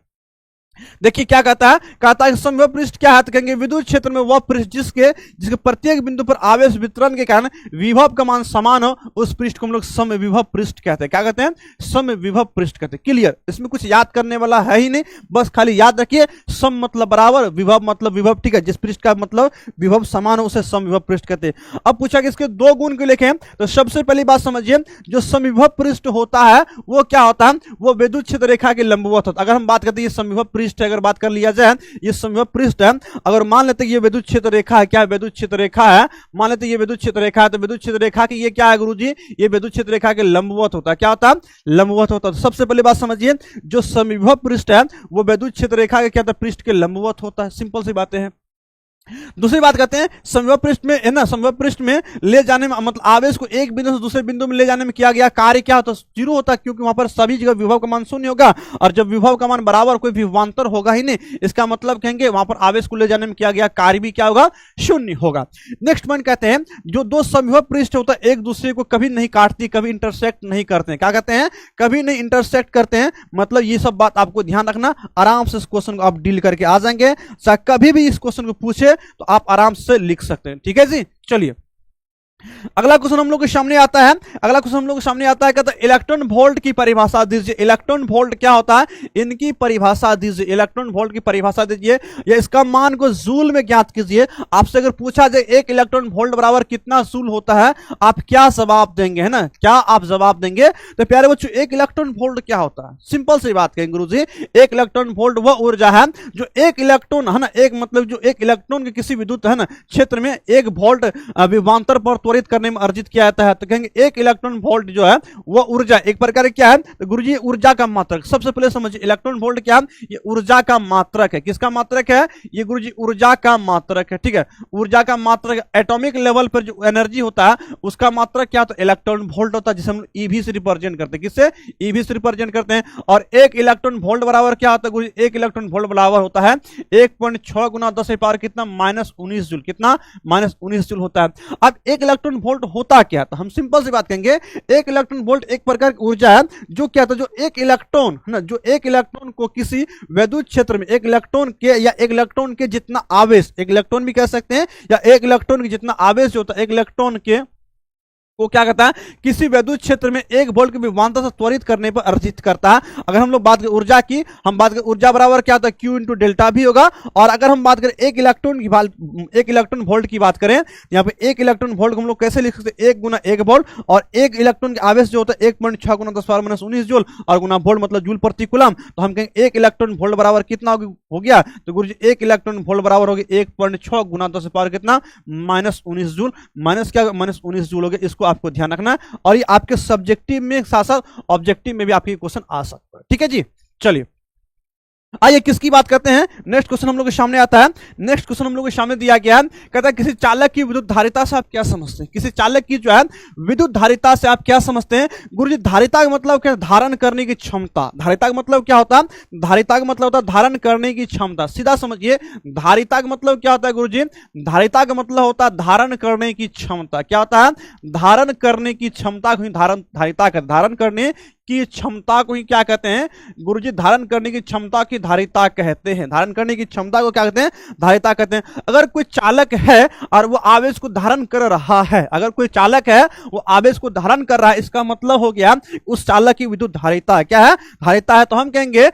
देखिए क्या कहता है समविभव पृष्ठ क्या है, तो कहेंगे विद्युत क्षेत्र में वह पृष्ठ जिसके प्रत्येक बिंदु पर आवेश वितरण के कारण विभव का मान समान हो उस पृष्ठ को हम लोग समविभव पृष्ठ कहते हैं। क्या कहते हैं, समविभव पृष्ठ कहते हैं। क्लियर, इसमें कुछ याद करने वाला है ही नहीं, बस खाली याद रखिए सम मतलब बराबर, विभव मतलब विभव, ठीक है। जिस पृष्ठ का मतलब विभव समान हो उसे समविभव पृष्ठ कहते हैं। अब पूछा कि इसके दो गुण को लिखें, तो सबसे पहली बात समझिए, जो समविभव पृष्ठ होता है वो क्या होता है, वो विद्युत क्षेत्र रेखा के लंबवत होता है। अगर हम बात करते हैं समविभव पृष्ठ, अगर बात कर लिया जाए ये समविभव पृष्ठ है, अगर मान लेते हैं ये विद्युत क्षेत्र रेखा है, क्या विद्युत क्षेत्र रेखा है, मान लेते हैं ये विद्युत क्षेत्र रेखा है, तो विद्युत क्षेत्र रेखा की ये क्या है गुरुजी, ये विद्युत क्षेत्र रेखा के लंबवत होता है। क्या होता है, लंबवत होता है। तो सबसे पहले बात समझिए, जो समविभव पृष्ठ है वो विद्युत क्षेत्र रेखा के क्या होता है, पृष्ठ के लंबवत होता है। सिंपल सी बातें हैं। दूसरी बात कहते हैं समविभव पृष्ठ में है ना, समविभव पृष्ठ में ले जाने में मतलब आवेश को एक बिंदु से दूसरे बिंदु में ले जाने में किया गया कार्य क्या होता है, जीरो होता है, क्योंकि वहां पर सभी जगह विभव का मान शून्य होगा। और जब विभव का मान बराबर, कोई विभवांतर होगा ही नहीं, इसका मतलब कहेंगे वहां पर आवेश को ले जाने में किया गया कार्य भी क्या होगा, शून्य होगा। नेक्स्ट पॉइंट कहते हैं जो दो समविभव पृष्ठ होता है एक दूसरे को कभी नहीं काटती, कभी इंटरसेक्ट नहीं करते हैं। क्या कहते हैं, कभी नहीं इंटरसेक्ट करते हैं। मतलब ये सब बात आपको ध्यान रखना, आराम से इस क्वेश्चन को आप डील करके आ जाएंगे। चाहे कभी भी इस क्वेश्चन को पूछे तो आप आराम से लिख सकते हैं, ठीक है जी। चलिए अगला क्वेश्चन हम लोग के सामने आता है, अगला क्वेश्चन हम लोग के सामने आता है, कहता है इलेक्ट्रॉन वोल्ट की परिभाषा दीजिए। इलेक्ट्रॉन वोल्ट क्या होता है, इनकी परिभाषा दीजिए। इलेक्ट्रॉन वोल्ट की परिभाषा दीजिए या इसका मान को जूल में ज्ञात कीजिए। आपसे अगर पूछा जाए एक इलेक्ट्रॉन वोल्ट बराबर कितना जूल होता है, आप क्या जवाब देंगे, है ना, क्या आप जवाब देंगे? तो प्यारे बच्चों, एक इलेक्ट्रॉन वोल्ट क्या होता है, सिंपल सी बात कहेंगे गुरुजी, एक इलेक्ट्रॉन वोल्ट वह ऊर्जा है जो एक इलेक्ट्रॉन, है ना, एक मतलब जो एक इलेक्ट्रॉन के किसी विद्युत, है ना, क्षेत्र में एक वोल्ट विभवांतर पर त्वरित करने में अर्जित किया जाता है। तो कहेंगे एक इलेक्ट्रॉन वोल्ट जो है वह ऊर्जा एक प्रकार क्या है, तो गुरुजी ऊर्जा का मात्रक। सबसे पहले समझिए इलेक्ट्रॉन वोल्ट क्या है, ये ऊर्जा का मात्रक है। किसका मात्रक है? ये गुरुजी ऊर्जा का मात्रक है। ठीक है, ऊर्जा का मात्रक एटॉमिक लेवल पर जो एनर्जी होता है उसका मात्रक क्या, तो इलेक्ट्रॉन वोल्ट होता है, जिसे हम ईवी से रिप्रेजेंट करते हैं। किससे? ईवी से रिप्रेजेंट करते हैं। और एक इलेक्ट्रॉन वोल्ट बराबर क्या होता है गुरुजी, एक इलेक्ट्रॉन वोल्ट बराबर होता है 1.6 गुना 10 पावर कितना, -19 जूल। कितना? -19 जूल होता है। अब एक इलेक्ट्रॉन वोल्ट होता क्या, तो हम सिंपल सी बात कहेंगे, एक इलेक्ट्रॉन वोल्ट एक प्रकार की ऊर्जा है जो क्या था, जो एक इलेक्ट्रॉन, है ना, जो एक इलेक्ट्रॉन को किसी वैद्युत क्षेत्र में एक इलेक्ट्रॉन के या एक इलेक्ट्रॉन के जितना आवेश, एक इलेक्ट्रॉन भी कह सकते हैं, या एक इलेक्ट्रॉन के जितना आवेश जो होता है एक इलेक्ट्रॉन के को क्या कहता है, किसी वैद्युत क्षेत्र में एक वोल्ट की विभवांतर से त्वरित करने पर अर्जित करता है। अगर हम लोग बात करें ऊर्जा की, हम बात करें ऊर्जा बराबर क्या होता है, Q इंटू डेल्टा भी होगा। और अगर हम बात करें एक इलेक्ट्रॉन की, एक इलेक्ट्रॉन वोल्ट की बात करें, यहाँ पे एक इलेक्ट्रॉन वोल्ट को हम लोग कैसे लिख सकते हैं, 1 गुना 1 वोल्ट, और एक इलेक्ट्रॉन के आवेश जो होता है 1.6 गुना 10 पावर -19 जूल, और गुना वोल्ट मतलब जूल प्रति कूलम। तो हम कहेंगे एक इलेक्ट्रॉन वोल्ट बराबर कितना हो गया, तो गुरुजी एक इलेक्ट्रॉन वोल्ट बराबर हो गया 1.6 गुना 10 पावर कितना, -19 जूल। माइनस क्या, -19 जूल हो गया। इसको आपको ध्यान रखना, और ये आपके सब्जेक्टिव में साथ साथ ऑब्जेक्टिव में भी आपके क्वेश्चन आ सकता है। ठीक है जी, चलिए आइए किसकी बात करते हैं। नेक्स्ट क्वेश्चन हम लोग के सामने आता है। नेक्स्ट क्वेश्चन हम लोग के सामने दिया गया है, कहता है किसी चालक की विद्युत धारिता से आप क्या समझते हैं। किसी चालक की जो है विद्युत धारिता से आप क्या समझते हैं। गुरुजी धारिता का मतलब क्या, धारण करने की क्षमता। धारिता का मतलब क्या होता है, धारिता का मतलब होता है धारण करने की क्षमता। सीधा समझिए, धारिता का मतलब क्या होता है गुरुजी, धारिता का मतलब होता है धारण करने की क्षमता। क्या होता है, धारण करने की क्षमता को ही धारिता का, धारण करने की क्षमता को ही क्या कहते हैं गुरुजी, धारण करने की क्षमता की धारिता कहते हैं। धारण करने की क्षमता को क्या कहते हैं, धारिता कहते हैं। अगर कोई चालक है और वो आवेश को धारण कर रहा है, अगर कोई चालक है वो आवेश को धारण कर रहा है, इसका मतलब हो गया उस चालक की विद्युत धारिता क्या है, धारिता है। तो हम कहेंगे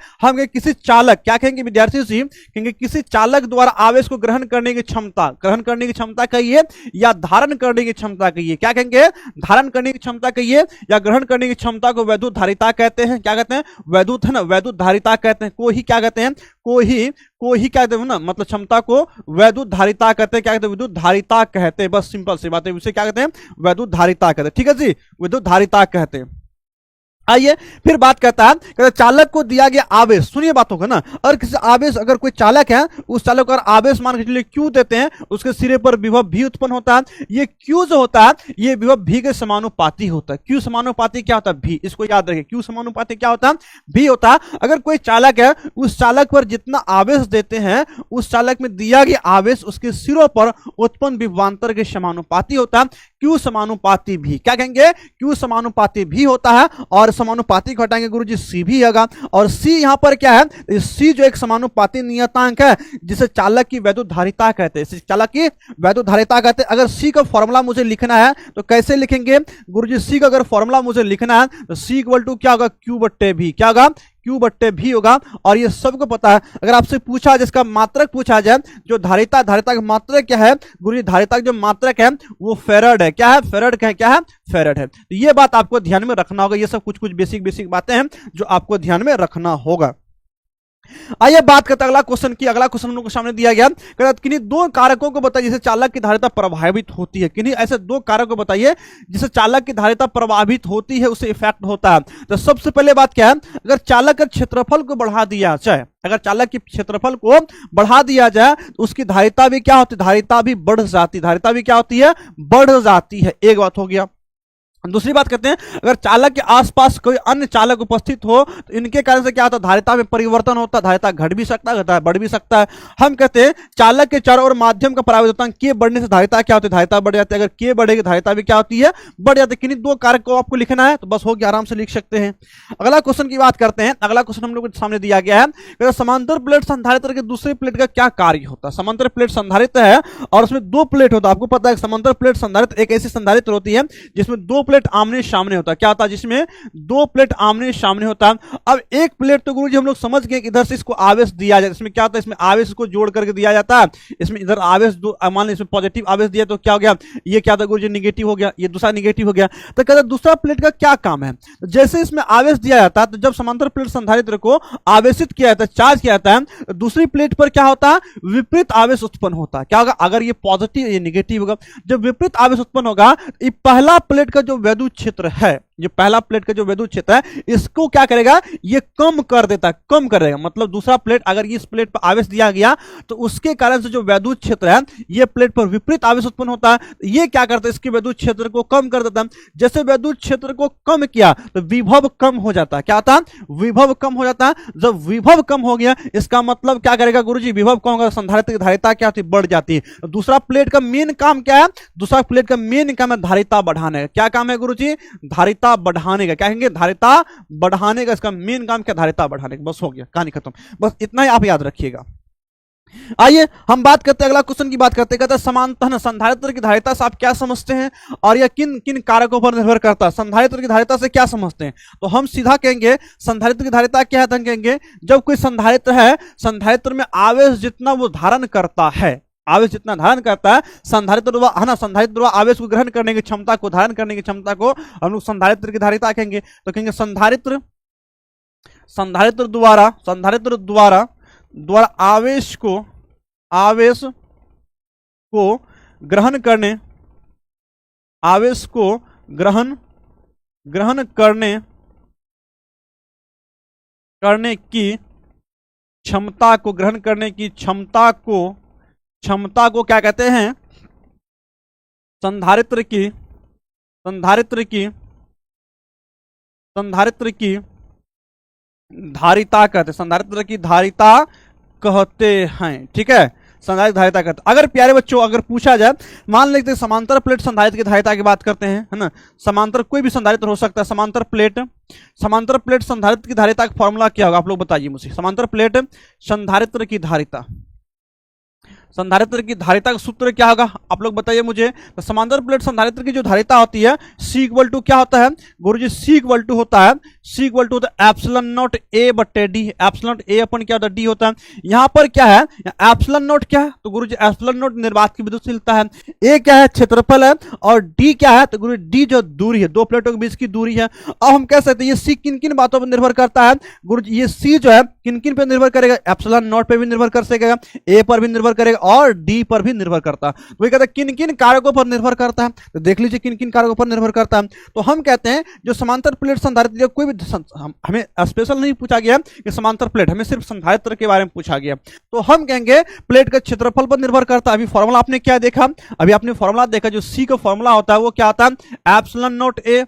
किसी चालक, क्या कहेंगे विद्यार्थी जी, कहेंगे किसी चालक द्वारा आवेश को ग्रहण करने की क्षमता, ग्रहण करने की क्षमता कहिए या धारण करने की क्षमता कहिए। क्या कहेंगे, धारण करने की क्षमता कहिए या ग्रहण करने की क्षमता को वैद्युत धारिता कहते हैं। क्या कहते हैं, वैद्युत, है ना, वैद्युत धारिता कहते हैं। को ही क्या कहते हैं, को ही क्या कहते हैं ना, मतलब क्षमता को वैद्युत धारिता कहते हैं। क्या कहते हैं, विद्युत धारिता कहते हैं। बस सिंपल सी बात है, उसे क्या कहते हैं, वैद्युत धारिता कहते हैं। ठीक है जी, विद्युत धारिता कहते हैं। आइए फिर बात करता है, कहता चालक को दिया गया आवेश, सुनिए बातों को ना, और किसी आवेश, अगर कोई चालक है उस चालक को आवेश मान के चलिए Q देते हैं, उसके सिरे पर विभव भी उत्पन्न होता है। ये Q जो होता है ये विभव V के समानुपाती होता है। Q समानुपाती क्या होता है, V, इसको याद रखिए। Q समानुपाती क्या होता है, V होता है। अगर कोई चालक है, उस चालक पर जितना आवेश देते हैं, उस चालक में दिया गया आवेश उसके सिरों पर उत्पन्न विभवांतर के समानुपाती होता है। Q समानुपाती भी, क्या कहेंगे, Q समानुपाती भी होता है। और समानुपाती को हटाएंगे गुरुजी, C भी होगा। और C यहां पर क्या है, C जो एक समानुपाती नियतांक है जिसे चालक की वैद्युत धारिता कहते हैं। चालक की वैद्युत धारिता कहते हैं। अगर C का फॉर्मूला मुझे लिखना है तो कैसे लिखेंगे गुरुजी, C का अगर फॉर्मूला मुझे लिखना है तो C इक्वल टू क्या होगा, Q/V, क्या होगा, Q/V होगा। और ये सबको पता है। अगर आपसे पूछा, जिसका मात्रक पूछा जाए, जो धारिता का मात्रक क्या है गुरुजी, धारिता का जो मात्रक है वो फेरड है। क्या है, फेरड का है, क्या है, फेरड है। तो ये बात आपको ध्यान में रखना होगा। ये सब कुछ बेसिक बातें हैं जो आपको ध्यान में रखना होगा। आइए बात करते हैं अगला क्वेश्चन की। अगला क्वेश्चन हम लोग को सामने दिया गया, किन्हीं दो कारकों को बताइए जिससे चालक की धारिता प्रभावित होती है। किन्हीं ऐसे दो कारकों को बताइए जिससे चालक की धारिता प्रभावित होती है, उससे इफेक्ट होता है। तो सबसे पहले बात क्या है, अगर चालक के क्षेत्रफल को बढ़ा दिया जाए, अगर चालक के क्षेत्रफल को बढ़ा दिया जाए तो उसकी धारिता भी क्या होती है, धारिता भी बढ़ जाती, धारिता भी क्या होती है, बढ़ जाती है। एक बात हो गया। दूसरी बात करते हैं, अगर चालक के आसपास कोई अन्य चालक उपस्थित हो तो इनके कारण से क्या होता है, धारिता में परिवर्तन होता है, धारिता घट भी सकता है, बढ़ भी सकता है। हम कहते हैं चालक के चारों ओर माध्यम का परावर्तन के बढ़ने से धारिता क्या होती है, धारिता बढ़ जाती है। अगर के बढ़ेगी धारिता भी क्या होती है, बढ़ जाती है। किन्हीं दो कारक को आपको लिखना है तो बस हो गया, आराम से लिख सकते हैं। अगला क्वेश्चन की बात करते हैं। अगला क्वेश्चन हम लोग के सामने दिया गया है, समांतर प्लेट संधारित्र के दूसरी प्लेट का क्या कार्य होता है। समांतर प्लेट संधारित्र है और उसमें दो प्लेट होता है। आपको पता है समांतर प्लेट संधारित्र एक ऐसी संधारित्र होती है जिसमें दो प्लेट आमने सामने होता है। क्या होता है, जिसमें दो प्लेट आमने सामने होता है। अब एक प्लेट तो गुरुजी हम लोग समझ गए कि इधर से इसको आवेश दिया जाता है। इसमें क्या होता है, इसमें आवेश को जोड़ करके दिया जाता है। इसमें इधर आवेश मान लीजिए इसमें पॉजिटिव आवेश दिया तो क्या हो गया, ये क्या था गुरुजी, निगेटिव हो गया, ये दूसरा निगेटिव हो गया। तो कहते हैं दूसरा प्लेट का क्या काम है, जैसे इसमें आवेश दिया जाता है तो जब समांतर प्लेट संधारित्र को आवेशित किया जाता है, चार्ज किया जाता है, दूसरी प्लेट पर क्या होता है, विपरीत आवेश उत्पन्न होता है। क्या होगा, अगर ये पॉजिटिव ये निगेटिव होगा, जब विपरीत आवेश उत्पन्न होगा, ये पहला प्लेट का जो वैद्युत क्षेत्र है, ये पहला प्लेट का जो वैद्युत क्षेत्र है, इसको क्या करेगा, ये कम कर देता है, कम करेगा। मतलब दूसरा प्लेट अगर इस प्लेट पर आवेश दिया गया तो उसके कारण से जो वैद्युत क्षेत्र है, ये प्लेट पर विपरीत आवेश उत्पन्न होता है, ये क्या करता है, इसके वैद्युत क्षेत्र को कम कर देता है। जैसे वैद्युत क्षेत्र को कम किया तो विभव कम हो जाता है। क्या होता है, विभव कम हो जाता है। जब विभव कम हो गया इसका मतलब क्या करेगा गुरुजी, विभव कम होगा, संधारित्र की धारिता क्या होती है, बढ़ जाती है। दूसरा प्लेट का मेन काम क्या है, दूसरा प्लेट का मेन काम है धारिता बढ़ाने का। क्या काम है गुरुजी, धारिता बढ़ाने का। क्या कहेंगे, धारिता बढ़ाने का। इसका मेन काम क्या, धारिता बढ़ाने का। बस हो गया, कहानी खत्म। बस इतना ही आप याद रखिएगा। आइए हम बात करते हैं, अगला क्वेश्चन की बात करते हैं। कहता है समांतर संधारित्र की धारिता से आप क्या समझते हैं और यह किन किन कारकों पर निर्भर करता है। संधारित्र की धारिता से क्या समझते हैं, तो हम सीधा कहेंगे संधारित्र की धारिता क्या है, तो हम कहेंगे जब कोई संधारित्र है, संधारित्र में आवेश जितना वो धारण करता है, आवेश जितना धारण करता है, संधारित्र है ना, संधारित्र द्वारा आवेश को ग्रहण करने की क्षमता को, धारण करने की क्षमता को हम लोग संधारित्र की धारिता कहेंगे। तो कहेंगे संधारित्र द्वारा आवेश को ग्रहण करने की क्षमता को, ग्रहण करने की क्षमता को क्या कहते हैं, संधारित्र की धारिता कहते हैं। संधारित्र की धारिता कहते हैं, ठीक है, संधारित्र धारिता कहते हैं। अगर प्यारे बच्चों अगर पूछा जाए, मान लेते हैं समांतर प्लेट संधारित्र की धारिता की बात करते हैं, है ना, समांतर कोई भी संधारित्र हो सकता है। समांतर प्लेट संधारित्र की धारिता का फॉर्मूला क्या होगा, आप लोग बताइए मुझे। समांतर प्लेट संधारित्र की धारिता का सूत्र क्या होगा, आप लोग बताइए मुझे। तो समांतर प्लेट संधारित्र की जो धारिता होती है, C इक्वल टू क्या होता है गुरुजी, C इक्वल टू होता है एप्सिलॉन नॉट A बटे D। एप्सिलॉन A अपन क्या होता है, D होता है। यहाँ पर क्या है, एप्सिलॉन नॉट क्या है, तो गुरुजी एप्सिलॉन नॉट निर्वात की विद्युतशीलता है। A क्या है, क्षेत्रफल है, और D क्या है, तो गुरुजी D जो दूरी है, दो प्लेटों के बीच की दूरी है। अब हम कह सकते हैं ये C किन किन बातों पर निर्भर करता है गुरुजी, ये C जो है किन किन पर निर्भर करेगा, एप्सिलॉन नॉट पे भी निर्भर कर सकेगा, A पर भी निर्भर करेगा और D पर भी निर्भर करता है। वही कहता है किन किन कारकों पर निर्भर करता है, तो देख लीजिए किन किन कारकों पर निर्भर करता है। तो हम कहते हैं जो समांतर प्लेट संधारित्र, कोई भी हमें स्पेशल नहीं पूछा गया कि समांतर प्लेट, हमें सिर्फ संधारित्र के बारे में पूछा गया, तो हम कहेंगे प्लेट का क्षेत्रफल पर निर्भर करता है। अभी फॉर्मूला आपने क्या देखा, अभी आपने फॉर्मूला देखा, जो C का फॉर्मूला होता है वो क्या आता है, epsilon not A,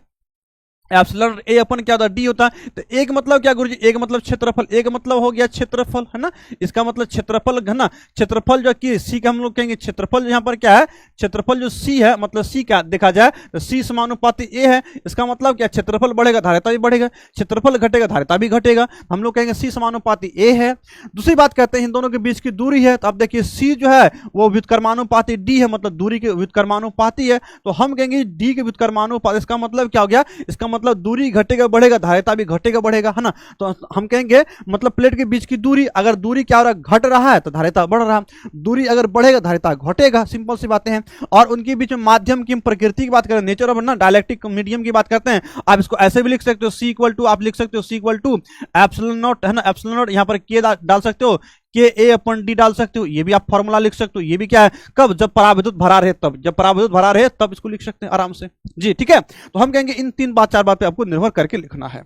epsilon A अपन क्या होता है, D होता है। तो एक मतलब क्या गुरुजी, एक मतलब क्षेत्रफल, एक मतलब हो गया क्षेत्रफल, है ना, इसका मतलब क्षेत्रफल है ना, क्षेत्रफल जो कि C का हम लोग कहेंगे क्षेत्रफल, यहाँ पर क्या है, क्षेत्रफल जो C है, मतलब C क्या देखा जाए तो C समानुपाती A है। इसका मतलब क्या, क्षेत्रफल बढ़ेगा धारिता भी बढ़ेगा, क्षेत्रफल घटेगा धारिता भी घटेगा, हम लोग कहेंगे C समानुपाती A है। दूसरी बात कहते हैं इन दोनों के बीच की दूरी है, तो आप देखिए C जो है वो व्युत्क्रमानुपाती D है, मतलब दूरी के व्युत्क्रमानुपाती है, तो हम कहेंगे D के व्युत्क्रमानुपाती। इसका मतलब क्या हो गया, इसका मतलब दूरी घटेगा बढ़ेगा, धारिता भी घटेगा बढ़ेगा, है ना। तो हम कहेंगे मतलब प्लेट के बीच की दूरी, अगर दूरी क्या हो रहा है, घट रहा है तो धारिता बढ़ रहा है, दूरी अगर बढ़ेगा धारिता घटेगा, सिंपल सी बातें हैं। और उनके बीच में माध्यम की प्रकृति की बात करें, नेचर ऑफ ना डायलेक्ट्रिक मीडियम की बात करते हैं, आप इसको ऐसे भी लिख सकते हो, C इक्वल टू आप लिख सकते हो C equal to epsilon naught, है ना, एप्सिलॉन नॉट, यहाँ पर K डाल सकते हो, के A अपन D डाल सकते हो, ये भी आप फॉर्मूला लिख सकते हो। ये भी क्या है, कब, जब पराविद्युत भरा रहे तब, जब पराविद्युत भरा रहे तब इसको लिख सकते हैं आराम से जी, ठीक है। तो हम कहेंगे इन 3 बात 4 बात पे आपको निर्भर करके लिखना है।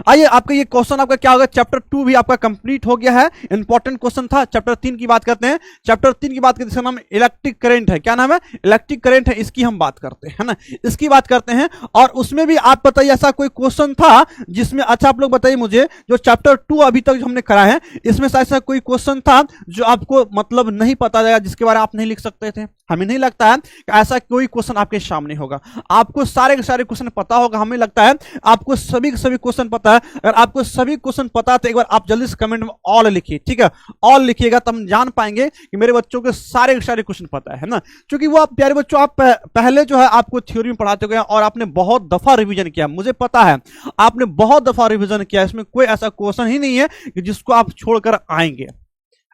आइए, आपका ये क्वेश्चन आपका क्या होगा, चैप्टर 2 भी आपका कंप्लीट हो गया है, इंपॉर्टेंट क्वेश्चन था। चैप्टर 3 की बात करते हैं। चैप्टर 3 की बात करते हैं, इसका नाम इलेक्ट्रिक करंट है। क्या नाम है? इलेक्ट्रिक करंट है, इसकी हम बात करते हैं ना, इसकी बात करते हैं। और उसमें भी आप बताइए ऐसा कोई क्वेश्चन था जिसमें, अच्छा आप लोग बताइए मुझे, जो चैप्टर 2 अभी तक जो हमने करा है इसमें ऐसा कोई क्वेश्चन था जो आपको मतलब नहीं पता जाएगा, जिसके बारे में आप नहीं लिख सकते थे? हमें नहीं लगता है कि ऐसा कोई क्वेश्चन आपके सामने होगा। आपको सारे के सारे क्वेश्चन पता होगा, हमें लगता है आपको सभी के सभी क्वेश्चन पता है। अगर आपको सभी क्वेश्चन पता है तो एक बार आप जल्दी से कमेंट में ऑल लिखिए, ठीक है? ऑल लिखिएगा तब हम जान पाएंगे कि मेरे बच्चों के सारे क्वेश्चन पता है ना। क्योंकि वो आप प्यारे बच्चों, आप पहले जो है आपको थ्योरी में पढ़ा चुके हैं और आपने बहुत दफा रिवीजन किया, मुझे पता है आपने बहुत दफा रिवीजन किया। इसमें कोई ऐसा क्वेश्चन ही नहीं है कि जिसको आप छोड़कर आएंगे,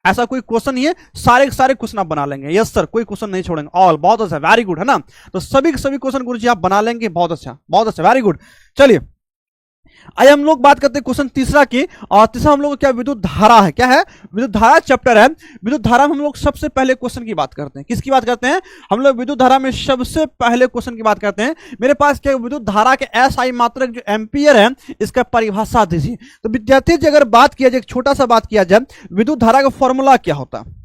ऐसा कोई क्वेश्चन नहीं है, सारे के सारे क्वेश्चन आप बना लेंगे। यस सर, कोई क्वेश्चन नहीं छोड़ेंगे, ऑल। बहुत अच्छा, वेरी गुड, है ना? तो सभी के सभी क्वेश्चन गुरुजी आप बना लेंगे, बहुत अच्छा, बहुत अच्छा, वेरी गुड। चलिए आइए हम लोग बात करते हैं क्वेश्चन तीसरा की। और तीसरा हम लोग क्या, विद्युत धारा है। क्या है? विद्युत धारा चैप्टर है। विद्युत धारा में हम लोग सबसे पहले क्वेश्चन की बात करते हैं। किसकी बात करते हैं? हम लोग विद्युत धारा में सबसे पहले क्वेश्चन की बात करते हैं। मेरे पास क्या, विद्युत धारा के एसआई मात्रक जो एम्पियर है, इसका परिभाषा दीजिए। तो विद्यार्थी जी अगर बात किया जाए, छोटा सा बात किया जाए, विद्युत धारा का फॉर्मूला क्या होता है?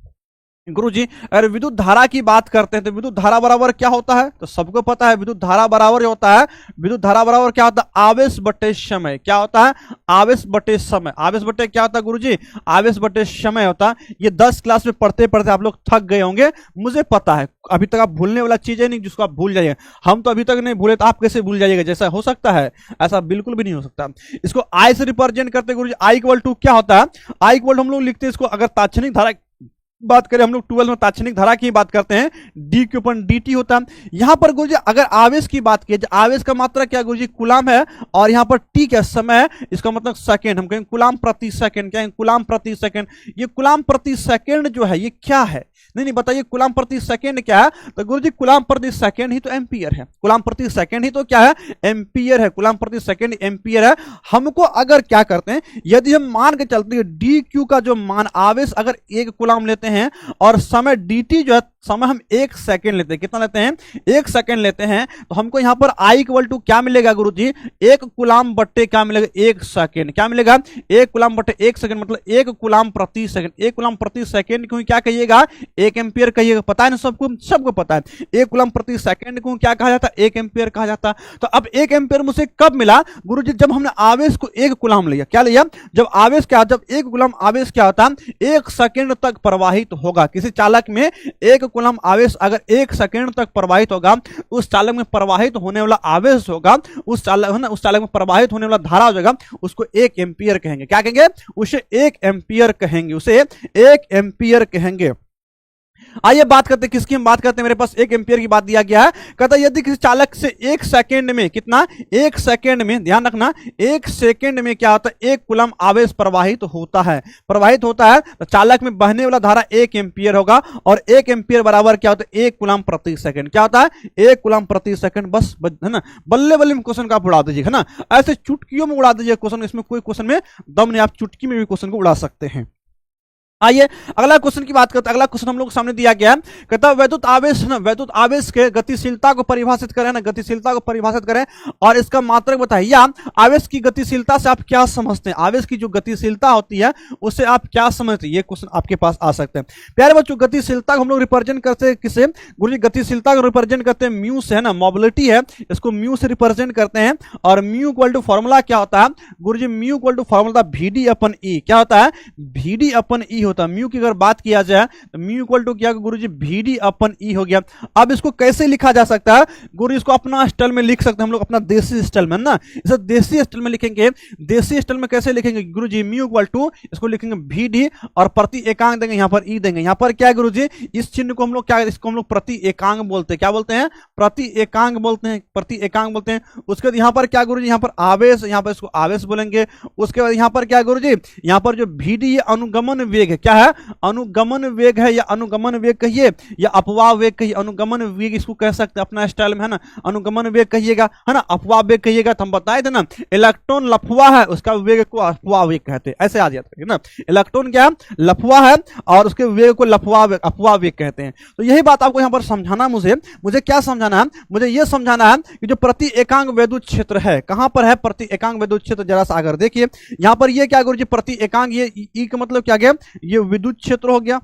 गुरुजी अगर विद्युत धारा की बात करते हैं तो विद्युत धारा बराबर क्या होता है? तो सबको पता है विद्युत धारा बराबर होता है, विद्युत धारा बराबर क्या होता है? आवेश बटे समय। क्या होता है? आवेश बटे समय। आवेश बटे क्या होता है गुरुजी? आवेश बटे समय होता है। ये 10 क्लास में पढ़ते पढ़ते आप लोग थक गए होंगे, मुझे पता है। अभी तक आप भूलने वाला चीज है नहीं जिसको आप भूल जाइए। हम तो अभी तक नहीं भूले, तो आप कैसे भूल जाइएगा? जैसा हो सकता है, ऐसा बिल्कुल भी नहीं हो सकता। इसको आई से रिप्रेजेंट करते गुरुजी। आई इक्वल टू क्या होता है? आई इक्वल हम लोग लिखते हैं इसको, अगर तात्क्षणिक धारा बात करें, हम लोग 12 में तात्क्षणिक धारा की बात करते हैं, डी के ऊपर dt होता है। यहां पर गुरुजी अगर आवेश की बात की जाए, आवेश का मात्रा क्या गुरुजी? कूलाम है। और यहां पर टी क्या समय है, इसका मतलब सेकंड। हम कहेंगे कूलाम प्रति सेकंड। क्या है? कूलाम प्रति सेकंड। ये कूलाम प्रति सेकंड जो है ये क्या है? नहीं बताइए, कूलाम प्रति सेकंड क्या है? तो गुरुजी कूलाम प्रति सेकंड ही तो एम्पियर है। कूलाम प्रति सेकंड ही तो क्या है? एम्पियर है। कूलाम प्रति सेकंड एम्पियर है। हमको अगर क्या करते हैं, यदि हम मान के चलते हैं डी क्यू का जो मान, आवेश अगर 1 कूलाम लेते हैं और समय dt जो है, समय हम 1 सेकंड लेते हैं। कितना लेते हैं? 1 सेकंड लेते हैं। तो हमको यहां पर I इक्वल टू क्या मिलेगा गुरुजी? 1 कूलाम बट्टे क्या मिलेगा? 1 सेकंड। क्या मिलेगा? 1 कूलाम बट्टे 1 सेकंड, मतलब 1 कूलाम प्रति सेकंड। 1 कूलाम प्रति सेकंड को क्या कहिएगा? 1 एम्पियर कहिएगा। पता है ना सबको? सबको पता है 1 कूलाम प्रति सेकंड को क्या कहा जाता है? 1 एम्पियर कहा जाता है। तो अब 1 एम्पियर मुझे कब मिला गुरुजी? जब हमने आवेश को 1 कूलाम लिया। क्या लिया? जब आवेश क्या, जब 1 कूलाम आवेश क्या होता है? 1 सेकंड तक प्रवाहित होगा। किसी चालक में 1 कूलम आवेश अगर 1 सेकंड तक प्रवाहित होगा, उस चालक में प्रवाहित होने वाला आवेश होगा, उस चालक है ना, उस चालक में प्रवाहित होने वाला धारा होगा, उसको 1 एम्पियर कहेंगे। क्या कहेंगे? उसे 1 एम्पियर कहेंगे। उसे 1 एम्पियर कहेंगे। आइए बात करते हैं किसकी हम बात करते हैं। मेरे पास 1 एम्पियर की बात दिया गया है। कहता है यदि किसी चालक से 1 सेकंड में, कितना? 1 सेकंड में, ध्यान रखना, 1 सेकंड में क्या होता है? 1 कूलम आवेश प्रवाहित होता है। प्रवाहित होता है तो चालक में बहने वाला धारा 1 एम्पियर होगा। और 1 एम्पियर बराबर क्या होता है? 1 कूलम प्रति सेकंड। क्या होता है? 1 कूलम प्रति सेकंड। बस है ना, बल्ले बल्ले में क्वेश्चन का आप उड़ा दीजिए, है ना, ऐसे चुटकियों में उड़ा दीजिए क्वेश्चन। इसमें कोई क्वेश्चन में दम नहीं, आप चुटकी में भी क्वेश्चन को उड़ा सकते हैं। आइए अगला क्वेश्चन की बात करते हैं। अगला क्वेश्चन हम लोग सामने दिया गया है। कहता है वैद्युत आवेश ना, वैद्युत आवेश के गतिशीलता को परिभाषित करें ना, गतिशीलता को परिभाषित करें और इसका मात्रक बताइए। या आवेश की गतिशीलता से आप क्या समझते हैं? आवेश की जो गतिशीलता होती है उससे आप क्या समझते हैं? ये क्वेश्चन आपके पास आ सकते हैं। प्यारे बच्चों, गतिशीलता को हम लोग रिप्रेजेंट करते हैं किसे गुरुजी? गतिशीलता को रिप्रेजेंट करते हैं म्यू से, है ना, मोबिलिटी है, इसको म्यू से रिप्रेजेंट करते हैं। और म्यू इक्वल टू फॉर्मूला क्या होता है गुरुजी? Mu equal to formula VD अपन E। क्या होता है? VD अपन E होता है। म्यू की अगर बात किया जाए तो म्यू इक्वल टू क्या गुरुजी? VD अपन E हो गया। अब इसको कैसे लिखा जा सकता है गुरु? इसको अपना स्टाइल में लिख सकते हैं हम लोग, अपना देसी स्टाइल में ना, इसे देसी स्टाइल में लिखेंगे। देसी स्टाइल में कैसे लिखेंगे गुरुजी? म्यू इक्वल टू इसको लिखेंगे VD और प्रति एकांक देंगे, यहां पर E देंगे। यहां पर क्या है गुरुजी? इस चिन्ह को हम लोग क्या, इसको हम लोग प्रति एकांक बोलते हैं। क्या बोलते हैं? प्रति एकांक बोलते हैं, प्रति एकांक बोलते हैं। उसके बाद यहां पर क्या गुरुजी? यहां पर आवेश, यहां पर इसको आवेश बोलेंगे। उसके बाद यहां पर क्या गुरुजी? यहां पर जो VD अनुगमन वेग है, क्या है, अनुगमन वेग है, या अनुगमन वेग कहिए या अपवाह वेग कहिए। अनुगमन वेग इसको कह सकते हैं अपना स्टाइल में, है ना, अनुगमन वेग कहिएगा, है ना, अपवाह वेग कहिएगा। तो हम बताए थे ना, इलेक्ट्रॉन लफुआ है, उसका वेग को अपवाह वेग कहते हैं, ऐसे आ जाता है ना। इलेक्ट्रॉन क्या लफुआ है और उसके वेग को अपवाह वेग कहते हैं। तो यही बात आपको यहां पर समझाना, मुझे क्या समझाना है, मुझे यह समझाना है कि जो प्रति एकांक विद्युत क्षेत्र है, कहां पर है प्रति एकांक विद्युत क्षेत्र, जरा सा अगर देखिए यहां पर ये क्या गुरुजी, प्रति एकांक, ये ई का मतलब क्या गया, ये विद्युत क्षेत्र हो गया,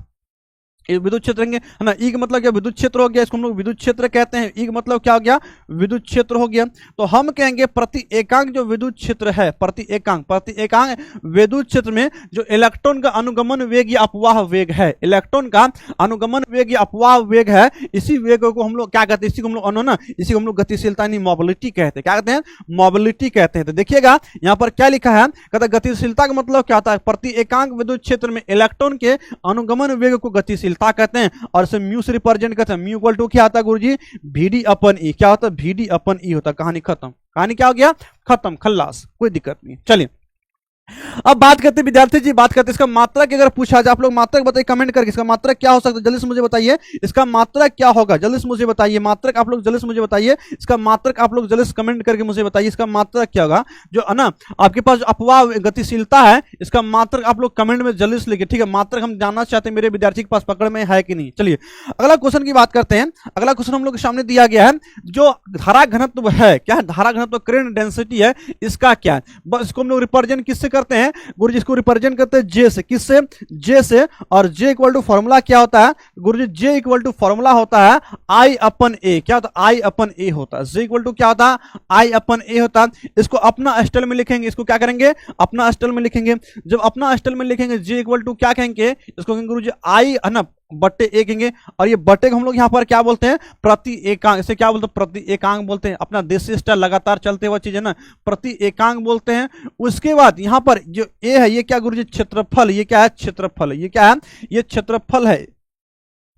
ये विद्युत क्षेत्र है ना। ई का मतलब क्या, विद्युत क्षेत्र हो गया, इसको हम लोग विद्युत क्षेत्र कहते हैं। ई का मतलब क्या हो गया, विद्युत क्षेत्र हो गया। तो हम कहेंगे प्रति एकांक जो विद्युत क्षेत्र है, प्रति एकांक विद्युत क्षेत्र में जो इलेक्ट्रॉन का अनुगमन वेग या अपवाह वेग है, इलेक्ट्रॉन का अनुगमन वेग या अपवाह वेग है, इसी वेग को हम लोग क्या कहते हैं, इसी को हम लोग इसी को हम लोग गतिशीलता यानी मोबिलिटी कहते हैं। क्या कहते हैं, मोबिलिटी कहते हैं। तो देखिएगा यहाँ पर क्या लिखा है, कहता गतिशीलता का मतलब क्या होता है, प्रति एकांक विद्युत क्षेत्र में इलेक्ट्रॉन के अनुगमन वेग को गतिशील कहते हैं, और इसे म्यू से रिप्रेजेंट करते हैं। म्यू इक्वल टू क्या आता है गुरुजी, VD अपन ई। क्या होता है, VD अपन ई होता है। कहानी खत्म, कहानी क्या हो गया, खत्म, खल्लास, कोई दिक्कत नहीं। चलिए अब बात करते हैं विद्यार्थी जी, बात करते हैं इसका मात्रक। अगर पूछा जाए, आप लोग मात्रक बताइए कमेंट करके, इसका मात्रक क्या हो सकता है, जल्दी से मुझे बताइए इसका मात्रक क्या होगा, जल्दी से मुझे बताइए मात्रक, आप लोग जल्दी से मुझे बताइए इसका मात्रक, आप लोग जल्दी से कमेंट करके मुझे बताइए इसका मात्रक क्या होगा। जो है ना आपके पास अपवाह गतिशीलता है, इसका मात्रक आप लोग कमेंट में जल्दी से लिखिए, ठीक है। मात्रक हम जानना चाहते हैं मेरे विद्यार्थी के पास पकड़ में है कि नहीं। चलिए अगला क्वेश्चन की बात करते हैं। अगला क्वेश्चन हम लोग के सामने दिया गया है, जो धारा घनत्व है, क्या है, धारा घनत्व करंट डेंसिटी है, इसका क्या है, बस इसको हम लोग रिप्रेजेंट किससे करते हैं गुरुजी, इसको रिप्रेजेंट करते हैं जे से। किससे, जे से। और जे इक्वल टू फॉर्मूला क्या होता है गुरुजी, जे इक्वल टू फॉर्मूला होता है आई अपन ए। क्या होता है, आई अपन ए होता है। जे इक्वल टू क्या होता है, आई अपन ए होता है। इसको अपना स्टाइल में लिखेंगे, इसको क्या करेंगे, अपना स्टाइल में लिखेंगे। जब अपना स्टाइल में लिखेंगे, जे इक्वल टू क्या कहेंगे, इसको कहेंगे गुरुजी आई, है ना, बट्टे ए कहेंगे। और ये बट्टे को हम लोग यहाँ पर क्या बोलते हैं, प्रति एकांक। इसे क्या बोलते हैं, प्रति एकांक बोलते हैं। अपना देसी स्टाइल लगातार चलते हुआ चीज है ना, प्रति एकांक बोलते हैं। उसके बाद यहाँ पर जो ए है, ये क्या गुरुजी, क्षेत्रफल। ये क्या है, क्षेत्रफल। ये क्या है, ये क्षेत्रफल है।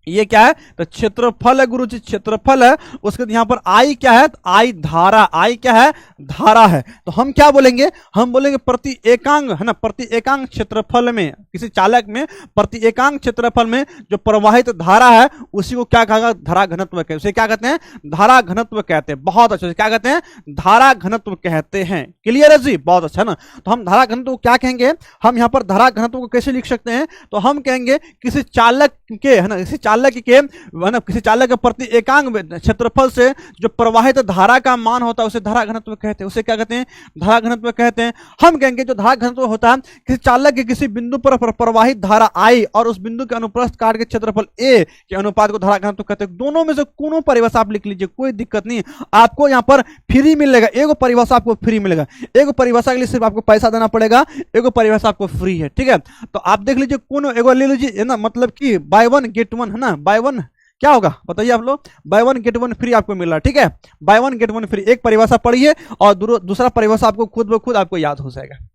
ये क्या है, तो क्षेत्रफल है गुरुजी, क्षेत्रफल है। उसके बाद यहां पर आई क्या है, आई धारा। आई क्या है, धारा है। तो हम क्या बोलेंगे, हम बोलेंगे प्रति एकांक, है ना, प्रति एकांक क्षेत्रफल में, किसी चालक में प्रति एकांक क्षेत्रफल में जो प्रवाहित धारा है, उसी को क्या कहा, धारा घनत्व कहते हैं। उसे क्या कहते हैं, धारा घनत्व कहते हैं। बहुत अच्छा, क्या कहते हैं, धारा घनत्व कहते हैं। क्लियर है जी, बहुत अच्छा है ना। तो हम धारा घनत्व को क्या कहेंगे, हम यहाँ पर धारा घनत्व को कैसे लिख सकते हैं, तो हम कहेंगे किसी चालक के, है ना, किसी किसी चालक के प्रति एकांक क्षेत्रफल से जो प्रवाहित धारा का मान होता है, उसे धारा घनत्व कहते हैं। उसे क्या कहते हैं, धारा घनत्व कहते हैं। हम कहेंगे जो धारा घनत्व होता है, किसी चालक के किसी बिंदु पर प्रवाहित धारा आई और उस बिंदु के अनुप्रस्थ काट के क्षेत्रफल ए के अनुपात को धारा घनत्व कहते हैं। दोनों में से कोनो परिभाषा आप लिख लीजिए, कोई दिक्कत नहीं। आपको यहाँ पर फ्री मिलेगा, एगो परिभाषा आपको फ्री मिलेगा। एगो परिभाषा के लिए सिर्फ आपको पैसा देना पड़ेगा, एगो परिभाषा आपको फ्री है, ठीक है। तो आप देख लीजिए, कोनो एगो ले लीजिए, है ना, मतलब कि बाय वन गेट वन, है ना, बाय वन क्या होगा बताइए आप लोग, by one get one free आपको मिल रहा है, ठीक है। By one get one free. एक परिभाषा पढ़िए और दूसरा परिभाषा आपको खुद ब खुद आपको याद हो जाएगा,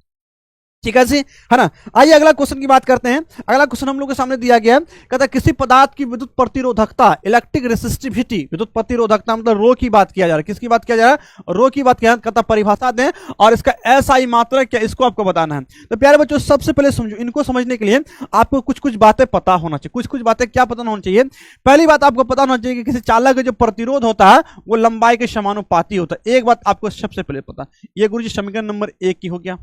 ठीक है जी, है ना। आइए अगला क्वेश्चन की बात करते हैं। अगला क्वेश्चन हम लोग के सामने दिया गया है, कहता है किसी पदार्थ की विद्युत प्रतिरोधकता, इलेक्ट्रिक रेसिस्टिविटी, विद्युत प्रतिरोधकता मतलब रो की बात किया जा रहा है। किसकी बात किया जा रहा है, रो की बात किया जा रहा है। कहता परिभाषा दें और इसका SI मात्रक क्या, इसको आपको बताना है। तो प्यारे बच्चों, सबसे पहले समझो, इनको समझने के लिए आपको कुछ कुछ बातें पता होना चाहिए। कुछ कुछ बातें क्या पता होना चाहिए। पहली बात आपको पता होना चाहिए कि किसी चालक का जो प्रतिरोध होता है वो लंबाई के समानुपाती होता है। एक बात आपको सबसे पहले पता, ये गुरुजी समीकरण नंबर 1 की हो गया।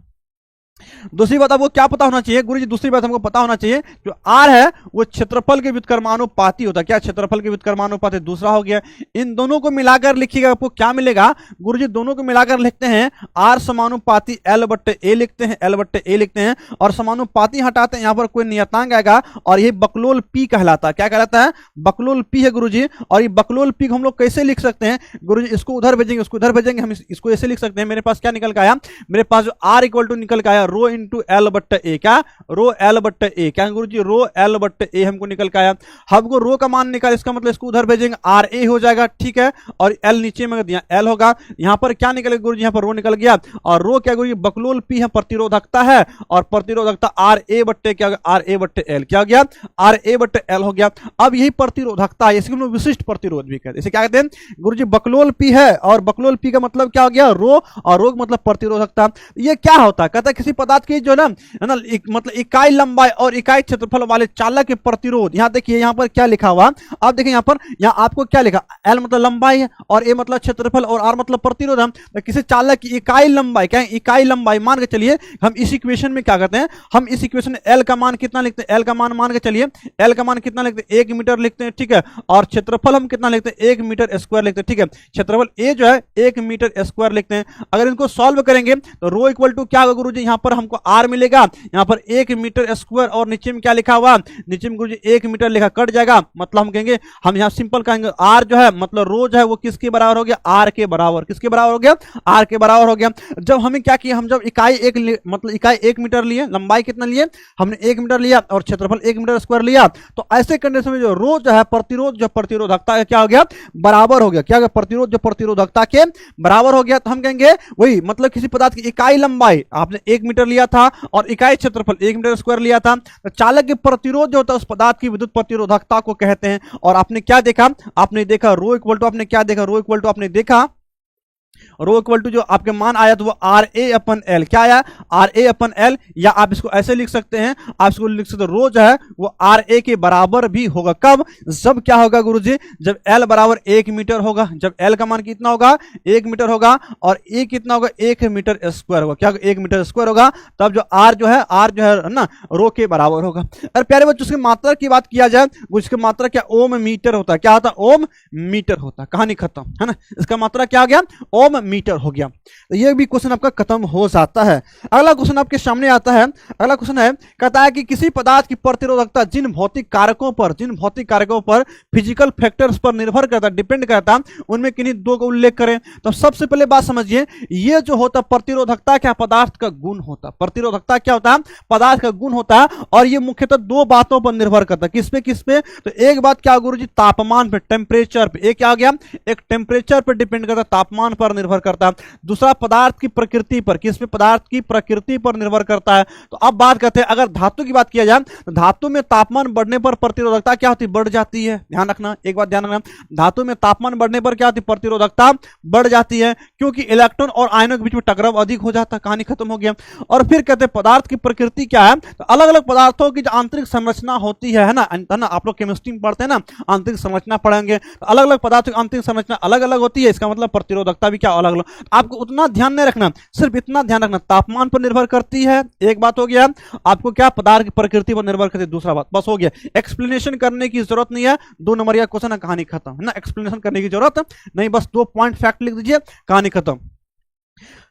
दूसरी बात आपको क्या पता होना चाहिए गुरुजी, दूसरी बात हमको पता होना चाहिए जो R है वो क्षेत्रफल के व्युत्क्रमानुपाती होता है। क्या, क्षेत्रफल के व्युत्क्रमानुपाती। दूसरा हो गया, इन दोनों को मिलाकर लिखिएगा, आपको क्या मिलेगा गुरुजी, दोनों को मिलाकर लिखते हैं R समानुपाती L/A लिखते हैं, L/A लिखते हैं। और समानुपाती हटाते हैं, यहां पर कोई नियतांक आएगा और ये बकलोल P कहलाता है। क्या कहलाता है, बकलोल P है गुरुजी। और ये बकलोल P को हम लोग कैसे लिख सकते हैं गुरुजी, इसको उधर भेजेंगे, उसको उधर भेजेंगे, हम इसको ऐसे लिख सकते हैं। मेरे पास क्या निकल के आया, मेरे पास जो R इक्वल टू निकल के आया रो इंटू L/A। क्या, रो L/A। क्या गुरुजी, रो L/A हमको निकल के आया। हमको रो का मान निकाल, इसका मतलब इसको उधर भेजेंगे, RA हो जाएगा, ठीक है। और L नीचे में दिया L होगा। यहां पर क्या निकलेगा गुरुजी, यहां पर रो निकल गया। और रो क्या गुरुजी, बकलोल P है, प्रतिरोधकता है। और प्रतिरोधकता RA/, क्या होगा, RA/L। क्या हो गया, RA/L हो गया। अब यही प्रतिरोधकता है, इसको हम लोग विशिष्ट प्रतिरोध भी कहते हैं। इसे क्या कहते हैं गुरुजी, बकलोल P है। और बकलोल P का मतलब क्या हो गया, रो। और रो मतलब प्रतिरोधकता। ये क्या होता है, कहता है किसी पदार्थ की जो है ना मतलब इकाई लंबाई और इकाई क्षेत्रफल वाले चालक के प्रतिरोध, यहाँ देखिए यहाँ पर क्या लिखा हुआ, अब देखिए यहाँ पर, यहाँ आपको क्या लिखा, एल मतलब लंबाई है और ए मतलब क्षेत्रफल और आर मतलब प्रतिरोध है। तो किसी चालक की इकाई लंबाई, क्या है इकाई लंबाई, मान के चलिए हम इस इक्वेशन में क्या करते हैं, हम इस इक्वेशन में एल का मान कितना लिखते हैं, एल का मान के चलिए एल का मान कितना लिखते हैं, 1 मीटर लिखते हैं, ठीक है, और क्षेत्रफल हम कितना लिखते हैं, 1 मीटर स्क्वायर लिखते हैं, ठीक है, क्षेत्रफल ए जो है 1 मीटर स्क्वायर लिखते हैं। अगर इनको सॉल्व करेंगे तो रो इक्वल टू क्या होगा गुरुजी, यहाँ पर हमको आर मिलेगा, यहाँ पर 1 मीटर स्क्वायर और नीचे में क्या लिखा हुआ, नीचे में गुरुजी 1 मीटर लिखा, कट जाएगा, मतलब हम कहेंगे, हम यहाँ सिंपल कहेंगे आर जो है मतलब रो जो है वो किसके बराबर हो गया, आर के बराबर, किसके बराबर हो गया, आर के बराबर हो गया। जब हमें क्या किया, हम जब इकाई मतलब इकाई 1 मीटर लिए, लंबाई कितना लिए, हमने 1 मीटर लिया और क्षेत्रफल 1 मीटर स्क्वायर लिया, तो ऐसे कंडीशन में जो रो जो है प्रतिरोध जो प्रतिरोधकता का क्या हो गया, बराबर हो गया, क्या हो गया, प्रतिरोध जो प्रतिरोधकता के बराबर हो गया। तो हम कहेंगे वही मतलब किसी पदार्थ की इकाई लंबाई आपने 1 मीटर लिया था और इकाई क्षेत्रफल 1 मीटर स्क्वायर लिया था, तो चालक के प्रतिरोध जो होता है उस पदार्थ की विद्युत प्रतिरोधकता को कहते हैं। और आपने क्या देखा, आपने देखा रो इक्वल टू, आपने क्या देखा, रो इक्वल टू आपने देखा, रो इक्वल टू जो आपके मान आया तो वो आर ए अपन एल, क्या आया, आर ए अपन एल, या आप इसको ऐसे लिख सकते हैं, आप इसको लिख सकते हैं रो जो है वो आर ए के बराबर भी होगा, कब, जब क्या होगा गुरुजी, जब एल बराबर 1 मीटर होगा, जब एल का मान कितना होगा 1 मीटर होगा और ए कितना होगा 1 मीटर स्क्वायर होगा, क्या 1 मीटर स्क्वायर होगा, तब जो आर जो है ना रो के बराबर होगा। और प्यारे बच्चों उसकी मात्रा की बात किया जाए, उसकी मात्रा क्या ओम मीटर होता है, क्या होता है ओम मीटर होता है, कहानी खत्म है ना, इसका मात्रा क्या आ गया ओम मीटर हो गया। तो ये भी क्वेश्चन आपका खत्म हो जाता है। अगला क्वेश्चन आपके सामने आता है, अगला क्वेश्चन है, कहता है कि किसी पदार्थ की प्रतिरोधकता जिन भौतिक कारकों पर फिजिकल फैक्टर्स पर निर्भर करता, डिपेंड करता, उनमें किन्हीं दो का उल्लेख करें। तो सबसे पहले बात समझिए, ये जो होता प्रतिरोधकता क्या पदार्थ का गुण होता, प्रतिरोधकता क्या होता है पदार्थ का गुण होता है, और ये मुख्यतः दो बातों पर निर्भर करता है, किस पे, तो एक बात क्या गुरुजी, तापमान पे, टेम्परेचर पे, एक क्या आ गया, एक टेम्परेचर पर डिपेंड करता, तापमान पर निर्भर करता है, दूसरा पदार्थ की प्रकृति पर, किस पे, पदार्थ की प्रकृति पर निर्भर करता है। तो अब बात करते हैं, अगर धातु की बात किया जाए तो धातु में तापमान बढ़ने पर प्रतिरोधकता क्या होती, बढ़ जाती है, ध्यान रखना, एक बात ध्यान रखना, धातु में तापमान बढ़ने पर क्या होती, प्रतिरोधकता बढ़ जाती है, क्योंकि इलेक्ट्रॉन और आयनों के बीच में टकराव अधिक हो जाता है, कहानी खत्म हो गया। और फिर कहते हैं पदार्थ की प्रकृति क्या है, तो अलग अलग पदार्थों की जो आंतरिक संरचना होती है ना, आप लोग केमिस्ट्री में पढ़ते हैं ना, आंतरिक संरचना पढ़ेंगे, तो अलग अलग पदार्थों की आंतरिक संरचना अलग अलग होती है, इसका मतलब प्रतिरोधकता भी क्या अलग अलग। आपको उतना ध्यान नहीं रखना, सिर्फ इतना ध्यान रखना, तापमान पर निर्भर करती है, एक बात हो गया, आपको क्या पदार्थ की प्रकृति पर निर्भर करती है, दूसरा बात, बस हो गया, एक्सप्लेनेशन करने की जरूरत नहीं है, 2 नंबर का क्वेश्चन है, कहानी खत्म है ना, एक्सप्लेनेशन करने की जरूरत नहीं, बस 2 पॉइंट फैक्ट लिख दीजिए, कहानी खत्म।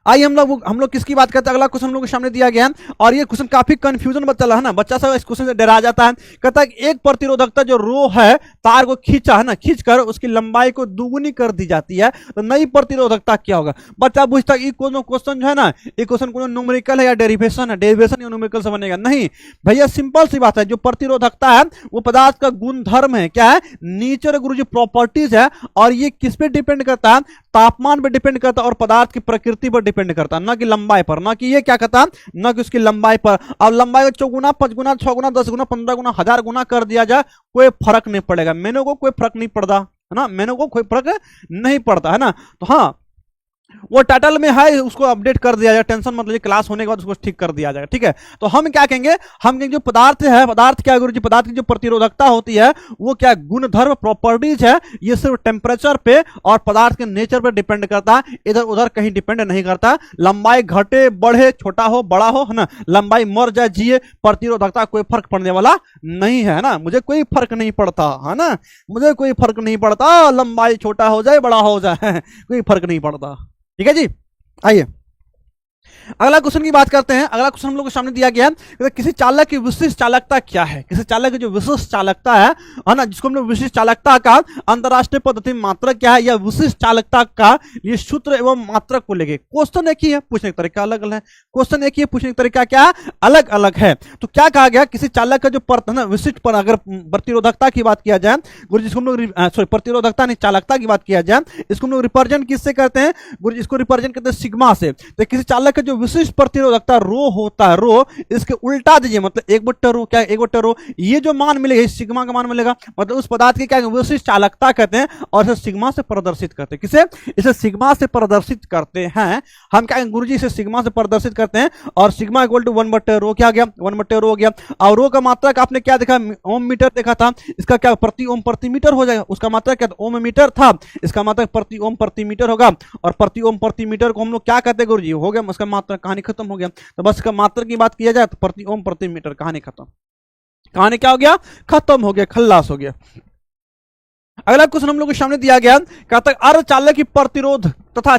आइए हम लोग किसकी बात करते हैं, अगला क्वेश्चन हम लोग के सामने दिया गया है, और ये क्वेश्चन काफी कंफ्यूजन बच्चा है ना, बच्चा सब इस क्वेश्चन से डरा जाता है, कहता है कि एक प्रतिरोधकता जो रो है, तार को खींचा है ना, खींचकर उसकी लंबाई को दुगुनी कर दी जाती है, तो नई प्रतिरोधकता क्या होगा। बच्चा पूछता है क्वेश्चन जो है ना, ये क्वेश्चन को न्यूमेरिकल है या डेरिवेशन है, डेरिवेशन या न्यूमेरिकल से बनेगा, नहीं भैया, सिंपल सी बात है, जो प्रतिरोधकता है वो पदार्थ का गुणधर्म है, क्या है, नेचर गुरुजी प्रॉपर्टीज है, और ये किस पे डिपेंड करता है, तापमान पे डिपेंड करता है और पदार्थ की प्रकृति पर डिपेंड करता है, ना कि लंबाई पर, ना कि ये क्या कहता है, ना कि उसकी लंबाई पर। अब लंबाई को 4 गुना 5 गुना 6 गुना 10 गुना 15 गुना 1000 गुना कर दिया जाए, कोई फर्क नहीं पड़ेगा, मैंने को कोई फर्क नहीं पड़ता है ना, मैंने को कोई फर्क नहीं पड़ता है ना। तो हाँ, वो टाइटल में है, उसको अपडेट कर दिया जाए, टेंशन मत लीजिए, क्लास होने के बाद उसको ठीक कर दिया जाएगा, ठीक है। तो हम क्या कहेंगे, हम कहेंगे जो पदार्थ है, पदार्थ क्या गुरुजी, पदार्थ की जो प्रतिरोधकता होती है वो क्या गुणधर्म प्रॉपर्टीज है, ये सिर्फ टेम्परेचर पे और पदार्थ के नेचर पे डिपेंड करता है, इधर उधर कहीं डिपेंड नहीं करता। लंबाई घटे बढ़े, छोटा हो बड़ा हो, है ना, लंबाई मर जाए जिए, प्रतिरोधकता कोई फर्क पड़ने वाला नहीं है ना, मुझे कोई फर्क नहीं पड़ता है ना, मुझे कोई फर्क नहीं पड़ता, लंबाई छोटा हो जाए बड़ा हो जाए कोई फर्क नहीं पड़ता, ठीक है जी। आइए अगला क्वेश्चन की बात करते हैं। अगला क्वेश्चन हम लोग के सामने दिया गया है, किसी चालक की विशिष्ट चालकता क्या है, किसी चालक की जो विशिष्ट चालकता है ना, जिसको हम लोग विशिष्ट चालकता का अंतरराष्ट्रीय पद्धति में मात्रक क्या है, या विशिष्ट चालकता का ये सूत्र एवं मात्रक को लेके क्वेश्चन एक ही है, पूछने का तरीका अलग अलग है, क्वेश्चन एक ही है, पूछने का तरीका क्या अलग अलग है। तो क्या कहा गया, किसी चालक का जो विशिष्ट पर अगर प्रतिरोधकता की बात किया जाए, जिसको हम लोग प्रतिरोधकता नहीं चालकता की बात किया जाए, इसको हम लोग रिप्रेजेंट किससे करते हैं गुरु, इसको रिप्रेजेंट करते हैं सिग्मा से। तो किसी चालक का जो विशिष्ट प्रतिरोधकता रो होता है, रो इसके उल्टा दीजिए, मतलब 1/रो, क्या 1/रो, ये जो मान मिलेगा सिग्मा का मान मिलेगा, मतलब उस पदार्थ की क्या विशिष्ट चालकता कहते हैं और इसे सिग्मा से प्रदर्शित करते हैं। किसे? इसे सिग्मा से प्रदर्शित करते हैं। हम क्या गुरुजी इसे सिग्मा से प्रदर्शित करते हैं और सिग्मा इक्वल टू 1/रो क्या गया? 1/रो हो गया। और रो का मात्रक आपने क्या देखा? ओम मीटर देखा था, इसका क्या प्रति ओम प्रति मीटर हो जाएगा। उसका मात्रक क्या ओम मीटर था, इसका मात्रक प्रति ओम प्रति मीटर होगा। और प्रति ओम प्रति मीटर को हम लोग क्या कहते हैं गुरुजी? हो गया उसका मात्रक, कहानी खत्म हो गया। तो बस इसका मात्रक की बात किया जाए तो प्रति ओम प्रति मीटर, कहानी खत्म। कहानी क्या हो गया? खत्म हो गया, खल्लास हो गया। अगला क्वेश्चन हम लोग के सामने दिया गया, कहता है अर्धचालक की प्रतिरोध तथा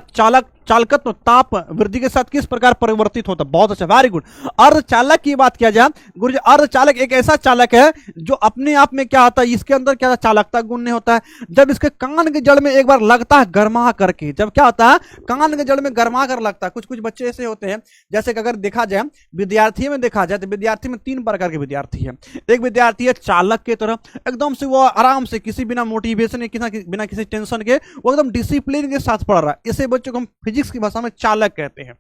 चालकत्व ताप वृद्धि के साथ किस प्रकार परिवर्तित होता है? बहुत अच्छा, वेरी गुड। अर्धचालक की बात किया जाए गुरुजी, अर्धचालक एक ऐसा चालक है जो अपने आप में क्या होता है, इसके अंदर क्या चालकता गुण नहीं होता है। जब इसके कान के जड़ में एक बार लगता है गर्मा करके, जब क्या होता है कान के जड़ में गर्मा कर लगता है। कुछ कुछ बच्चे ऐसे होते हैं, जैसे कि अगर देखा जाए विद्यार्थी में देखा जाए तो विद्यार्थी में 3 प्रकार के विद्यार्थी है। एक विद्यार्थी है चालक की तरह, एकदम से वो आराम से किसी बिना मोटिवेशन के, बिना किसी टेंशन के वो एकदम डिसिप्लिन के साथ पढ़ रहा है। ऐसे बच्चों को हम फिजिक्स की भाषा में चालक कहते हैं,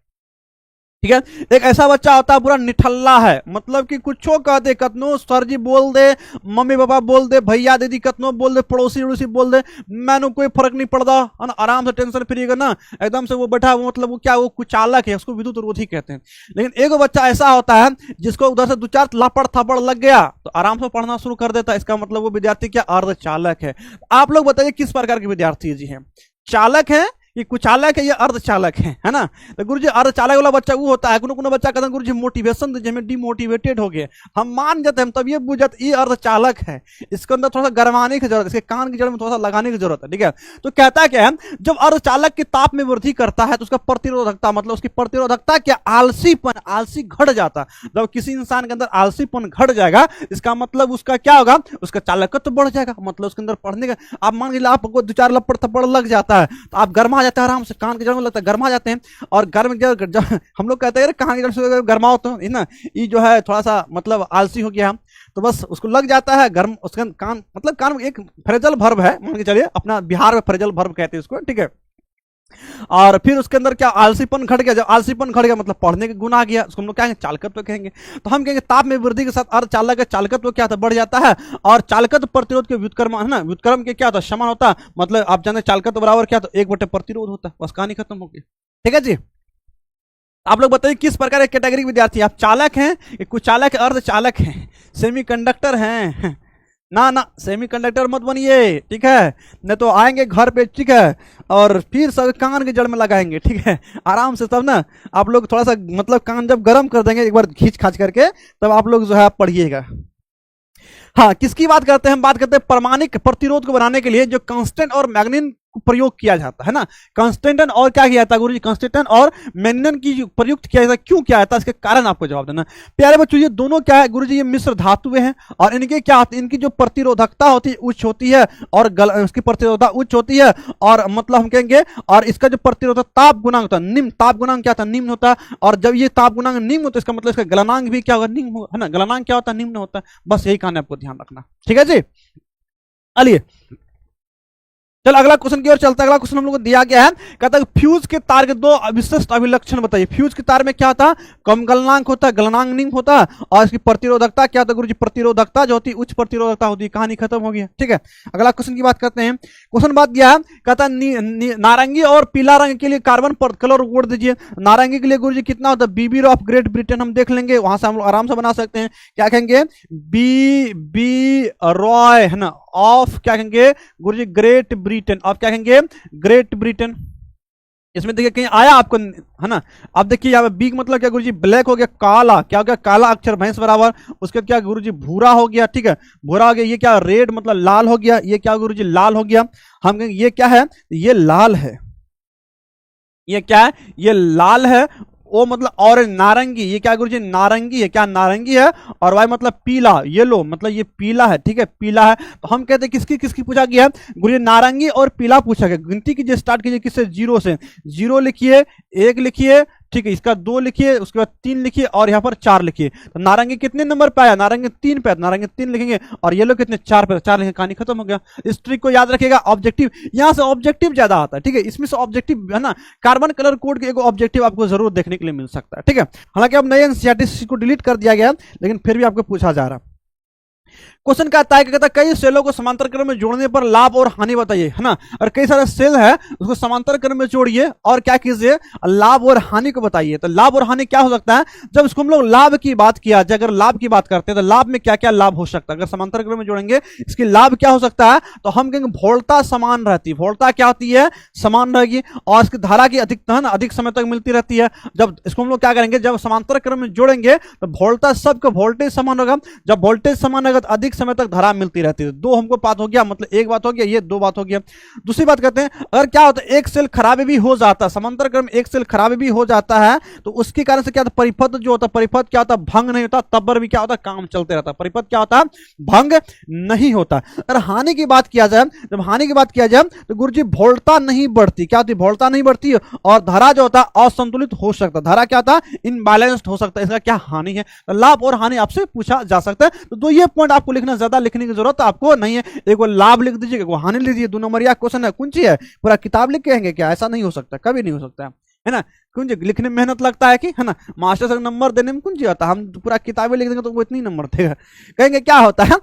ठीक है। एक ऐसा बच्चा होता है पूरा निठल्ला है, मतलब कि कुछो कह दे, कतनो सर जी बोल दे, मम्मी पापा बोल दे, भैया दीदी कतनो बोल दे, पड़ोसी उड़ोसी बोल दे, मैंने कोई फर्क नहीं पड़ता, आराम से टेंशन फ्री करना, एकदम से वो बैठा, वो मतलब वो क्या, वो कुछ चालक है, उसको विद्युत रोधी कहते हैं। लेकिन एक बच्चा ऐसा होता है जिसको उधर से 2-4 लापड़ थापड़ लग गया तो आराम से पढ़ना शुरू कर देता है, इसका मतलब वो विद्यार्थी क्या अर्धचालक है। आप लोग बताइए किस प्रकार के विद्यार्थी जी हैं? चालक है, ये कुचालक है, ये अर्धचालक है ना। तो गुरुजी अर्धचालक वाला बच्चा वो होता है, कोनो बच्चा कहता है गुरुजी मोटिवेशन दीजिए, हमें डिमोटिवेटेड हो गए, हम मान जाते हैं, तब ये बुझ जाते ये अर्धचालक है, इसके अंदर थोड़ा सा गरमाने की जरूरत है, इसके कान की जड़ में थोड़ा सा लगाने की जरूरत है, ठीक है। तो कहता क्या है, जब अर्धचालक के ताप में वृद्धि करता है तो उसका प्रतिरोधकता, मतलब उसकी प्रतिरोधकता क्या, आलसीपन, आलसी घट जाता। जब किसी इंसान के अंदर आलसीपन घट जाएगा, इसका मतलब उसका क्या होगा, उसका चालकत्व बढ़ जाएगा, मतलब उसके अंदर पढ़ने का, आप मान लीजिए आपको 2-4 लपड़ थप्पड़ लग जाता है तो आप गर्मा जाता है, आराम से कान के जड़ में लगता है, गर्मा जाते हैं। और गर्म जब हम लोग कहते हैं कान के जड़ से गर्मा होता है ना, ये जो है थोड़ा सा मतलब आलसी हो गया, तो बस उसको लग जाता है गर्म, उसका कान, मतलब कान एक फ्रेजल वर्ब है, मान के चलिए अपना बिहार में फ्रेजल वर्ब कहते हैं उसको, ठीक है। और फिर उसके अंदर क्या आलसीपन घट गया, जब आलसीपन घट गया मतलब पढ़ने के गुण आ गया, उसको हम लोग क्या कहेंगे, चालकत्व कहेंगे। तो हम कहेंगे ताप में वृद्धि के साथ अर्धचालक का चालकत्व क्या था, बढ़ जाता है। और चालकत्व प्रतिरोध के व्युत्क्रम है ना, व्युत्क्रम के क्या होता है, समान होता है, मतलब आप जानते चालकत्व बराबर क्या, तो 1 बटे प्रतिरोध होता है, बस कहानी खत्म हो गई, ठीक है जी। आप लोग बताइए किस प्रकार के कैटेगरी विद्यार्थी, आप चालक हैं, कुचालक है, अर्धचालक हैं, सेमीकंडक्टर हैं ना, ना सेमीकंडक्टर मत बनिए, ठीक है, नहीं तो आएंगे घर पे, ठीक है, और फिर सब कान के जड़ में लगाएंगे, ठीक है, आराम से तब ना आप लोग थोड़ा सा मतलब कान जब गर्म कर देंगे एक बार खींच खाच करके, तब आप लोग जो है पढ़िएगा। हाँ, किसकी बात करते हैं, हम बात करते हैं परमाणिक प्रतिरोध को बनाने के लिए जो कांस्टेंट और मैग्नीन प्रयोग किया जाता है ना। कांस्टेंटन और क्या किया जाता है गुरुजी, कांस्टेंटन और मैग्नीन की प्रयुक्त किया जाता है, क्यों किया जाता है, इसके कारण आपको जवाब देना। प्यारे बच्चों ये दोनों क्या है गुरुजी, ये मिश्र धातुएं हैं और इनके क्या होती है, इनकी जो प्रतिरोधकता होती है उच्च होती है और इसकी प्रतिरोधकता उच्च होती है, और मतलब हम कहेंगे, और इसका जो प्रतिरोधक ताप गुणांक होता है निम्न, ताप गुणांक क्या होता है, निम्न होता है। और जब ये ताप गुणांक निम्न होता है इसका मतलब इसका गलनांक भी क्या होगा, निम्न होगा, है ना। गलनांक क्या होता है, निम्न होता है, बस यही कारण आपको ध्यान रखना, ठीक है जी। चलिए चल अगला क्वेश्चन की ओर चलता है। अगला क्वेश्चन हम लोग को दिया गया है, कहता है फ्यूज के तार के 2 विशिष्ट अभिलक्षण बताइए। फ्यूज के तार में क्या होता है, कम गलनांक होता है, गलनांक निम्न होता है, और इसकी प्रतिरोधकता क्या होता है गुरुजी, प्रतिरोधकता जो होती है उच्च प्रतिरोधकता होती है, कहानी खत्म हो गई, ठीक है। अगला क्वेश्चन की बात करते हैं। क्वेश्चन बात दिया है, कहता है नारंगी और पीला रंग के लिए कार्बन पर कलर कोड दीजिए। नारंगी के लिए गुरुजी कितना होता है, बीबी ऑफ ग्रेट ब्रिटेन, हम देख लेंगे, वहां से हम लोग आराम से बना सकते हैं। क्या कहेंगे, बी रॉय है ना, ऑफ क्या कहेंगे गुरुजी, ग्रेट ब्रिटेन, ऑफ क्या कहेंगे, ग्रेट ब्रिटेन। इसमें देखिए कहीं आया आपको, है ना। अब देखिए यहाँ पे बी मतलब क्या गुरुजी, ब्लैक हो गया, काला क्या हो गया, काला अक्षर भैंस बराबर, उसके क्या गुरुजी भूरा हो गया, ठीक है, भूरा हो गया। ये क्या, रेड मतलब लाल हो गया, ये क्या गुरुजी, लाल हो गया। हम कहेंगे ये क्या है, ये लाल है, ये क्या है, ये लाल है। ओ मतलब ऑरेंज, नारंगी, ये क्या गुरुजी, नारंगी है, क्या नारंगी है। और वाई मतलब पीला, येलो मतलब ये पीला है, ठीक है, पीला है। तो हम कहते हैं किसकी किसकी पूछा गया है गुरुजी, नारंगी और पीला पूछा गया। गिनती कीजिए, स्टार्ट कीजिए किससे, 0 से। 0 लिखिए, 1 लिखिए, ठीक है, इसका 2 लिखिए, उसके बाद 3 लिखिए और यहाँ पर 4 लिखिए। तो नारंगी कितने नंबर पे आया, नारंगी 3 पे, नारंगी 3 लिखेंगे और येलो कितने 4 पे, 4 लिखेंगे, कहानी खत्म हो गया। इस ट्रिक को याद रखिएगा। ऑब्जेक्टिव यहाँ से ऑब्जेक्टिव ज्यादा आता है, ठीक है, इसमें से ऑब्जेक्टिव है ना, कार्बन कलर कोड के एक ऑब्जेक्टिव आपको जरूर देखने के लिए मिल सकता है, ठीक है। हालांकि अब नए एनसीईआरटी को डिलीट कर दिया गया, लेकिन फिर भी आपको पूछा जा रहा है। क्वेश्चन क्या आता है, कहता है कई सेलों को समांतर क्रम में जोड़ने पर लाभ और हानि बताइए, है ना। और कई सारे सेल है उसको समांतर क्रम में जोड़िए और क्या कीजिए, लाभ और हानि को बताइए। तो लाभ और हानि क्या हो सकता है, जब इसको हम लोग लाभ की बात किया जाए, अगर लाभ की बात करते हैं तो लाभ में क्या क्या लाभ हो सकता है, अगर समांतर क्रम में जोड़ेंगे इसकी लाभ क्या हो सकता है, तो हम कहेंगे वोल्टता समान रहती है, वोल्टता क्या होती है, समान रहेगी और इसकी धारा की अधिक समय तक मिलती रहती है। जब इसको हम लोग क्या करेंगे, जब समांतर क्रम में जोड़ेंगे तो वोल्टता सबका वोल्टेज समान होगा, जब वोल्टेज समान होगा तो अधिक समय तक धारा मिलती रहती है। दो हमको बात हो गया, मतलब एक बात हो गया, ये 2 बात हो गया। दूसरी बात कहते हैं अगर क्या होता है एक सेल खराब भी हो जाता है, समांतर क्रम एक सेल खराब भी हो जाता है तो उसके कारण से क्या होता है, परिपथ जो होता है, परिपथ क्या होता है, भंग नहीं होता, तब पर भी क्या होता है, काम चलते रहता है, परिपथ क्या होता है, भंग नहीं होता। अगर हानि की बात किया जाए, जब हानि की बात किया जाए तो गुरुजी वोल्टता नहीं बढ़ती, क्या होती है, वोल्टता नहीं बढ़ती और धारा जो होता है असंतुलित हो सकता है, धारा क्या होता है, इनबैलेंस्ड हो सकता है। इसका क्या हानि है, तो लाभ और हानि आपसे पूछा जा सकता है। तो ये पॉइंट आपको लिखना, ज्यादा लिखने की जरूरत आपको नहीं है। एक वो लाभ लिख दीजिए, एक वो हानि लिख दीजिए, 2 नंबरिया क्वेश्चन है, कुंची है, पूरा किताब लिख के आएंगे क्या, ऐसा नहीं हो सकता, कभी नहीं हो सकता है ना। कुंजी लिखने में मेहनत लगता है कि, है ना, मास्टर से नंबर देने में कुंजी होता है, हम पूरा किताबें लिख देंगे तो वो इतनी नंबर देगा, कहेंगे क्या होता है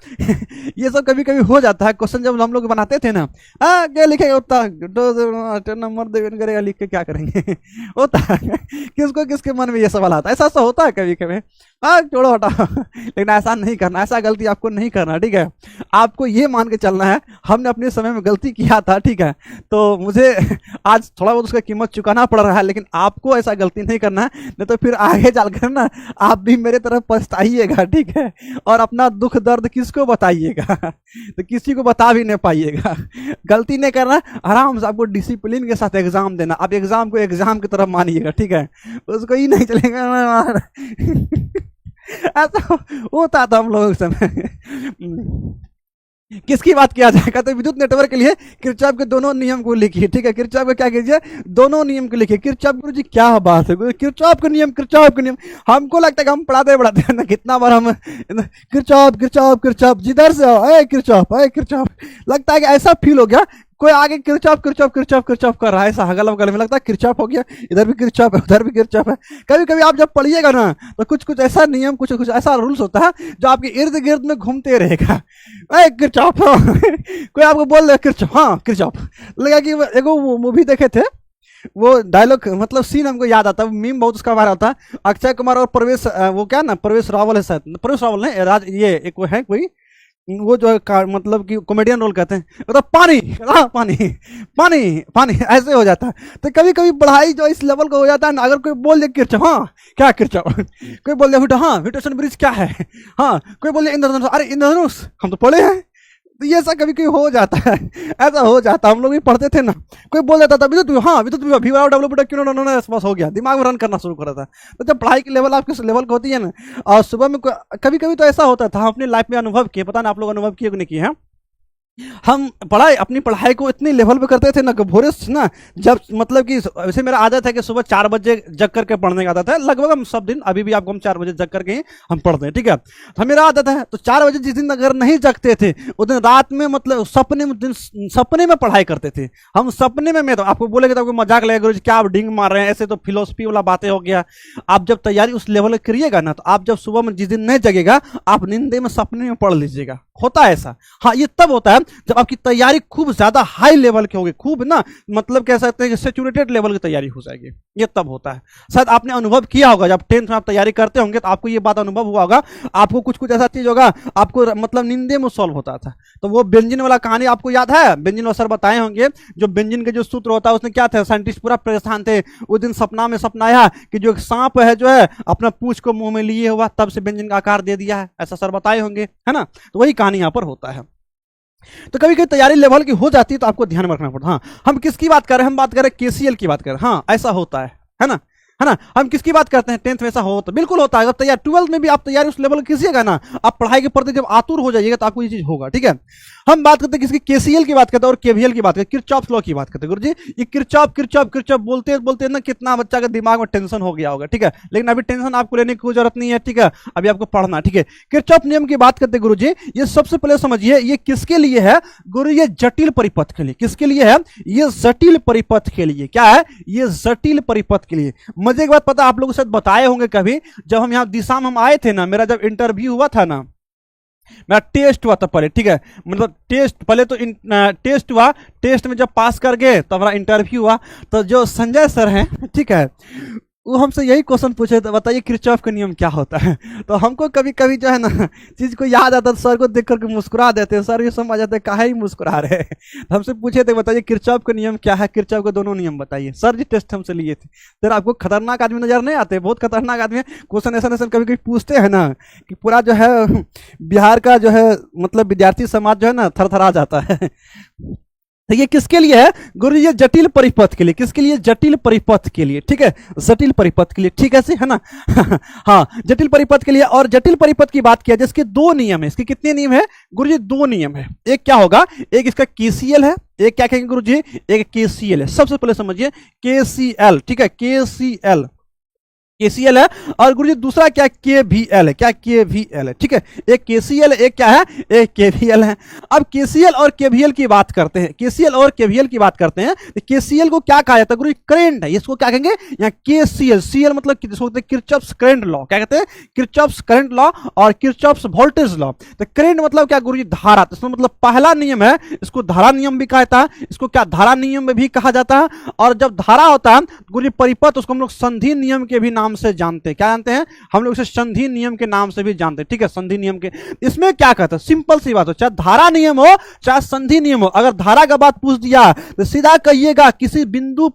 ये सब कभी कभी हो जाता है। क्वेश्चन जब हम लोग बनाते थे ना, क्या लिखेगा उतना नंबर देने करेगा, लिख के क्या करेंगे होता है किसको किसके मन में ये सवाल आता है, ऐसा ऐसा होता है कभी कभी, छोड़ो हटा लेकिन ऐसा नहीं करना, ऐसा गलती आपको नहीं करना, ठीक है। आपको ये मान के चलना है हमने अपने समय में गलती किया था, ठीक है, तो मुझे आज थोड़ा बहुत उसका कीमत चुकाना पड़ रहा है, लेकिन आपको ऐसा गलती नहीं करना है, नहीं तो फिर आगे चलकर ना आप भी मेरे तरफ पछताइएगा, ठीक है, और अपना दुख दर्द किसको बताइएगा तो किसी को बता भी नहीं पाइएगा। गलती नहीं करना, आराम से आपको डिसिप्लिन के साथ एग्जाम देना, आप एग्जाम को एग्जाम की तरफ मानिएगा, ठीक है, उसको ही नहीं चलेगा ऐसा होता था हम लोगों के समय। किसकी बात किया जाए, कहते हैं विद्युत नेटवर्क के लिए किरचॉफ के दोनों नियम को लिखिए, ठीक है, किरचॉफ का क्या कीजिए, दोनों नियम को लिखिए। किरचॉफ गुरु जी क्या बात है, किरचॉफ का नियम, किरचॉफ का नियम, हमको लगता है कि हम पढ़ाते हैं ना, कितना बार हम किरचॉफ किरचॉफ किरचॉफ, जिधर से आओ किरचॉफ किरचॉफ, लगता है कि ऐसा फील हो गया कोई आगे किरचॉफ किरचॉफ किरचॉफ किरचॉफ कर रहा है, ऐसा हगल बगल में लगता है किरचॉफ हो गया, इधर भी किरचॉफ है उधर भी किरचॉफ है। कभी कभी आप जब पढ़िएगा ना तो कुछ कुछ ऐसा नियम, कुछ कुछ ऐसा रूल्स होता है जो आपके इर्द गिर्द में घूमते रहेगा, किरचॉफ कोई आपको बोल रहा किरचॉफ, हाँ किरचॉफ, लगा कि एगो मूवी देखे थे, वो डायलॉग मतलब सीन हमको याद आता है, मीम बहुत उसका हमारा होता है, अक्षय कुमार और प्रवेश, वो क्या ना, प्रवेश रावल है शायद, प्रवेश रावल नहीं, राज, ये एक वो है कोई, वो जो मतलब कि कॉमेडियन रोल कहते हैं, मतलब पानी पानी पानी पानी ऐसे हो जाता है। तो कभी कभी पढ़ाई जो इस लेवल का हो जाता है ना, अगर कोई बोल दे किरचॉफ, हाँ क्या किरचॉफ, कोई बोल दे हाँ विटोसन ब्रिज क्या है, हाँ कोई बोल दे इंद्रधनुष, अरे इंद्रधनुष हम तो पढ़े हैं, तो ये सब कभी कभी हो जाता है, ऐसा हो जाता है, हम लोग भी पढ़ते थे ना, कोई बोल देता था विद्युत, हाँ विद्युत बस हो गया, दिमाग में रन करना शुरू कर रहा था। तो जब पढ़ाई की लेवल आपके लेवल की होती है ना, और सुबह में कभी कभी तो ऐसा होता था, हम अपनी लाइफ में अनुभव किए, पता ना आप लोग अनुभव किए कि नहीं किए हैं, हम अपनी पढ़ाई को इतनी लेवल पे करते थे ना कि भोरे ना, जब मतलब कि वैसे मेरा आदत है कि सुबह 4 बजे जग करके पढ़ने का आदत है, लगभग हम सब दिन अभी भी आपको हम 4 बजे जग करके ही हम पढ़ते हैं, ठीक है, तो मेरा आदत है। तो 4 बजे जिस दिन अगर नहीं जगते थे उस दिन रात में मतलब सपने में पढ़ाई करते थे हम, सपने में। मैं तो आपको बोलेगा तो आपको मजाक लगेगा, गुरुजी क्या आप डिंग मार रहे हैं, ऐसे तो फिलोसफी वाला बातें हो गया। आप जब तैयारी उस लेवल करिएगा ना, तो आप जब सुबह में जिस दिन नहीं जगेगा आप नींदे में सपने में पढ़ लीजिएगा, होता है ऐसा। हाँ ये तब होता है जब आपकी तैयारी खूब ज्यादा हाई लेवल की होगी, खूब ना मतलब कह सकते हैं कि सैचुरेटेड लेवल की तैयारी हो जाएगी, ये तब होता है। शायद आपने अनुभव किया होगा, जब 10th में आप तैयारी करते होंगे तो आपको ये बात अनुभव हुआ होगा, आपको कुछ कुछ ऐसा चीज होगा आपको मतलब नींदे में सॉल्व होता था। तो वो बेंजीन वाला कहानी आपको याद है, बेंजीन सर बताए होंगे, जो बेंजीन के जो सूत्र होता है उसने क्या था, साइंटिस्ट पूरा परेशान थे, उस दिन सपना में सपना आया कि जो सांप है जो है अपना पूंछ को मुंह में लिए हुआ, तब से बेंजीन का आकार दे दिया है, ऐसा सर बताए होंगे, है ना। तो वही कहानी यहाँ पर होता है। तो कभी कभी तैयारी लेवल की हो जाती है तो आपको ध्यान में रखना पड़ता है। हाँ हम किसकी बात कर रहे हैं, हम बात कर रहे हैं केसीएल की बात कर रहे हैं, हाँ ऐसा होता है ना। है ना। हम किसकी बात करते हैं, 10th में ऐसा होता बिल्कुल होता है, अगर तैयार 12th में भी आप तैयारी उस लेवल कीजिएगा ना, आप पढ़ाई के प्रति जब आतुर हो जाइएगा तो आपको ये चीज होगा, ठीक है। हम बात करते हैं किसकी, केसीएल की बात करते हैं और केवीएल की बात करते हैं, किरचॉफ लॉ की बात करते हैं। गुरुजी ये किरचॉफ किरचॉफ किरचॉफ बोलते बोलते ना कितना बच्चा का दिमाग में टेंशन हो गया होगा, ठीक है, लेकिन अभी टेंशन आपको लेने की कोई जरूरत नहीं है, ठीक है, अभी आपको पढ़ना, ठीक है। किरचॉफ नियम की बात करते हैं गुरुजी, ये सबसे पहले समझिए ये किसके लिए है गुरु, ये जटिल परिपथ के लिए, किसके लिए है, ये जटिल परिपथ के लिए, क्या है, ये जटिल परिपथ के लिए। मुझे एक बात पता, आप लोगों के साथ बताए होंगे कभी, जब हम यहाँ दिशा में हम आए थे ना, मेरा जब इंटरव्यू हुआ था ना, मेरा टेस्ट हुआ था पहले, ठीक है, मतलब टेस्ट पहले तो टेस्ट हुआ, टेस्ट में जब पास कर गए तो हमारा इंटरव्यू हुआ, तो जो संजय सर हैं, ठीक है, वो हमसे यही क्वेश्चन पूछे थे, बताइए किरचॉफ का नियम क्या होता है। तो हमको कभी कभी जो है ना चीज को याद आता है, सर को देख करके मुस्कुरा देते हैं, सर ये समझ आते हैं काहे ही मुस्कुरा रहे हैं। तो हमसे पूछे थे बताइए किरचॉफ का नियम क्या है, किरचॉफ के दोनों नियम बताइए। सर जी टेस्ट हमसे लिए थे। सर आपको खतरनाक आदमी नजर नहीं आते, बहुत खतरनाक आदमी है, क्वेश्चन ऐसा ऐसा कभी कभी पूछते हैं ना कि पूरा जो है बिहार का जो है मतलब विद्यार्थी समाज जो है ना थरथरा जाता है। तो ये किसके लिए है गुरु, ये जटिल परिपथ के लिए, किसके लिए, जटिल परिपथ के लिए, ठीक है, जटिल परिपथ के लिए, ठीक है है ना। हाँ जटिल परिपथ के लिए, और जटिल परिपथ की बात किया जिसके दो नियम है, इसके कितने नियम है गुरु जी, दो नियम है। एक क्या होगा, एक इसका केसीएल है, एक क्या कहेंगे गुरु जी, एक केसीएल है। सबसे पहले समझिए केसीएल, ठीक है, केसीएल केसीएल है, और गुरुजी दूसरा क्या केवीएल है, क्या केवीएल है, ठीक है, एक केसीएल एक क्या है, एक केवीएल है। अब केसीएल और केवीएल की बात करते हैं, केसीएल और केवीएल की बात करते हैं, तो केसीएल को क्या कहा जाता है गुरुजी, करंट है, इसको क्या कहेंगे यहाँ केसीएल, सीएल मतलब किरचॉफ्स करंट लॉ, क्या कहते हैं, किरचॉफ्स करंट लॉ और किरचॉफ्स वोल्टेज लॉ। तो करंट मतलब क्या गुरुजी, धारा, तो इसमें मतलब पहला नियम है, इसको धारा नियम भी कहा जाता है, इसको क्या धारा नियम में भी कहा जाता है। और जब धारा होता है गुरुजी परिपथ, उसको हम लोग संधि नियम के भी नाम से जानते हैं, क्या जानते हैं हम लोग इसे संधि नियम के नाम से भी जानते हैं, ठीक है, संधि नियम के। इसमें क्या कहते हैं, सिंपल सी बात हो, चाहे धारा नियम हो चाहे संधि नियम हो, अगर धारा का बात पूछ दिया तो सीधा कहिएगा किसी बिंदु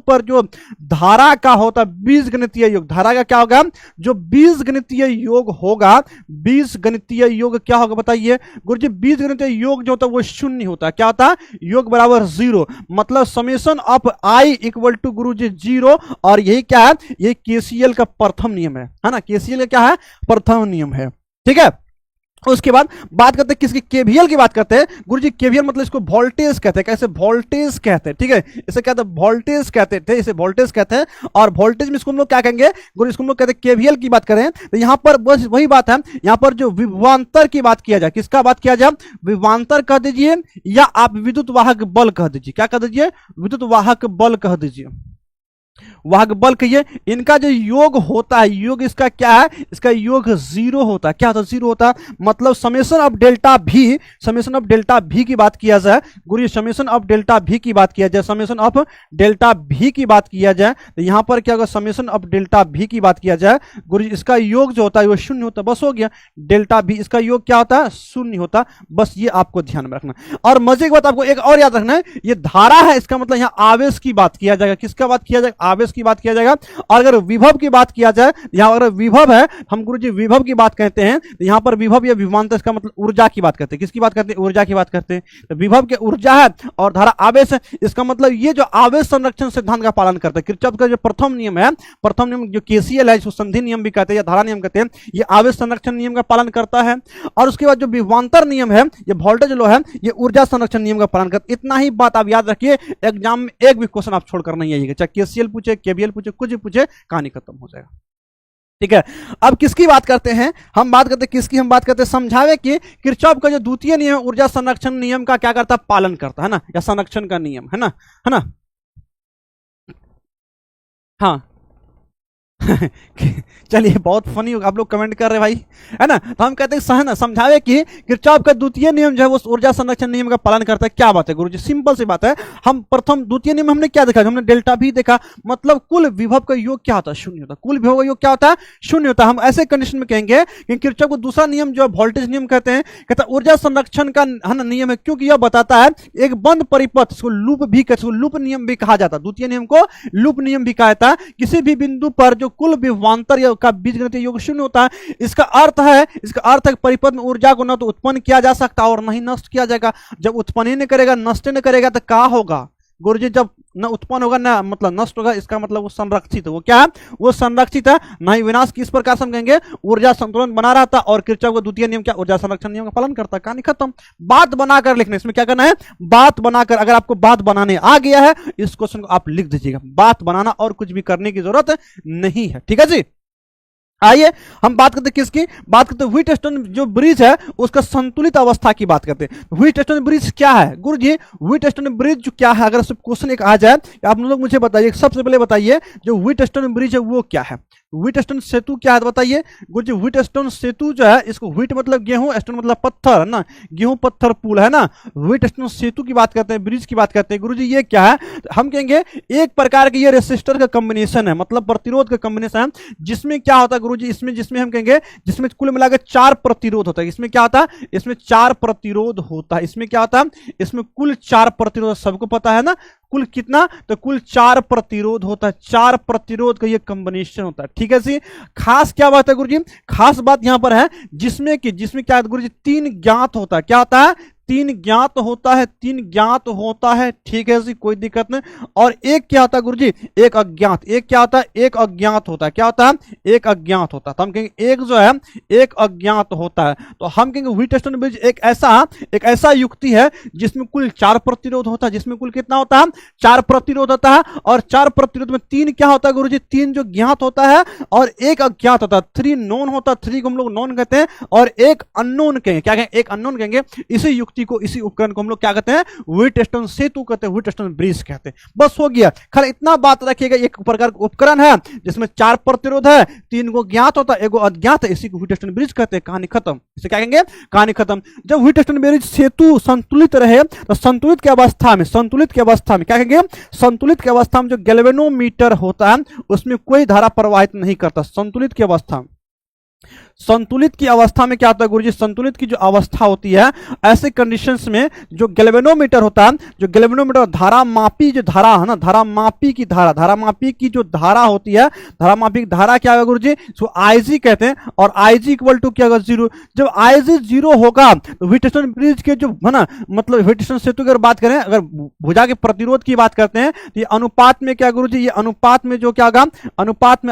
पर जो धारा का होता है बीजगणितीय योग, धारा का क्या होगा, जो बीजगणितीय योग होगा, बीजगणितीय योग क्या होगा बताइए गुरुजी, बीजगणितीय योग जो होता है वो शून्य होता है, क्या होता है, योग बराबर 0, मतलब summation of i equal to गुरुजी 0। और यही क्या है, ये केसीएल का प्रथम नियम है ना, केसीएल का क्या है, प्रथम नियम है, ठीक है। उसके बाद बात करते हैं किसकी, केवीएल की बात करते हैं गुरुजी। केवीएल मतलब इसको वोल्टेज कहते हैं, कैसे वोल्टेज कहते हैं, ठीक है, इसे कहते हैं वोल्टेज कहते थे, इसे वोल्टेज कहते हैं। और वोल्टेज में इसको हम लोग क्या कहेंगे गुरु, इसको हम लोग कहते हैं केवीएल की बात करें तो यहाँ पर बस वही बात है, यहाँ पर जो विभवांतर की बात किया जाए, किसका बात किया जाए, विभवांतर कह दीजिए या आप विद्युत वाहक बल कह दीजिए, क्या कह दीजिए, विद्युत वाहक बल कह दीजिए, वाहक बल कहिए। इनका जो योग होता है, योग इसका क्या है, इसका योग 0 होता है, क्या होता है, 0 होता है, मतलब समेशन ऑफ डेल्टा भी, समेशन ऑफ डेल्टा भी की बात किया जाए गुरु, समेशन ऑफ डेल्टा भी की बात किया जाए, समेशन ऑफ डेल्टा भी की बात किया जाए तो यहां पर क्या होगा, समेशन ऑफ डेल्टा भी की बात किया जाए गुरु, इसका योग जो होता है वो 0 होता है, बस हो गया, डेल्टा भी इसका योग क्या होता है, 0 होता, बस ये आपको ध्यान में रखना। और मजे की बात आपको एक और याद रखना है, ये धारा है, इसका मतलब यहां आवेश की बात किया जाएगा, किसका बात किया जाएगा, आवेश की बात किया जाएगा। और अगर विभव की बात किया जाए, यहां अगर विभव है, हम गुरुजी विभव की बात कहते हैं तो यहां पर विभव या विभवांतर, इसका मतलब ऊर्जा की बात करते हैं, किसकी बात करते हैं, ऊर्जा की बात करते हैं। तो विभव के ऊर्जा है और धारा आवेश है, इसका मतलब ये जो आवेश संरक्षण सिद्धांत का पालन करता है, किरचॉफ का जो प्रथम नियम है, प्रथम नियम जो केसीएल है, जो संधि नियम भी कहते हैं या धारा नियम कहते हैं, ये आवेश संरक्षण नियम का पालन करता है। और उसके बाद जो विभवांतर नियम है, ये वोल्टेज लॉ है, ये ऊर्जा संरक्षण नियम का पालन करता है। इतना ही बात आप याद रखिए, एग्जाम में एक भी क्वेश्चन आप छोड़कर नहीं आइएगा, चाहे केसीएल पूछे, केवीएल पूछे, कुछ भी पूछे, कहानी खत्म हो जाएगा, ठीक है। अब किसकी बात करते हैं, हम बात करते हैं किसकी, हम बात करते हैं समझावे कि किरचॉफ का जो द्वितीय नियम ऊर्जा संरक्षण नियम का क्या करता है, पालन करता है ना, या संरक्षण का नियम है ना, हाँ। चलिए बहुत फनी आप लोग कमेंट कर रहे भाई, है ना। तो हम कहते हैं समझावे कि किरचॉफ का द्वितीय नियम जो है वो ऊर्जा संरक्षण नियम का पालन करता है। क्या बात है गुरुजी, सिंपल सी बात है। हम प्रथम द्वितीय नियम हमने क्या देखा, हमने डेल्टा भी देखा, मतलब कुल विभव का योग क्या होता है, 0 होता है, कुल विभव का योग क्या होता है, 0 होता है। हम ऐसे कंडीशन में कहेंगे कि किरचॉफ को दूसरा नियम जो वोल्टेज नियम कहते हैं, कहता है ऊर्जा संरक्षण का नियम है, क्योंकि यह बताता है एक बंद परिपथ, इसको लूप भी कहते हैं, लूप नियम भी कहा जाता है, द्वितीय नियम को लूप नियम भी कहा जाता है। किसी भी बिंदु पर जो कुल विभवांतर का बीजगणितीय योग 0 होता है, इसका अर्थ है परिपथ में ऊर्जा को न तो उत्पन्न किया जा सकता और नहीं नष्ट किया जाएगा। जब उत्पन्न ही नहीं करेगा, नष्ट नहीं करेगा, तो क्या होगा गुरुजी, जब न उत्पन्न होगा न मतलब नष्ट होगा, इसका मतलब वो संरक्षित है। वो क्या है? वो संरक्षित है, न ही विनाश। किस प्रकार से हम कहेंगे? ऊर्जा संतुलन बना रहता और किरचॉफ का द्वितीय नियम क्या? ऊर्जा संरक्षण नियम का पालन करता। कहानी खत्म। बात बनाकर लिखना, इसमें क्या करना है? बात बनाकर। अगर आपको बात बनाने आ गया है इस क्वेश्चन को आप लिख दीजिएगा। बात बनाना और कुछ भी करने की जरूरत नहीं है, ठीक है जी। आइए हम बात करते हैं किसकी? बात करते हैं व्हीटस्टोन जो ब्रिज है उसका संतुलित अवस्था की बात करते हैं। व्हीटस्टोन ब्रिज क्या है गुरुजी? व्हीटस्टोन ब्रिज जो क्या है, अगर क्वेश्चन एक आ जाए आप लोग मुझे बताइए, सबसे पहले बताइए जो व्हीटस्टोन ब्रिज है वो क्या है? व्हीटस्टोन सेतु क्या है बताइए गुरुजी। व्हीटस्टोन सेतु जो है, इसको व्हीट मतलब गेहूं, स्टोन मतलब पत्थर है ना, गेहूं पत्थर पुल है ना। व्हीटस्टोन सेतु की बात करते हैं, ब्रिज की बात करते हैं गुरुजी। ये क्या है? हम कहेंगे एक प्रकार के ये रेसिस्टर का कॉम्बिनेशन है, मतलब प्रतिरोध का कॉम्बिनेशन है, जिसमें क्या होता है गुरुजी? इसमें जिसमें हम कहेंगे जिसमें कुल मिलाकर 4 प्रतिरोध होता है। इसमें क्या होता है? इसमें 4 प्रतिरोध होता है। इसमें क्या होता है? इसमें कुल 4 प्रतिरोध, सबको पता है ना कुल कितना? तो कुल 4 प्रतिरोध होता है। 4 प्रतिरोध का ये कॉम्बिनेशन होता है, ठीक है जी। खास क्या बात है गुरुजी? खास बात यहां पर है जिसमें क्या है गुरुजी? 3 ज्ञात होता है। क्या होता है? 3 ज्ञात होता है। 3 ज्ञात होता है, ठीक है जी, कोई दिक्कत नहीं। और एक क्या होता है गुरुजी? एक अज्ञात। एक क्या होता है? एक अज्ञात होता है। क्या होता है? एक अज्ञात होता है। तो हम कहेंगे एक जो है एक अज्ञात होता है। तो हम कहेंगे व्हीटस्टोन ब्रिज एक ऐसा युक्ति है जिसमें कुल 4 प्रतिरोध होता है। जिसमें कुल कितना होता है? 4 प्रतिरोध होता है। और 4 प्रतिरोध में 3 क्या होता है गुरुजी? 3 जो ज्ञात होता है और एक अज्ञात होता है। 3 नोन होता है। 3 को हम लोग नोन कहते हैं और एक अननोन कहेंगे। क्या कहेंगे? एक अननोन कहेंगे। इसी युक्ति को, इसी उपकरण को हम लोग क्या कहते हैं? व्हीटस्टोन सेतु कहते हैं, व्हीटस्टोन ब्रिज कहते हैं। बस हो गया। खाली इतना बात रखिएगा, एक प्रकार का उपकरण है जिसमें 4 प्रतिरोध है, 3 को ज्ञात होता है, 1 अज्ञात है, इसी को व्हीटस्टोन ब्रिज कहते हैं। कहानी खत्म। इसे क्या कहेंगे? कहानी खत्म। जब व्हीटस्टोन ब्रिज सेतु संतुलित रहे तो संतुलित की अवस्था में क्या कहेंगे? संतुलित की अवस्था में जो गैल्वेनोमीटर होता है उसमें कोई धारा प्रवाहित नहीं करता। संतुलित की अवस्था में क्या होता है गुरुजी? संतुलित की जो अवस्था होती है ऐसे कंडीशंस में जो गैल्वेनोमीटर होता है, जो गैल्वेनोमीटर धारा मापी जो धारा है ना, धारा मापी की जो धारा होती है, धारा मापी की धारा क्या होगा गुरुजी? इसको आईजी कहते हैं। और आईजी इक्वल टू क्या होगा? 0। जब आईजी 0 होगा तो व्हीटस्टोन ब्रिज के जो है ना, मतलब व्हीटस्टोन सेतु की अगर बात करें, अगर भुजा के प्रतिरोध की बात करते हैं तो ये अनुपात में क्या गुरुजी? ये अनुपात में जो क्या होगा? अनुपात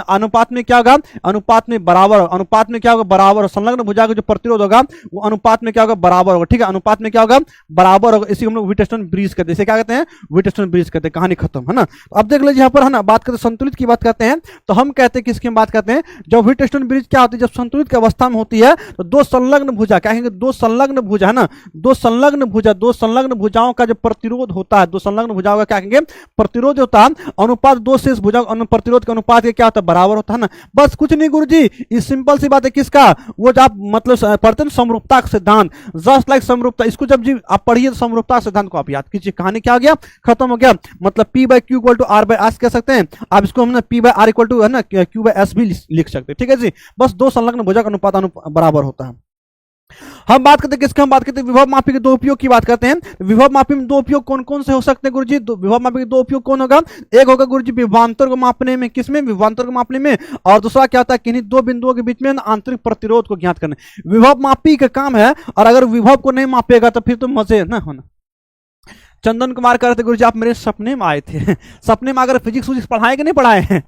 में क्या होगा? अनुपात में बराबर। अनुपात में क्या होगा? बराबर। संलग्न भुजा का जो प्रतिरोध होगा वो अनुपात में क्या होगा? बराबर होगा, ठीक है। अनुपात में क्या होगा? बराबर होगा। इसी को हम लोग व्हीटस्टोन ब्रिज कहते हैं। इसे क्या कहते हैं? व्हीटस्टोन ब्रिज कहते हैं। कहानी खत्म, है ना। तो अब देख लीजिए यहां पर है ना, बात करते संतुलित की बात करते हैं तो हम कहते हैं किसकी बात करते हैं? जब व्हीटस्टोन ब्रिज क्या होती है? जब संतुलित की अवस्था में होती है तो 2 संलग्न भुजा, क्या कहेंगे? 2 संलग्न भुजा है ना, 2 संलग्न भुजाओं का जो प्रतिरोध होता है, 2 संलग्न भुजाओं का क्या कहेंगे? प्रतिरोध होता है। अनुपात 2 शेष भुजा प्रतिरोध के अनुपात क्या होता है? बराबर होता है ना। बस कुछ नहीं गुरुजी, इस सिंपल सी बात है। किसका? वो जो आप मतलब पढ़ते हैं समरूपता का सिद्धांत, जस्ट लाइक समरूपता, इसको जब जी आप पढ़िए तो समरूपता सिद्धांत को आप याद कीजिए। कहानी क्या हो गया? खत्म हो गया। मतलब P/Q इक्वल टू R/S कह सकते हैं आप। इसको हम P/R इक्वल टू है ना Q/S भी लिख सकते हैं, ठीक है जी। बस 2 संलग्न भुजा का अनुपात बराबर होता है। हम बात करते हैं किसका? हम बात करते हैं विभव मापी के 2 उपयोग की बात करते हैं। विभव मापी में 2 उपयोग कौन कौन से हो सकते हैं गुरुजी? विभव मापी के 2 उपयोग कौन होगा? एक होगा गुरुजी विभवांतर को मापने में, किसमें? विभवांतर को मापने में। और दूसरा क्या होता है? किन्हीं 2 बिंदुओं के बीच में आंतरिक प्रतिरोध को ज्ञात करना। विभव मापी का काम है, और अगर विभव को नहीं मापेगा तो फिर तो मजे ना होना। चंदन कुमार कह रहे थे गुरुजी आप मेरे सपने में आए थे। सपने में अगर फिजिक्स पढ़ाए कि नहीं पढ़ाए हैं?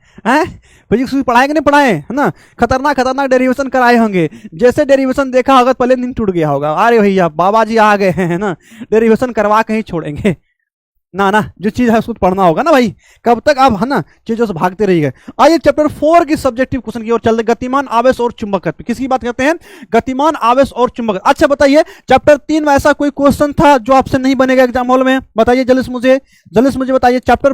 फिजिक्स पढ़ाए कि नहीं पढ़ाए, है ना? खतरनाक डेरिवेशन कराए होंगे। जैसे डेरिवेशन देखा होगा पहले दिन टूट गया होगा, अरे भैया बाबा जी आ गए हैं ना, डेरिवेशन करवा के ही छोड़ेंगे ना। जो चीज है उसको पढ़ना होगा ना भाई, कब तक आप है ना चीजों से भागते रहिए। आइए चैप्टर 4 की सब्जेक्टिव क्वेश्चन की ओर चलते। गतिमान आवेश और चुंबकत्व, किसकी बात करते हैं? गतिमान आवेश और चुंबकत्व। अच्छा बताइए चैप्टर 3 में ऐसा कोई क्वेश्चन था जो आपसे नहीं बनेगा एग्जाम हॉल में? बताइए जल्दी से मुझे बताइए। चैप्टर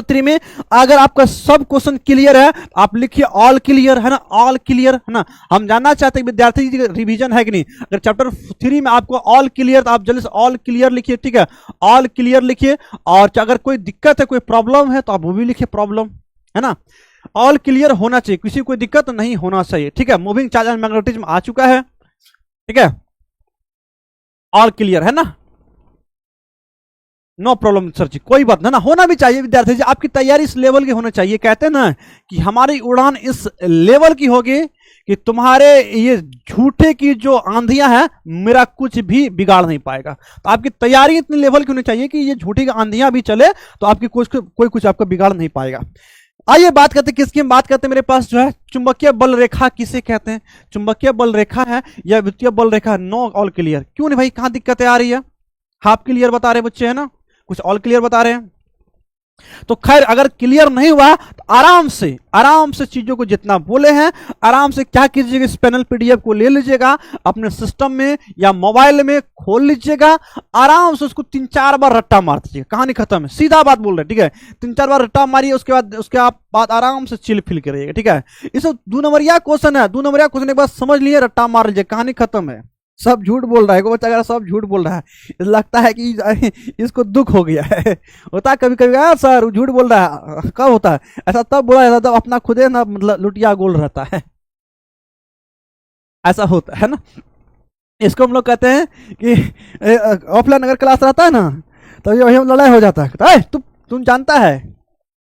3 में अगर आपका सब क्वेश्चन क्लियर है आप लिखिए ऑल क्लियर, है ना, ऑल क्लियर, है ना। हम जानना चाहते हैं विद्यार्थी की रिवीजन है कि नहीं। अगर चैप्टर 3 में आपको ऑल क्लियर तो आप जल्दी से ऑल क्लियर लिखिए, ठीक है, ऑल क्लियर लिखिए। और अगर कोई दिक्कत है, कोई प्रॉब्लम है तो आप वो भी लिखिए प्रॉब्लम, है ना। ऑल क्लियर होना चाहिए, किसी कोई दिक्कत नहीं होना चाहिए, ठीक है। मूविंग चार्ज एंड मैग्नेटिज्म आ चुका है, ठीक है, ऑल क्लियर है ना, नो प्रॉब्लम सर जी, कोई बात ना होना भी चाहिए विद्यार्थी जी। आपकी तैयारी इस लेवल की होना चाहिए। कहते हैं ना कि हमारी उड़ान इस लेवल की होगी कि तुम्हारे ये झूठे की जो आंधियां हैं मेरा कुछ भी बिगाड़ नहीं पाएगा। तो आपकी तैयारी इतनी लेवल की होनी चाहिए कि ये झूठी की आंधियां भी चले तो आपकी कोई कुछ आपको बिगाड़ नहीं पाएगा। आइए बात करते हैं किसकी हम बात करते हैं। मेरे पास जो है चुंबकीय बल रेखा किसे कहते हैं, चुंबकीय बल रेखा है या विद्युतीय बल रेखा। नो ऑल क्लियर, क्यों नहीं भाई, कहां दिक्कतें आ रही है? हाफ क्लियर बता रहे बच्चे है ना, कुछ ऑल क्लियर बता रहे हैं। तो खैर अगर क्लियर नहीं हुआ तो आराम से चीजों को जितना बोले हैं आराम से क्या कीजिएगा, इस पैनल पीडीएफ को ले लीजिएगा अपने सिस्टम में या मोबाइल में खोल लीजिएगा, आराम से उसको 3-4 बार रट्टा मार दीजिएगा, कहानी खत्म है। सीधा बात बोल रहे हैं, ठीक है। 3-4 बार रट्टा मारिए, उसके बाद आराम से चिल फील करिएगा, ठीक है। इस 2 नंबरिया क्वेश्चन है, 2 नंबरिया क्वेश्चन एक बार समझ लिए, रट्टा मार लीजिए, कहानी खत्म है। सब झूठ बोल रहा है, को बच्चा अगर सब झूठ बोल रहा है लगता है कि इसको दुख हो गया है। होता है कभी कभी यार सर झूठ बोल रहा है, कब होता है ऐसा? तब बोला जाता है तब अपना खुदे ना मतलब लुटिया गोल रहता है, ऐसा होता है ना। इसको हम लोग कहते हैं कि ऑफलाइन अगर क्लास रहता है ना तो ये लड़ाई हो जाता है। तुम जानता है,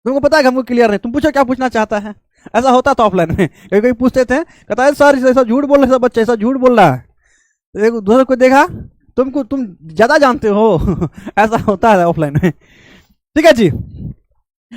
तुमको पता है कि हमको क्लियर नहीं, तुम पूछो क्या पूछना चाहता है। ऐसा होता था ऑफलाइन में, कभी कभी पूछते थे, कहता है सर ऐसा झूठ बोल रहे सब बच्चे, ऐसा झूठ बोल रहा है। एक दूसरे को देखा, तुम ज्यादा जानते हो ऐसा होता है ऑफलाइन में, ठीक है जी।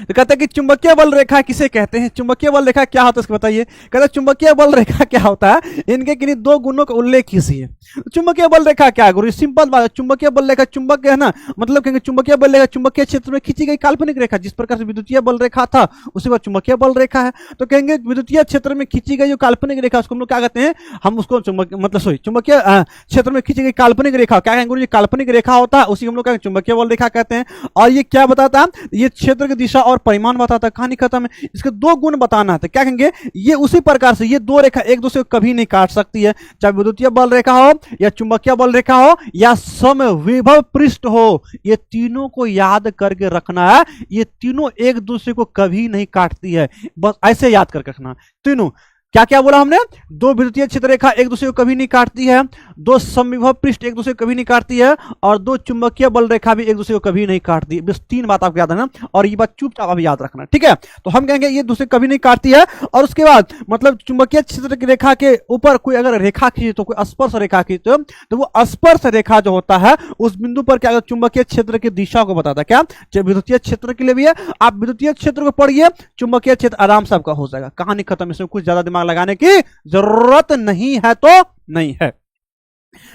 तो कहते हैं कि चुंबकीय बल रेखा किसे कहते हैं, चुंबकीय बल रेखा क्या होता है इसको बताइए। कहते हैं चुंबकीय बल रेखा क्या होता है, इनके किन्हीं 2 गुणों का उल्लेख कीजिए। चुंबकीय बल रेखा क्या है गुरु? सिंपल बात है, चुंबकीय बल रेखा चुंबक है ना, मतलब कहेंगे चुंबकीय बल रेखा चुंबकीय क्षेत्र में खींची गई काल्पनिक रेखा, जिस प्रकार से विद्युतीय बल रेखा था उसी बार चुंबकीय बल रेखा है। तो कहेंगे विद्युतीय क्षेत्र में खींची गई जो काल्पनिक रेखा उसको हम लोग क्या कहते हैं, हम उसको चुंबकीय क्षेत्र में खींची गई काल्पनिक रेखा क्या कहेंगे गुरु जी? काल्पनिक रेखा होता है, उसी हम लोग चुंबकीय बल रेखा कहते हैं। और ये क्या बताता है? ये क्षेत्र की दिशा और परिमाण बताता है, कहानी खत्म है। इसके 2 गुण बताना है, क्या कहेंगे? ये उसी प्रकार से ये 2 रेखा एक दूसरे को कभी नहीं काट सकती है, चाहे विद्युतीय बल रेखा हो या चुंबकीय बल रेखा हो या समविभव पृष्ठ हो, ये तीनों को याद करके रखना है। ये तीनों एक दूसरे को कभी नहीं काटती है, बस ऐसे याद करके रखना तीनों। क्या क्या बोला हमने? 2 विद्युतीय क्षेत्र रेखा एक दूसरे को कभी नहीं काटती है, 2 समविभव पृष्ठ एक दूसरे को कभी नहीं काटती है, और 2 चुंबकीय बल रेखा भी एक दूसरे को कभी नहीं काटती है। बस 3 बात आपको याद रखना, और ये बात चुपचाप आप याद रखना, ठीक है। तो हम कहेंगे ये दूसरे कभी नहीं काटती है। और उसके बाद मतलब चुंबकीय क्षेत्र की रेखा के ऊपर कोई अगर रेखा खींचे तो कोई स्पर्श रेखा खींचे तो वो स्पर्श रेखा जो होता है उस बिंदु पर क्या चुंबकीय क्षेत्र की दिशा को बताता है। क्या विद्युतीय क्षेत्र के लिए भी है, आप विद्युतीय क्षेत्र को पढ़िए, चुंबकीय क्षेत्र आराम से आपका हो जाएगा, कहानी खत्म। इसमें कुछ ज्यादा लगाने की जरूरत नहीं है तो नहीं है।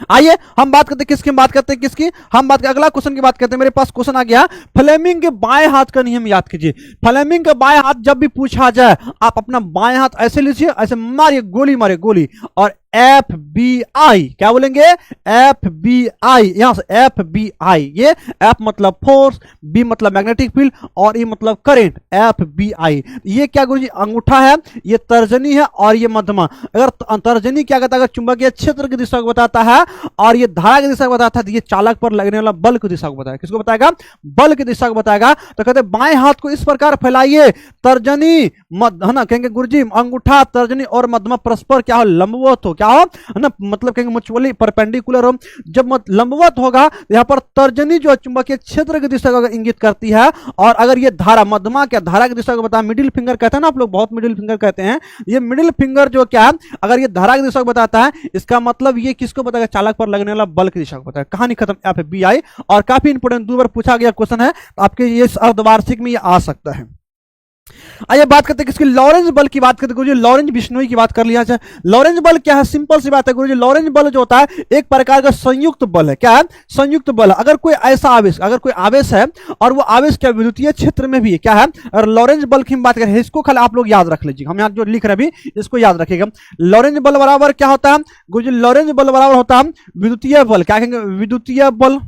आइए हम बात करते हैं किसकी, हम बात करते अगला क्वेश्चन की बात करते हैं। मेरे पास क्वेश्चन आ गया, फ्लेमिंग के बाएं हाथ का नियम याद कीजिए। फ्लेमिंग का बाएं हाथ जब भी पूछा जाए आप अपना बाएं हाथ ऐसे लीजिए, ऐसे मारिए, मारिए गोली, और FBI क्या बोलेंगे? FBI, यहां से FBI, ये F मतलब फोर्स, B मतलब मैग्नेटिक फील्ड, और E मतलब करंट, FBI। ये क्या गुरुजी? अंगूठा है, ये तर्जनी है, और ये मध्यमा। अगर तर्जनी क्या कहता है? चुंबकीय क्षेत्र की दिशा को बताता है, और ये धारा की दिशा को बताता है, तो ये चालक पर लगने वाला बल की दिशा को बताएगा। किसको बताएगा? बल की दिशा को बताएगा। तो कहते बाएं हाथ को इस प्रकार फैलाइए, तर्जनी है ना, कहेंगे गुरुजी अंगूठा, तर्जनी और मध्यमा परस्पर क्या हो? लंबवत हो, क्या हो ना, मतलब कहेंगे म्यूचुअली परपेंडिकुलर हो। जब लंबवत होगा यहां पर तर्जनी जो चुंबकीय क्षेत्र की दिशा को इंगित करती है, और अगर ये धारा मध्यमा क्या धारा की दिशा को बताया, मिडिल फिंगर कहते हैं ना आप लोग, बहुत मिडिल फिंगर कहते हैं, ये मिडिल फिंगर जो क्या है अगर ये धारा की दिशा को बताता है, इसका मतलब ये किसको बताएगा? चालक पर लगने वाला बल की दिशा को बताएगा, कहानी खत्म। FBI, और काफी इंपोर्टेंट 2 बार पूछा गया क्वेश्चन है, आपके ये अर्धवार्षिक में ये आ सकता है। आइए बात करते हैं किसकी? लॉरेंज बल की बात करते हैं गुरुजी। लॉरेंज बिश्नोई की बात कर लिया जाए। लॉरेंज बल क्या है? सिंपल सी बात है गुरुजी, लॉरेंज बल जो होता है एक प्रकार का संयुक्त बल है। क्या है? संयुक्त बल। अगर कोई ऐसा आवेश, अगर कोई आवेश है और वो आवेश क्या विद्युतीय क्षेत्र में भी है, क्या है? और लॉरेंज बल की हम बात करें, इसको खाली आप लोग याद रख लीजिए, हम यहाँ जो लिख रहे हैं अभी इसको याद रखिएगा। लॉरेंज बल बराबर क्या होता है गुरुजी? लॉरेंज बल बराबर होता है विद्युतीय बल। क्या कहेंगे? विद्युतीय बल।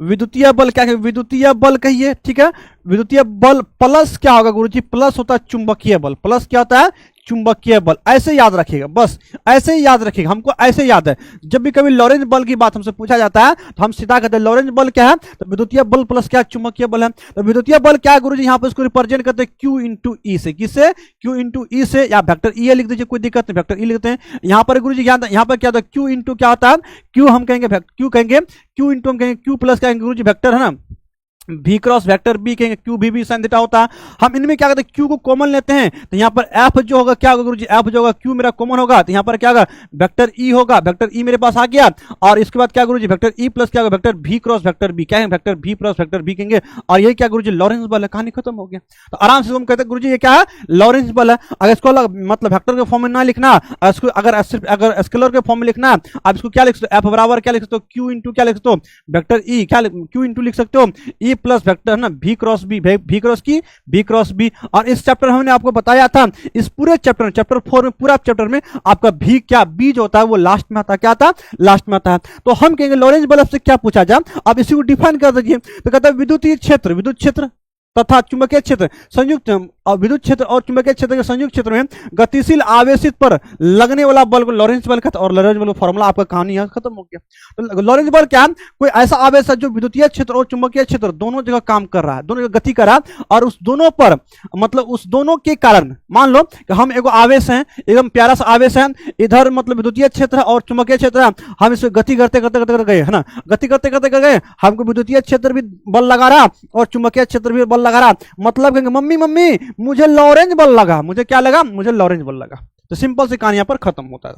विद्युतीय बल क्या है? विद्युतीय बल कहिए, ठीक है। विद्युतीय बल प्लस क्या होगा गुरुजी? प्लस होता है चुंबकीय बल। प्लस क्या होता है? चुंबकीय बल। ऐसे याद रखिएगा, बस ऐसे ही याद रखिएगा, हमको ऐसे याद है। जब भी कभी लॉरेंज बल की बात हमसे पूछा जाता है तो हम सीधा कहते हैं लॉरेंज बल क्या है? तो विद्युतीय बल प्लस क्या? चुंबकीय बल है। तो विद्युतीय बल क्या है गुरुजी? यहाँ पर इसको रिप्रेजेंट करते हैं Q इंटू ई से। किससे? Q इंटू ई से, या वेक्टर ई लिख दीजिए, कोई दिक्कत नहीं, वेक्टर ई लिखते हैं। यहाँ पर गुरुजी यहाँ पर क्या होता है? Q इंटू क्या होता है? Q हम कहेंगे Q कहेंगे, Q इंटू हम कहेंगे Q प्लस क्या गुरुजी? वेक्टर है ना, v क्रॉस वेक्टर b कहेंगे, क्यू भी साइन थीटा होता है। हम इनमें क्या करते हैं, q को कॉमन लेते हैं, तो यहाँ पर f जो होगा क्या होगा गुरुजी, f जो होगा q मेरा कॉमन होगा, तो यहाँ पर क्या होगा वेक्टर e होगा, वेक्टर e मेरे पास आ गया। और इसके बाद क्या गुरुजी वेक्टर e प्लस क्या होगा vector v cross vector b, क्या है vector v plus vector b कहेंगे। और ये क्या गुरुजी लॉरेंस बल है, कहानी खत्म हो गया। तो आराम से हम कहते हैं गुरुजी ये क्या है लॉरेंस बल है। अगर इसको मतलब वेक्टर के फॉर्म में ना लिखना, इसको अगर सिर्फ अगर स्केलर के फॉर्म में लिखना, आप इसको क्या लिख सकते हो, f बराबर क्या लिख सकते हो q इंटू क्या लिख सकते हो वेक्टर e, क्या q इंटू लिख सकते हो e प्लस वेक्टर ना v cross b, v cross की v क्रॉस b। और इस चैप्टर हमने आपको बताया था, इस पूरे चैप्टर 4 में पूरा चैप्टर में आपका v क्या b जो होता है वो लास्ट में आता, क्या आता लास्ट में आता है। तो हम कहेंगे लॉरेंस बल से क्या पूछा जाए, आप इसी को डिफाइन कर दीजिए। तो कहता है विद्युत क्षेत्र तथा चुंबकीय क्षेत्र संयुक्त, और विद्युत क्षेत्र और चुंबकीय क्षेत्र के संयुक्त क्षेत्र में गतिशील आवेशित पर लगने वाला बल को लॉरेंस बल कहते हैं। और लॉरेंस बल फॉर्मूला आपका कहानी यहाँ खत्म हो गया। तो लॉरेंस बल क्या, कोई ऐसा आवेश है जो विद्युतीय क्षेत्र और चुंबकीय क्षेत्र दोनों जगह काम कर रहा है, दोनों जगह गति कर रहा है, और उस दोनों पर मतलब उस दोनों के कारण मान लो कि हम एगो आवेश है, एकदम प्यारा सा आवेश है, इधर मतलब विद्युतीय क्षेत्र है और चुंबकीय क्षेत्र है, हम इसमें गति करते करते करते गए है ना, गति करते करते गए, हमको विद्युतीय क्षेत्र भी बल लगा रहा और चुंबकीय क्षेत्र भी बल लगा रहा। मतलब कहेंगे मम्मी मम्मी मुझे लॉरेंस बल लगा, मुझे क्या लगा, मुझे लॉरेंस बल लगा। तो सिंपल सी कहानी यहां पर खत्म होता है।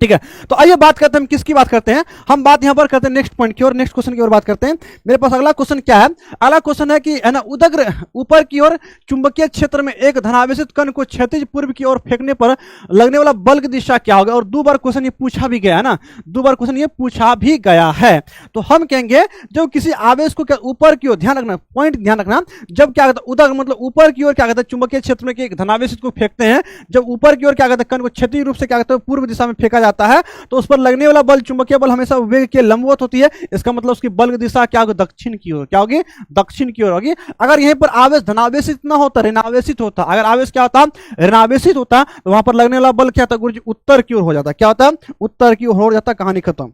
ठीक है, तो आइए बात करते हैं, हम किसकी बात करते हैं, हम बात यहां पर करते हैं नेक्स्ट पॉइंट की और नेक्स्ट क्वेश्चन की ओर बात करते हैं। मेरे पास अगला क्वेश्चन क्या है, अगला क्वेश्चन है कि है ना उदग्र ऊपर की ओर चुंबकीय क्षेत्र में एक धनावेशित कण को क्षैतिज पूर्व की ओर फेंकने पर लगने वाला बल की दिशा क्या होगा। और 2 बार क्वेश्चन ये पूछा भी गया है ना, 2 बार क्वेश्चन ये पूछा भी गया है। तो हम कहेंगे जब किसी आवेश को क्या ऊपर की ओर, ध्यान रखना पॉइंट ध्यान रखना, जब क्या कहता है उदग्र मतलब ऊपर की ओर क्या कहता है चुंबकीय क्षेत्र में एक धनावेशित को फेंकते हैं, जब ऊपर की ओर क्या कहता है कण को क्षैतिज रूप से क्या कहते हैं पूर्व दिशा में फेंका जाता है, तो पर लगने वाला बल चुंबकीय बल हमेशा वेग के लंबवत होती है। इसका मतलब उसकी बल की दिशा क्या होगी, दक्षिण की ओर, क्या होगी दक्षिण की ओर होगी। अगर यहीं पर आवेश धनावेशित ना होता, ऋणावेशित होता, अगर आवेश क्या होता ऋणावेशित होता, तो वहां पर लगने वाला बल क्या था गुरुजी उत्तर की ओर हो जाता, क्या होता उत्तर की ओर हो जाता, कहानी खत्म।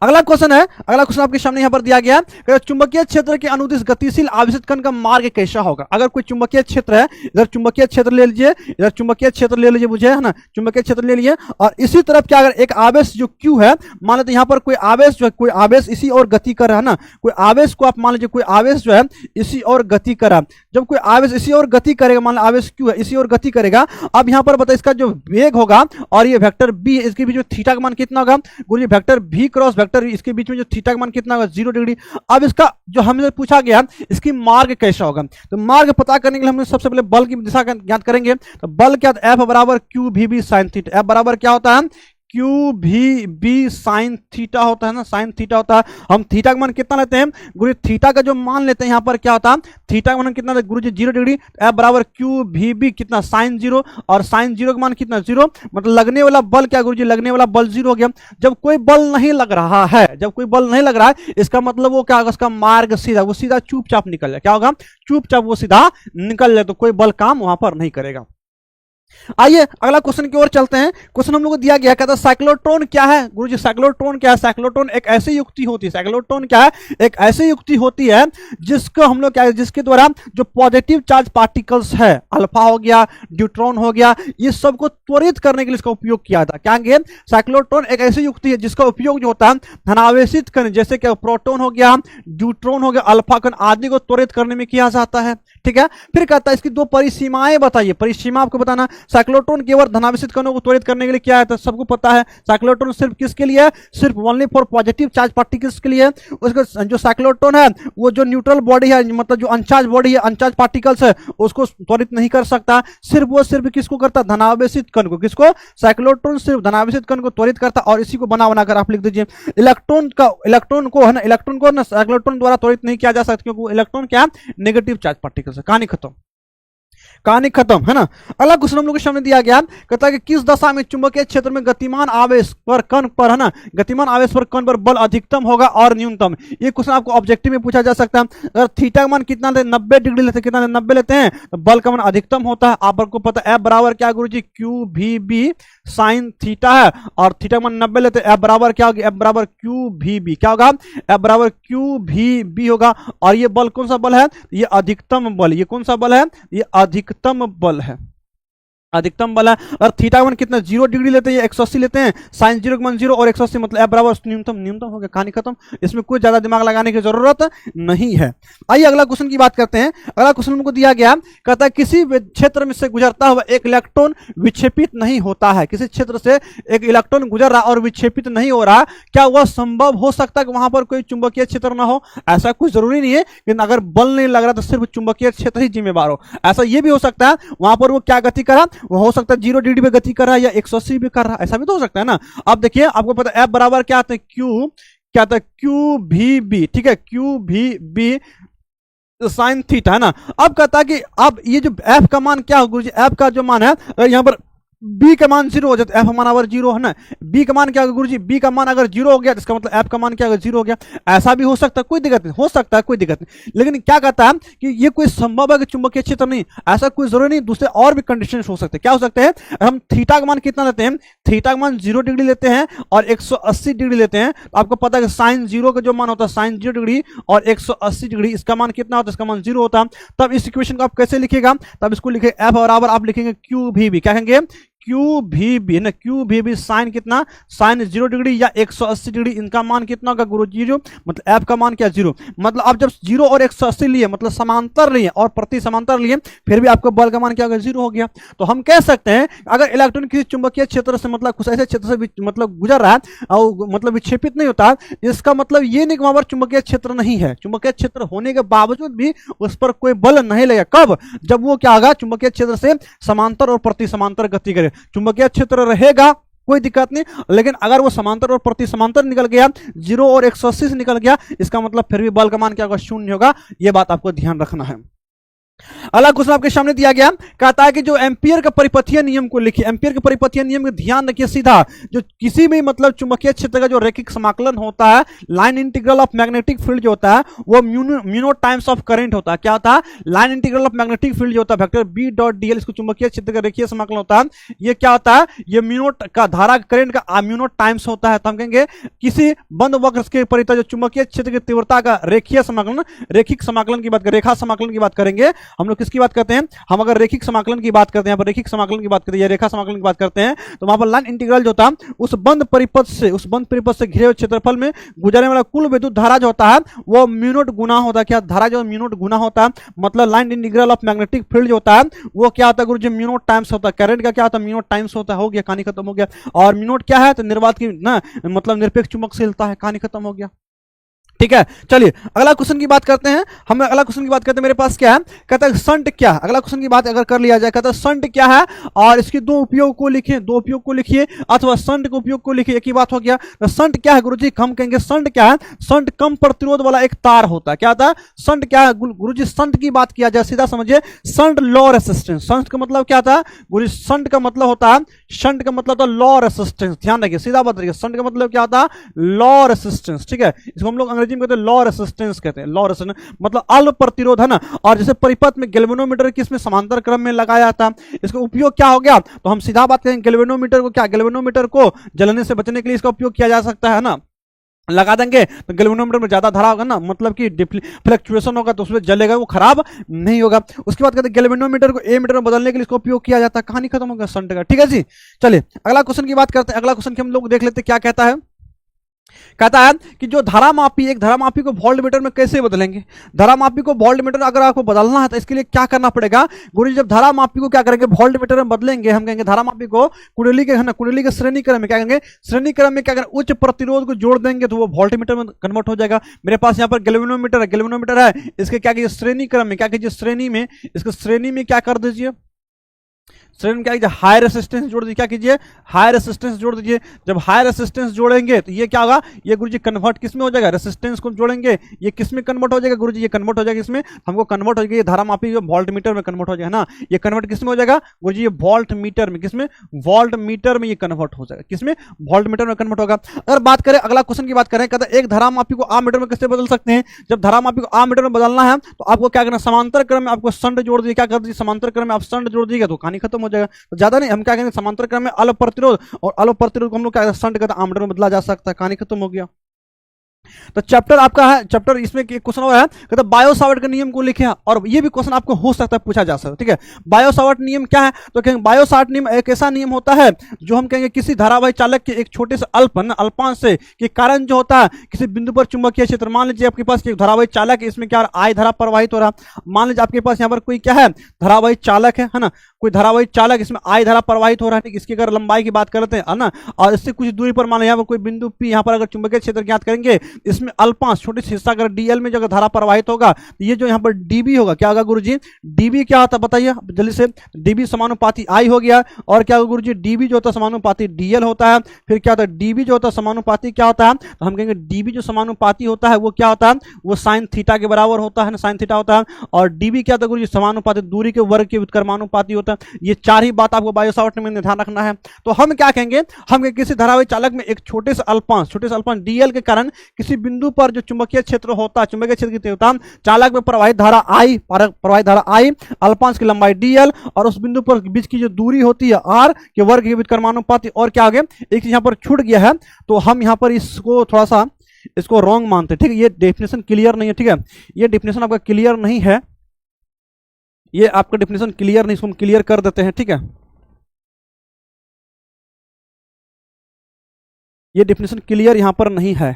अगला क्वेश्चन है, अगला क्वेश्चन आपके सामने यहां पर दिया गया है, चुंबकीय क्षेत्र के अनुदिश गतिशील आवेशित कण का मार्ग कैसा होगा। अगर कोई चुंबकीय क्षेत्र है, इधर चुंबकीय क्षेत्र ले लीजिए, इधर चुंबकीय क्षेत्र ले लीजिए, मुझे है ना चुंबकीय क्षेत्र ले लिए, और इसी तरफ क्या अगर एक आवेश जो Q है, मान लेते यहां पर कोई आवेश जो है, कोई आवेश इसी और गति कर रहा है ना, कोई आवेश को आप मान लीजिए कोई आवेश जो है इसी और गति कर रहा है, जब कोई आवेश इसी और गति करेगा, मान लो आवेश Q है इसी और गति करेगा, अब यहां पर बताइए इसका जो वेग होगा और ये वेक्टर B है, इसके बीच में थीटा का मान कितना होगा गुरुजी, वेक्टर V क्रॉस वेक्टर इसके बीच में जो थीटा का मान कितना होगा 0 डिग्री। अब इसका जो हमसे पूछा गया इसकी मार्ग कैसा होगा, तो मार्ग पता करने के लिए हम सबसे पहले बल की दिशा ज्ञात करेंगे। तो बल क्या, F बराबर क्यू भी बी साइन थीटा, F बराबर क्या होता है क्यू भी बी साइन थीटा होता है ना, साइन थीटा होता है। हम थीटा का मान कितना लेते हैं गुरु, थीटा का जो मान लेते हैं यहाँ पर क्या होता है, थीटा का मान कितना गुरु जी 0 डिग्री, F बराबर क्यू भी बी कितना साइन 0, और साइन 0 का मान कितना 0, मतलब लगने वाला बल क्या गुरु जी, लगने वाला बल 0 हो गया। जब कोई बल नहीं लग रहा है, जब कोई बल नहीं लग रहा है, इसका मतलब वो क्या होगा, उसका मार्ग सीधा, वो सीधा चुपचाप निकल जाए, क्या होगा चुपचाप वो सीधा निकल जाए, तो कोई बल काम वहां पर नहीं करेगा। आइए अगला क्वेश्चन की ओर चलते हैं। क्वेश्चन हम लोग को दिया गया, कहता है साइक्लोट्रॉन क्या है गुरुजी, साइक्लोट्रॉन क्या है, साइक्लोट्रॉन एक ऐसी युक्ति होती है, साइक्लोट्रॉन क्या है एक ऐसी युक्ति होती है जिसको हम लोग क्या है, जिसके द्वारा जो पॉजिटिव चार्ज पार्टिकल्स है, अल्फा हो गया न्यूट्रॉन हो गया, ये सब को त्वरित करने के लिए इसका उपयोग किया था। क्या है साइक्लोट्रॉन एक ऐसी युक्ति है जिसका उपयोग जो होता है धनावेशित कण जैसे कि प्रोटॉन हो गया, न्यूट्रॉन हो गया, अल्फा कण आदि को त्वरित करने में किया जाता है। ठीक है, फिर कहता है इसकी 2 परिसीमाएं बताइए, परिसीमा आपको बताना। साइक्लोट्रॉन केवल धनावेशित कणों को त्वरित करने के लिए क्या है, तो सबको पता है साइक्लोट्रॉन सिर्फ किसके लिए है, सिर्फ only for positive charge particles के लिए। उसका जो साइक्लोट्रॉन है वो जो न्यूट्रल बॉडी है, मतलब जो अनचार्ज बॉडी है, अनचार्ज पार्टिकल्स है, उसको त्वरित नहीं कर सकता। सिर्फ वो सिर्फ किसको करता है, धनावेशित कण को, किसको साइक्लोट्रॉन सिर्फ धनावेशित कण को त्वरित करता। और इसी को बना बनाकर आप लिख दीजिए, इलेक्ट्रॉन को है ना, इलेक्ट्रॉन को ना साइक्लोट्रॉन द्वारा त्वरित नहीं किया जा सकता, क्योंकि इलेक्ट्रॉन क्या नेगेटिव चार्ज पार्टिकल्स है। कहानी खत्म, कहानी खत्म है ना। अगला क्वेश्चन हम लोग के सामने दिया गया, कहता है कि किस दशा में चुंबकीय क्षेत्र में गतिमान आवेश पर कण पर है ना, गतिमान आवेश पर कण पर बल अधिकतम होगा और न्यूनतम। ये क्वेश्चन आपको ऑब्जेक्टिव में पूछा जा सकता है। अगर थीटा का मान कितना लेते, 90 डिग्री लेते, कितना 90 लेते हैं, तो बल का मान अधिकतम होता है। आपको पता है F बराबर क्या गुरुजी, क्यू भी बी साइन थीटा है, और थीटा का मान 90 लेते हैं, F बराबर क्या होगा, F बराबर क्यू भी बी, क्या होगा F बराबर क्यू भी बी होगा। और ये बल कौन सा बल है, ये अधिकतम बल, ये कौन सा बल है, ये अधिकतम बल है। अधिकतम वाला। और थीटा वन कितना 0 डिग्री लेते हैं या 180 लेते हैं, साइन 0 का मान 0 और 180 मतलब एफ बराबर न्यूनतम। न्यूनतम हो गया, कहानी खत्म। इसमें कोई ज्यादा दिमाग लगाने की जरूरत नहीं है। आइए अगला क्वेश्चन की बात करते हैं। अगला क्वेश्चन हमको दिया गया, कहता है किसी क्षेत्र में से गुजरता हुआ एक इलेक्ट्रॉन विक्षेपित नहीं होता है। किसी क्षेत्र से एक इलेक्ट्रॉन गुजर रहा और विक्षेपित नहीं हो रहा, क्या वह संभव हो सकता है कि वहां पर कोई चुंबकीय क्षेत्र ना हो? ऐसा कुछ जरूरी नहीं है, लेकिन अगर बल नहीं लग रहा तो सिर्फ चुंबकीय क्षेत्र ही जिम्मेवार हो। ऐसा यह भी हो सकता है वहां पर वो क्या गति करा, वो हो सकता है 0 डिग्री पे गति कर रहा है या 180 भी कर रहा है, ऐसा भी तो हो सकता है ना। अब देखिए आपको पता है एफ बराबर क्या आता है, क्यू क्या आता है, क्यू भी बी, ठीक है, क्यू भी बी साइन थीटा है ना। अब कहता है कि अब ये जो एफ का मान क्या हो गुरुजी, एफ का जो मान है यहां पर बी का मान 0 हो जाता है, एफ मान अगर 0 है ना, बी का मान क्या होगा गुरुजी, बी का मान अगर 0 हो गया तो इसका मतलब एफ का मान क्या होगा, 0 हो गया। ऐसा भी हो सकता है, कोई दिक्कत नहीं, हो सकता है, कोई दिक्कत नहीं। लेकिन क्या कहता है कि ये कोई संभव है कि चुंबकीय क्षेत्र नहीं, ऐसा कोई जरूरी नहीं। दूसरे और भी कंडीशन हो सकते हैं। क्या हो सकते हैं, हम थीटा का मान कितना लेते हैं, थीटा का मान 0 डिग्री लेते हैं और 180 डिग्री लेते हैं। तो आपको पता है कि साइन 0 का जो मान होता है साइन 0 डिग्री और 180 डिग्री, इसका मान कितना होता है, इसका मान 0 होता है। तब इस इक्वेशन को आप कैसे लिखेगा, तब इसको लिखे एफ बराबर आप लिखेंगे क्यू भी बी, क्या कहेंगे, क्यू भी बी ना, क्यू भी बी साइन कितना, साइन 0 डिग्री या 180 डिग्री, इनका मान कितना होगा गुरु जी, जो मतलब एफ का मान क्या 0। मतलब आप जब 0 और 180 लिए मतलब समांतर लिए और प्रति समांतर लिए, फिर भी आपको बल का मान क्या होगा, 0 हो गया। तो हम कह सकते हैं अगर इलेक्ट्रॉन किसी चुंबकीय क्षेत्र से मतलब कुछ ऐसे क्षेत्र से मतलब गुजर रहा है और मतलब विक्षेपित नहीं होता, इसका मतलब ये नहीं कि वहां पर चुंबकीय क्षेत्र नहीं है। चुंबकीय क्षेत्र होने के बावजूद भी उस पर कोई बल नहीं लगेगा। कब, जब वो क्या होगा, चुंबकीय क्षेत्र से समांतर और प्रति समांतर गति करे। चुंबकीय क्षेत्र रहेगा, कोई दिक्कत नहीं, लेकिन अगर वो समांतर और प्रति समांतर निकल गया, 0 और 180 से निकल गया, इसका मतलब फिर भी बल का मान क्या होगा, 0 होगा। यह बात आपको ध्यान रखना है। अगला क्वेश्चन आपके सामने दिया गया, कहता है कि जो एम्पियर का परिपथीय नियम को लिखिए। एम्पियर के परिपथीय नियम को ध्यान रखिए, सीधा जो किसी भी मतलब चुंबकीय क्षेत्र का जो रैखिक समाकलन होता है, line integral of magnetic field जो होता है वो म्यू टाइम्स ऑफ करंट होता है। क्या होता है, line integral of magnetic field जो होता है वेक्टर बी डॉट डीएल, इसको चुंबकीय क्षेत्र का रेखीय समाकलन होता है। ये क्या होता है, ये म्यू का धारा करंट का म्यू टाइम्स होता है। तो हम कहेंगे किसी बंद वक्र के परिपथ जो चुंबकीय क्षेत्र की तीव्रता का रेखीय समाकलन, रेखिक समाकलन की बात करें, रेखा समाकलन की बात करेंगे हम लोग। किसकी बात करते हैं, हम अगर रेखिक समाकलन की बात करते हैं, रेखिक समाकलन की बात करते हैं, रेखा समाकलन की बात करते हैं, तो वहां पर लाइन इंटीग्रल जो था उस बंद परिपथ से घिरे हुए क्षेत्रफल में गुजरने वाला कुल विद्युत धारा जो होता है वो म्यू नॉट गुना होता है। क्या धारा जो म्यू नॉट गुना होता है, मतलब line integral of magnetic field जो होता है वो क्या होता है गुरुजी, म्यू नॉट टाइम्स होता है। करंट का क्या होता है, म्यू नॉट टाइम्स होता है। हो गया, कहानी खत्म हो गया। और म्यू नॉट क्या है, तो निर्वात की ना मतलब निरपेक्ष चुंबकशीलता है। कहानी खत्म हो गया, ठीक है। चलिए अगला क्वेश्चन की बात करते हैं। हम अगला क्वेश्चन की बात करते हैं, मेरे पास क्या है, कहता है शंट क्या है। अगला क्वेश्चन की बात अगर कर लिया जाए, कहता है शंट क्या है और इसके दो उपयोग को लिखिए, दो उपयोग को लिखिए अथवा शंट के उपयोग को लिखिए, एक ही बात हो गया। तो शंट क्या है गुरुजी, हम कहेंगे शंट क्या है, शंट कम प्रतिरोध वाला एक तार होता है। क्या होता है, शंट क्या है गुरुजी, शंट की बात किया जाए सीधा समझिए, शंट लॉ रेसिस्टेंस। शंट का मतलब क्या था गुरुजी, शंट का मतलब होता है, शंट का मतलब होता है लॉ रेसिस्टेंस। ध्यान रखिए, सीधा बात रखिए, शंट का मतलब क्या होता है, लॉ रेसिस्टेंस, ठीक है। इसको हम लोग अंग्रेजी में कहते हैं लॉ रेसिस्टेंस कहते हैं। लॉ रेसिस्टेंस मतलब अल्प प्रतिरोध है ना। और जैसे परिपथ में गैल्वेनोमीटर किसमें समांतर क्रम में लगाया जाता है, इसका उपयोग क्या हो गया, तो हम सीधा बात करेंगे गैल्वेनोमीटर को क्या, गैल्वेनोमीटर को जलने से बचने के लिए इसका उपयोग किया जा सकता है ना। लगा देंगे तो गैल्वेनोमीटर में ज्यादा धारा होगा ना, मतलब कि फ्लक्चुएशन होगा तो उसमें जलेगा, वो खराब नहीं होगा। उसके बाद कहते हैं गैल्वेनोमीटर को एमीटर में बदलने के लिए इसका उपयोग किया जाता है। कहानी खत्म हो गया शंट का, ठीक है जी। चलिए अगला क्वेश्चन की बात करते हैं। अगला क्वेश्चन की हम लोग देख लेते हैं क्या कहता है। कहता है कि जो धारामापी, एक धारामापी को वोल्टमीटर में कैसे बदलेंगे। धारामापी को वोल्टमीटर अगर आपको बदलना है तो इसके लिए क्या करना पड़ेगा गुरुजी, जब धारामापी को क्या करेंगे वोल्टमीटर में बदलेंगे, हम कहेंगे धारामापी को कुंडली के है ना, कुंडली के श्रेणी क्रम में क्या करेंगे, श्रेणी क्रम में क्या करेंगे, उच्च प्रतिरोध को जोड़ देंगे तो वो वोल्टमीटर में कन्वर्ट हो जाएगा। मेरे पास यहाँ पर गैल्वेनोमीटर है, गैल्वेनोमीटर है, इसके क्या कीजिए श्रेणी क्रम में, क्या कीजिए श्रेणी में, इसको श्रेणी में क्या कर दीजिए, श्रेणी में क्या कीजिए हाई रेसिस्टेंस जोड़ दीजिए। क्या कीजिए, हाई रेसिस्टेंस जोड़ दीजिए। जब हाई रेसिस्टेंस जोड़ेंगे तो ये क्या होगा, ये गुरुजी कन्वर्ट किस में हो जाएगा, रेसिस्टेंस को जोड़ेंगे ये किस में कन्वर्ट हो जाएगा गुरुजी, ये कन्वर्ट हो जाएगा इसमें, हमको कन्वर्ट हो जाएगा, ये धारामापी जो वोल्ट मीटर में कन्वर्ट हो जाएगा ना, ये कन्वर्ट किस में हो जाएगा गुरुजी, ये वोल्ट मीटर में, किसमें, वोल्ट मीटर में ये कन्वर्ट हो जाएगा, किसमें, वोल्ट मीटर में कन्वर्ट होगा। अगर बात करें अगला क्वेश्चन की बात करें, कहता है एक धारामापी को आम मीटर में कैसे बदल सकते हैं। जब धारामापी को आम मीटर में बदलना है तो आपको क्या करना, समांतर क्रम में आपको शंट जोड़ दीजिए। क्या कर दीजिए, समांतर क्रम में आप शंट जोड़ दीजिएगा तो कहानी खत्म हो जाएगा। तो ज्यादा नहीं, हम क्या कहेंगे समांतर क्रम में अल्प प्रतिरोध, और अल्प प्रतिरोध को हम लोग क्या शंट कहते हैं आम मीटर में बदला जा सकता है। कहानी खत्म हो गया। तो चैप्टर आपका है, चैप्टर इसमें क्वेश्चन हो रहा है, कहते बायो सावर्ट के नियम को लिखे, और ये भी क्वेश्चन आपको हो सकता है पूछा जा सकता है, ठीक है। बायो सावर्ट नियम क्या है, तो कहेंगे बायो सावर्ट नियम एक ऐसा नियम होता है जो हम कहेंगे किसी धारावाही चालक के एक छोटे से अल्पांश से के कारण जो होता है किसी बिंदु पर चुंबकीय क्षेत्र, मान लीजिए आपके पास एक धारावाही चालक है, इसमें क्या आई धारा प्रवाहित हो रहा, मान लीजिए आपके पास यहाँ पर कोई क्या है धारावाही चालक है ना, कोई धारावाही चालक, इसमें आई धारा प्रवाहित हो रहा है, इसकी अगर लंबाई की बात करते हैं ना, और इससे कुछ दूरी पर मान लो यहाँ पर कोई बिंदु पी, यहाँ पर अगर चुंबकीय क्षेत्र ज्ञात करेंगे, इसमें अल्पांश छोटे से हिस्सा अगर डीएल में जो अगर धारा प्रवाहित होगा, तो ये जो यहाँ पर डीबी होगा, क्या होगा गुरुजी, डीबी क्या होता है बताइए जल्दी से, डीबी समानुपाती आई हो गया, और क्या होगा गुरुजी, डीबी जो होता है समानुपाती डीएल होता है, फिर क्या होता है डीबी जो होता है समानुपाती क्या होता है, तो हम कहेंगे डीबी जो समानुपाती होता है वो क्या होता है, वो साइन थीटा के बराबर होता है ना, साइन थीटा होता है, और डीबी क्या होता है गुरुजी, समानुपाती दूरी के वर्ग के व्युत्क्रमानुपाती होता है। ये चार ही बात आपको बायो सावर्ट में ध्यान रखना है। तो हम क्या कहेंगे, हम किसी धारावाही चालक में एक छोटे से अल्पांश डीएल के कारण किसी बिंदु पर जो चुंबकीय क्षेत्र होता है, चुंबकीय क्षेत्र की तीव्रता चालक में प्रवाहित धारा आई, अल्पांश की लंबाई डीएल, और उस बिंदु पर बीच की जो दूरी होती है आर के वर्ग के व्युत्क्रमानुपाती, और क्या आगे एक यहाँ पर छूट गया है, तो हम यहाँ पर इसको थोड़ा सा इसको रॉन्ग मानते हैं, ठीक है। ये डेफिनेशन क्लियर नहीं है, ठीक है, ये डेफिनेशन आपका क्लियर नहीं है, ये आपका डेफिनेशन क्लियर नहीं, इसको हम क्लियर कर देते हैं, ठीक है। ये डेफिनेशन क्लियर यहां पर नहीं है,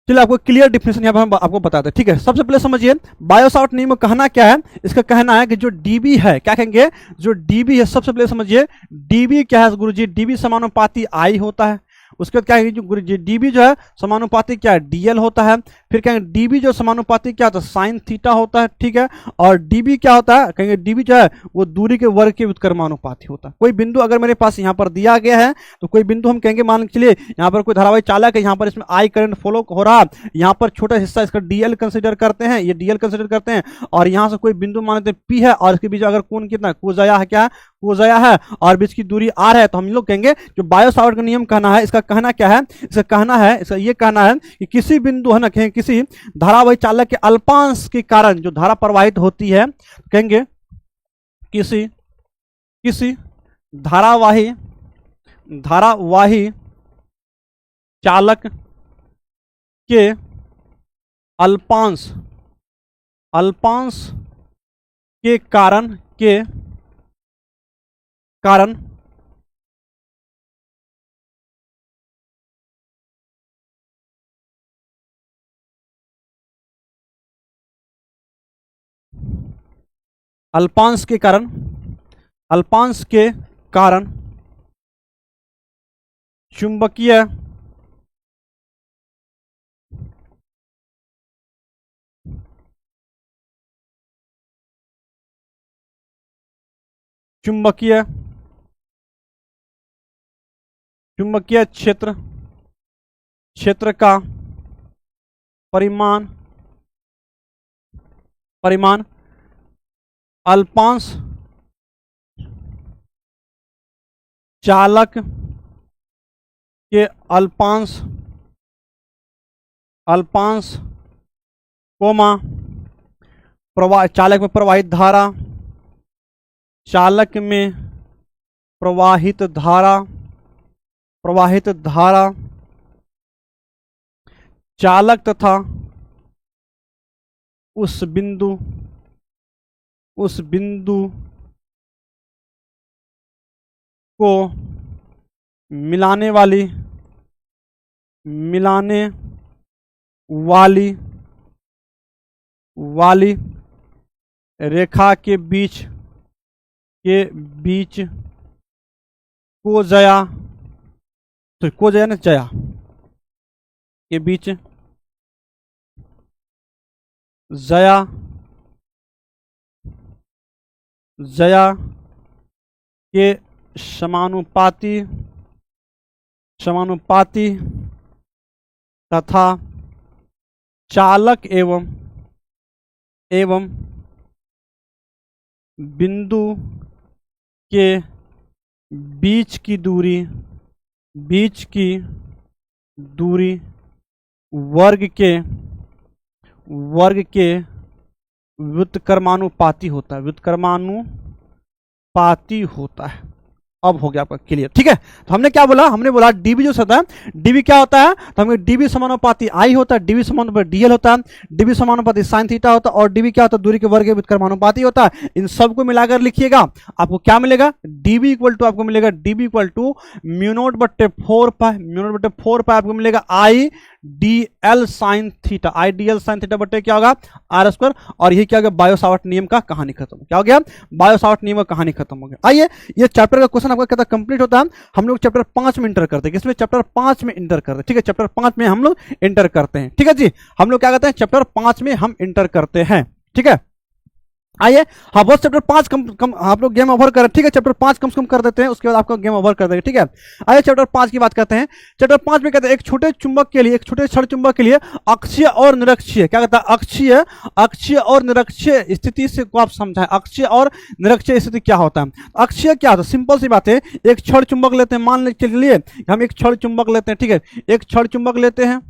चलिए आपको क्लियर डेफिनेशन यहां पर हम आपको बताते हैं, ठीक है। सबसे पहले समझिए बायो सावर्ट नियम में कहना क्या है, इसका कहना है कि जो डीबी है, क्या कहेंगे, जो डीबी है, सबसे पहले समझिए डीबी क्या है गुरुजी, डीबी समानुपाती आई होता है, उसके बाद क्या है जो डीबी जो है समानुपाती क्या है डीएल होता है, फिर कहेंगे डीबी जो समानुपाती क्या होता है साइन थीटा होता है, ठीक है, और डीबी क्या होता है, कहेंगे डीबी जो है वो दूरी के वर्ग के व्युत्क्रमानुपाती होता है। कोई बिंदु अगर मेरे पास यहाँ पर दिया गया है, तो कोई बिंदु हम कहेंगे, मान चलिए यहाँ पर कोई धारावाही चालक है, यहाँ पर इसमें आई करंट फ्लो हो रहा, यहाँ पर छोटा हिस्सा इसका डीएल कंसिडर करते हैं, ये डीएल कंसिडर करते हैं, और यहाँ से कोई बिंदु मान लेते हैं पी है, और इसके बीच अगर कोण कितना कोजाया है, क्या कोजाया है, और बीच की दूरी आर है, तो हम लोग कहेंगे जो बायो सावर्ट का नियम कहना है, इसका कहना क्या है, इसका कहना है, इसका ये कहना है कि किसी बिंदु है ना, कहेंगे किसी धारावाही चालक के अल्पांश के कारण जो धारा प्रवाहित होती है, कहेंगे किसी धारावाही चालक के अल्पांश के कारण अल्पांश के कारण चुंबकीय क्षेत्र का परिमाण अल्पांश चालक के अल्पांश कोमा चालक में प्रवाहित धारा, चालक में प्रवाहित धारा चालक तथा उस बिंदु को मिलाने वाली रेखा के बीच कोजया न जया के बीच जया के समानुपाती तथा चालक एवं बिंदु के बीच की दूरी वर्ग के व्युत्क्रमानुपाती होता है, अब हो गया आपका क्लियर, ठीक है। तो हमने क्या बोला, हमने बोला डीबी जो होता है, डीबी क्या होता है, तो हमें डीबी समानुपाती आई होता है, डीबी समानुपाती डीएल होता है, डीबी समानुपाती साइन थीटा होता है, और डीबी क्या होता है, दूरी के वर्ग के व्युत्क्रमानुपाती होता है। इन सबको मिलाकर लिखिएगा, आपको क्या मिलेगा, डीबी इक्वल टू आपको मिलेगा, DB equal to mu naught बट्टे 4 पाई, म्यू नॉट बट्टे 4 पाई आपको मिलेगा I D L sine theta, I D L sine theta बट्टे क्या होगा, आर स्क्वायर। और ये क्या हो गया, बायो सावर्ट नियम का कहानी खत्म। क्या हो गया, बायो सावर्ट नियम का कहानी खत्म हो गया। आइए, ये चैप्टर का क्वेश्चन आपका कहता कंप्लीट होता है। हम लोग चैप्टर 5 में इंटर करते हैं, किसमें, चैप्टर 5 में इंटर करते हैं, ठीक है। चैप्टर 5 में हम लोग इंटर करते हैं, ठीक है जी। हम लोग क्या कहते हैं, चैप्टर 5 में हम इंटर करते हैं, ठीक है। आइए, हाँ बस चैप्टर 5 कम आप लोग गेम ओवर करें, ठीक है। चैप्टर 5 कम से कम कर देते हैं, उसके बाद आपका गेम ओवर कर देंगे, ठीक है। आइए चैप्टर 5 की बात करते हैं। चैप्टर 5 में कहते हैं एक छोटे चुंबक के लिए, एक छोटे क्षण चुंबक के लिए अक्षीय और निरक्षीय, क्या कहता है, अक्षीय और निरक्षीय स्थिति से को आप समझाएं। अक्षीय और निरक्षीय स्थिति क्या होता है, अक्षीय क्या होता है, सिंपल सी बात है। एक क्षण चुंबक लेते हैं, मान के लिए हम एक क्षण चुंबक लेते हैं, ठीक है। एक क्षण चुंबक लेते हैं,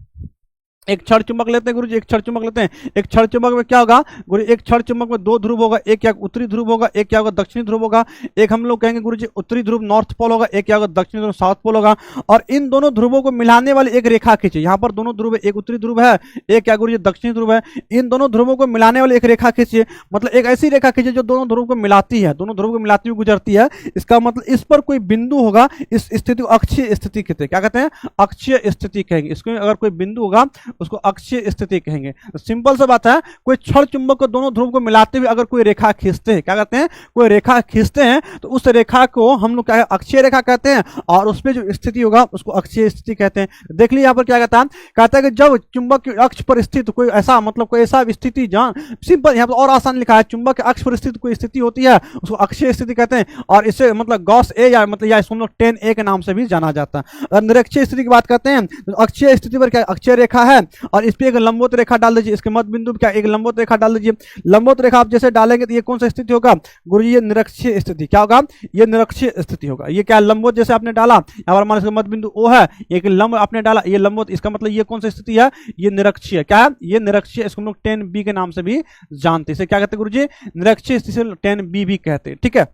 एक क्षण चुंबक लेते हैं गुरुजी, एक क्षण चुंबक लेते हैं। एक क्षण चुंबक में क्या होगा गुरु, एक क्षण चुंबक में दो ध्रुव होगा, एक क्या उत्तरी ध्रुव होगा, एक क्या होगा दक्षिणी ध्रुव होगा। एक हम लोग कहेंगे गुरुजी उत्तरी ध्रुव नॉर्थ पोल होगा, एक क्या होगा दक्षिणी ध्रुव साउथ पोल होगा। और इन दोनों ध्रुवों को मिलाने वाली एक रेखा खींचे, यहाँ पर दोनों ध्रुव है, एक उत्तरी ध्रुव है, एक क्या गुरुजी दक्षिणी ध्रुव है। इन दोनों ध्रुवों को मिलाने वाली एक रेखा खींचिए, मतलब एक ऐसी रेखा खींचिए जो दोनों ध्रुव को मिलाती है, दोनों ध्रुव को मिलाती हुई गुजरती है। इसका मतलब इस पर कोई बिंदु होगा, इस स्थिति को अक्षीय स्थिति कहते हैं। क्या कहते हैं, अक्षीय स्थिति कहेंगे। इसमें अगर कोई बिंदु होगा उसको अक्षीय स्थिति कहेंगे। सिंपल सा बात है, कोई क्षण चुंबक को दोनों ध्रुव को मिलाते हुए अगर कोई रेखा खींचते हैं, क्या कहते हैं, कोई रेखा खींचते हैं, तो उस रेखा को हम लोग क्या अक्षीय रेखा कहते हैं, और उसमें जो स्थिति होगा उसको अक्षीय स्थिति कहते हैं। देख लीजिए यहाँ पर क्या कहता है कि जब चुंबक के अक्ष पर स्थित कोई ऐसा, मतलब कोई ऐसा स्थिति, जहां सिंपल यहाँ पर और आसान लिखा है, चुंबक के अक्ष पर स्थित कोई स्थिति होती है उसको अक्षीय स्थिति कहते हैं। और इसे मतलब गॉस ए या मतलब या इसको हम लोग 10A के नाम से भी जाना जाता है। और निरक्षीय स्थिति की बात करते हैं, तो अक्षीय स्थिति पर क्या अक्षीय रेखा है, और इस पर एक लंबवत रेखा डाल दीजिए, इसके मध्य बिंदु क्या एक लंबवत रेखा डाल दीजिए। लंबवत रेखा आप जैसे डालेंगे तो ये कौन सा स्थिति होगा गुरुजी, ये निरक्षीय स्थिति। क्या होगा, ये निरक्षीय स्थिति होगा। ये क्या लंबवत जैसे आपने डाला, यहाँ पर हमारे मध्य बिंदु O है, एक लंब आपने डाला, ये लंबवत, इसका मतलब ये कौन सी स्थिति है, ये निरक्षीय। क्या है, ये निरक्षीय। इसको हम लोग 10B के नाम से भी जानते हैं। इसे क्या कहते हैं गुरुजी, निरक्षीय स्थिति से 10B भी कहते हैं, ठीक है।